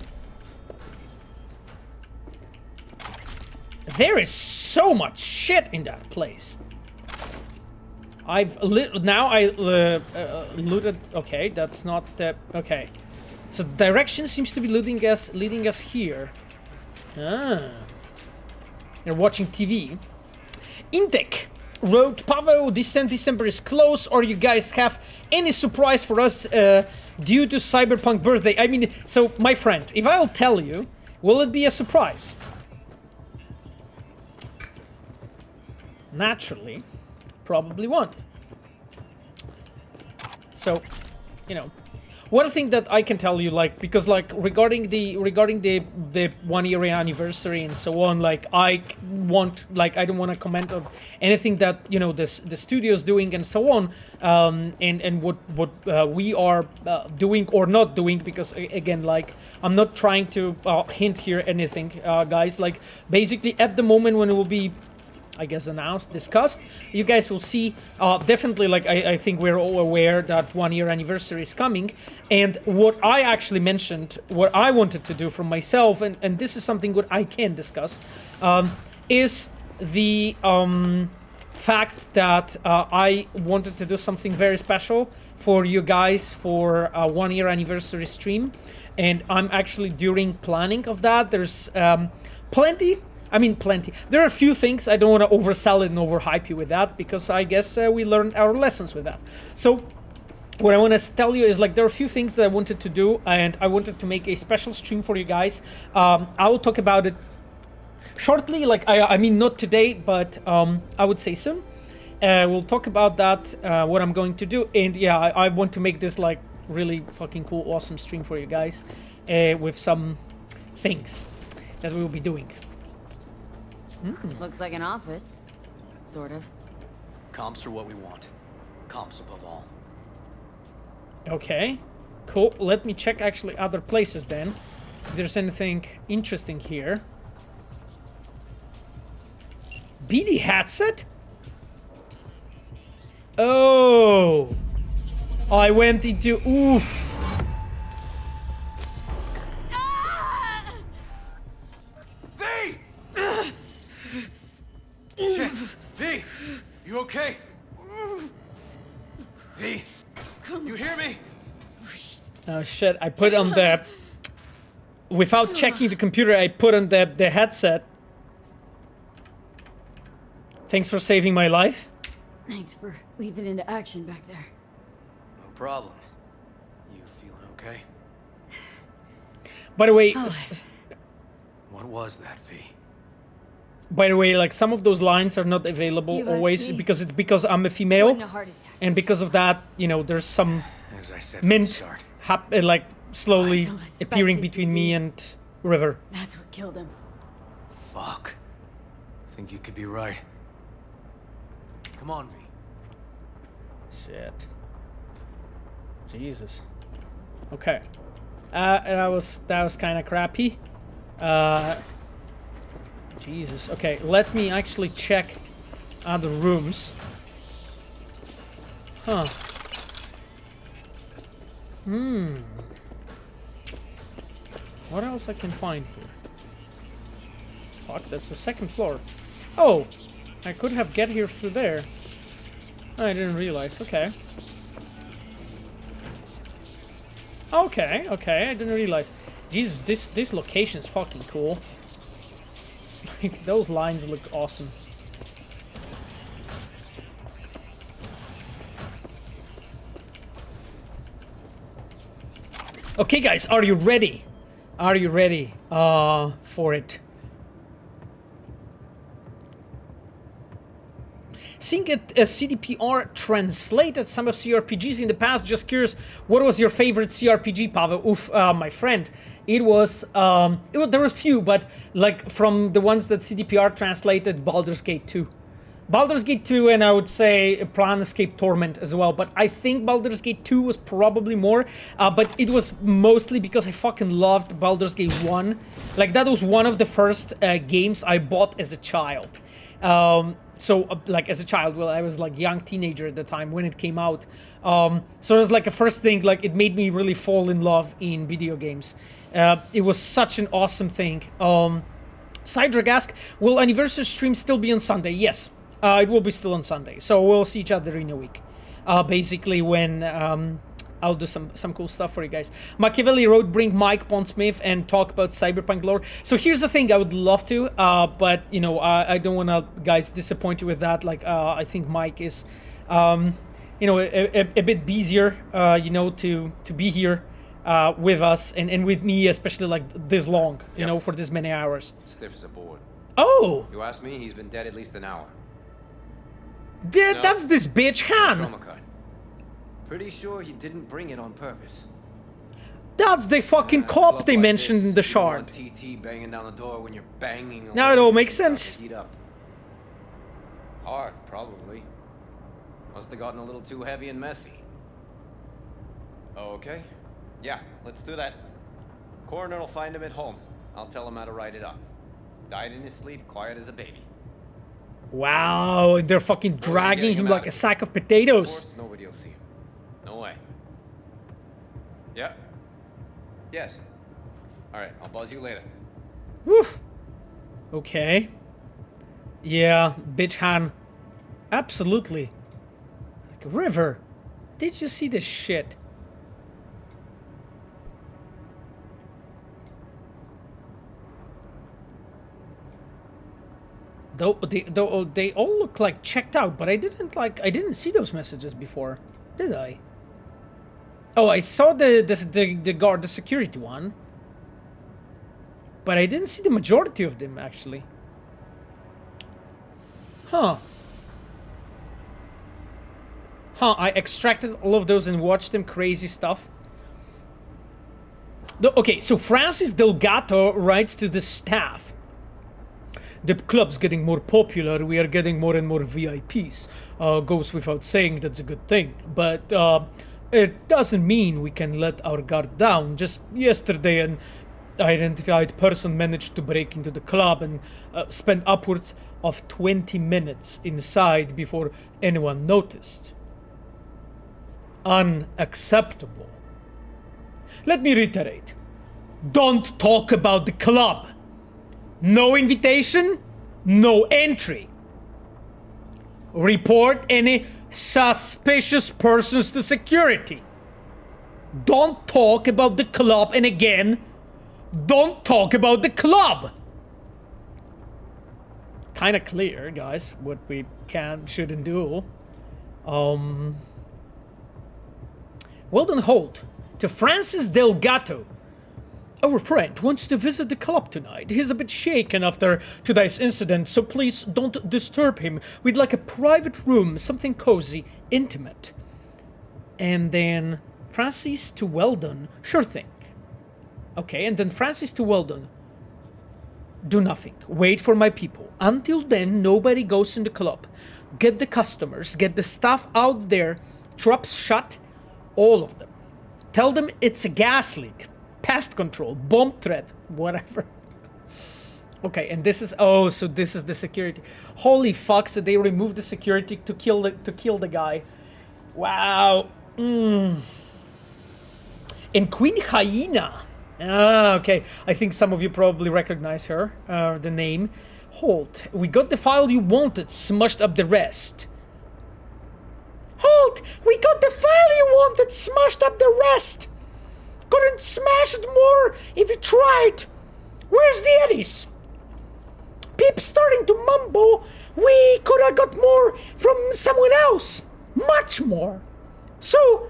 There is so much shit in that place. Now I looted. Okay, that's not the okay. So direction seems to be leading us here. Ah, they're watching TV. Indek wrote, Pavo, December is close, or you guys have any surprise for us due to Cyberpunk birthday? I mean, so my friend, if I'll tell you, will it be a surprise? Naturally, probably won't. So, you know, one thing that I can tell you, like, because like regarding the 1 year anniversary and so on, like I don't want to comment on anything that, you know, the studio's doing and so on, and what we are doing or not doing, because again, like I'm not trying to hint here anything, guys. Like basically at the moment when it will be, I guess, announced, discussed, you guys will see. Definitely, like I think we're all aware that 1 year anniversary is coming, and what I actually mentioned, what I wanted to do for myself, and this is something what I can discuss, is the fact that I wanted to do something very special for you guys for a 1 year anniversary stream, and I'm actually during planning of that. There's plenty. There are a few things. I don't want to oversell it and overhype you with that, because I guess we learned our lessons with that. So what I want to tell you is, like, there are a few things that I wanted to do, and I wanted to make a special stream for you guys. I will talk about it shortly, like, I mean, not today, but I would say soon. We'll talk about that, what I'm going to do. And yeah, I want to make this, like, really fucking cool, awesome stream for you guys, with some things that we will be doing. Looks like an office. Sort of. Comps are what we want. Comps above all. Okay, cool. Let me check actually other places then, if there's anything interesting here. BD headset? Oh, I went into oof. Shit! V! You okay? V! You hear me? Oh shit, I put on the... Without checking the computer, I put on the headset. Thanks for saving my life. Thanks for leaping into action back there. No problem. You feeling okay? By the way... What was that, V? By the way, like, some of those lines are not available always, because I'm a female, and because of that, you know, there's some mint like slowly appearing between me and River. That's what killed him. Fuck. I think you could be right. Come on, V. Shit. Jesus. Okay. That was kind of crappy. Jesus. Okay, let me actually check other rooms. Huh. What else I can find here? Fuck, that's the second floor. Oh! I could have get here through there. I didn't realize. Okay. Okay, I didn't realize. Jesus, this location is fucking cool. Like, those lines look awesome. Okay, guys, are you ready? Are you ready for it? Seeing it as CDPR translated some of cRPGs in the past, just curious, what was your favorite cRPG, Pavel? Oof, my friend. There was few, but like from the ones that CDPR translated, Baldur's Gate 2 Baldur's Gate 2, and I would say Planescape Torment as well, but I think Baldur's Gate 2 was probably more, but it was mostly because I fucking loved Baldur's Gate 1. Like, that was one of the first games I bought as a child. Like, as a child, well, I was, like, young teenager at the time when it came out. So it was, like, a first thing, like, it made me really fall in love in video games. It was such an awesome thing. Cydrag asks, will Anniversary stream still be on Sunday? Yes. It will be still on Sunday, so we'll see each other in a week. Basically, when I'll do some cool stuff for you guys. Machiavelli wrote, bring Mike Pondsmith and talk about Cyberpunk lore. So here's the thing, I would love to, but, you know, I don't want to, guys, disappoint you with that. Like, I think Mike is, you know, a bit busier, you know, to be here with us and with me, especially, like, this long, you know, for this many hours. Stiff as a board. Oh! You ask me, he's been dead at least an hour. That's this bitch Han. Trauma card. Pretty sure he didn't bring it on purpose. That's the fucking cop they like mentioned this, in the shard. TT banging down the door when you're banging. Now it all makes sense. Heat up. Hard, probably. Must have gotten a little too heavy and messy. Okay. Yeah, let's do that. Coroner will find him at home. I'll tell him how to write it up. Died in his sleep, quiet as a baby. Wow, they're fucking dragging him like a sack of potatoes. Of course, nobody will see him. No way. Yeah. Yes. All right, I'll buzz you later. Whew. Okay. Yeah, bitch Han. Absolutely. Like, River, did you see this shit? Though they all look like checked out, but I didn't see those messages before, did I? Oh, I saw the guard, the security one, but I didn't see the majority of them actually. Huh. I extracted all of those and watched them crazy stuff. Okay, so Francis Delgato writes to the staff. The club's getting more popular, we are getting more and more VIPs. Goes without saying that's a good thing, but it doesn't mean we can let our guard down. Just yesterday an identified person managed to break into the club and spend upwards of 20 minutes inside before anyone noticed. Unacceptable. Let me reiterate. Don't talk about the club. No invitation, no entry. Report any suspicious persons to security. Don't talk about the club, and again, don't talk about the club. Kind of clear, guys, what we can, shouldn't do. Well done, Holt. To Francis Delgato. Our friend wants to visit the club tonight. He's a bit shaken after today's incident, so please don't disturb him. We'd like a private room, something cozy, intimate. And then Francis to Weldon. Sure thing. Okay, and then Francis to Weldon. Do nothing. Wait for my people. Until then, nobody goes in the club. Get the customers, get the staff out there, traps shut, all of them. Tell them it's a gas leak. Pest control, bomb threat, whatever. Okay, and this is, oh, so this is the security. Holy fuck, so they removed the security to kill the guy. Wow. And Queen Hyena. Ah, okay. I think some of you probably recognize her, the name. Holt, we got the file you wanted, smushed up the rest. Holt, we got the file you wanted, smushed up the rest. Couldn't smash it more if you tried. Where's the Eddies? Pip's starting to mumble. We could have got more from someone else. Much more. So,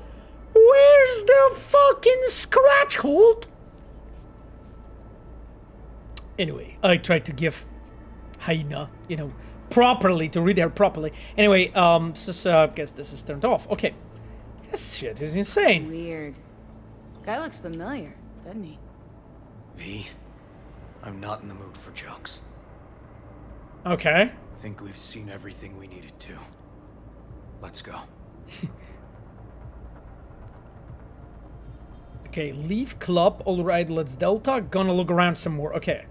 where's the fucking scratch hold? Anyway, I tried to give Hyena, you know, properly, to read her properly. Anyway, so I guess this is turned off. Okay. This shit is insane. Weird. Guy looks familiar, doesn't he? V, I'm not in the mood for jokes. Okay. Think we've seen everything we needed to. Let's go. Okay, leave club. All right, let's Delta. Gonna look around some more. Okay.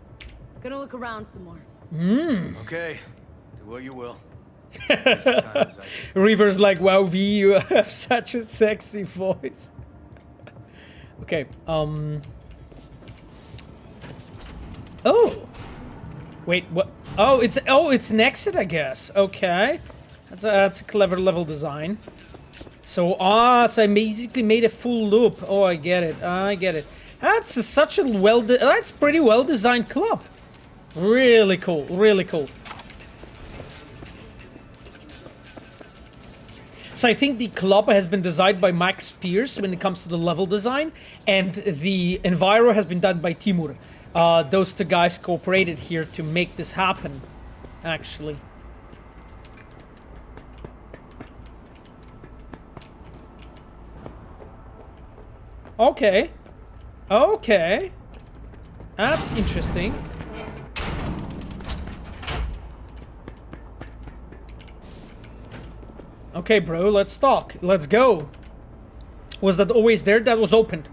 Gonna look around some more. Okay, do what you will. Waste your time as I say. Reaver's like, wow, V, you have such a sexy voice. Okay, Oh! Wait, what? Oh, it's an exit, I guess. Okay. That's a clever level design. So, so I basically made a full loop. Oh, I get it. I get it. That's such a that's pretty well designed club. Really cool. Really cool. So I think the club has been designed by Max Pierce when it comes to the level design, and the Enviro has been done by Timur. Those two guys cooperated here to make this happen, actually. Okay. Okay. That's interesting. Okay, bro, let's talk. Let's go. Was that always there? That was opened.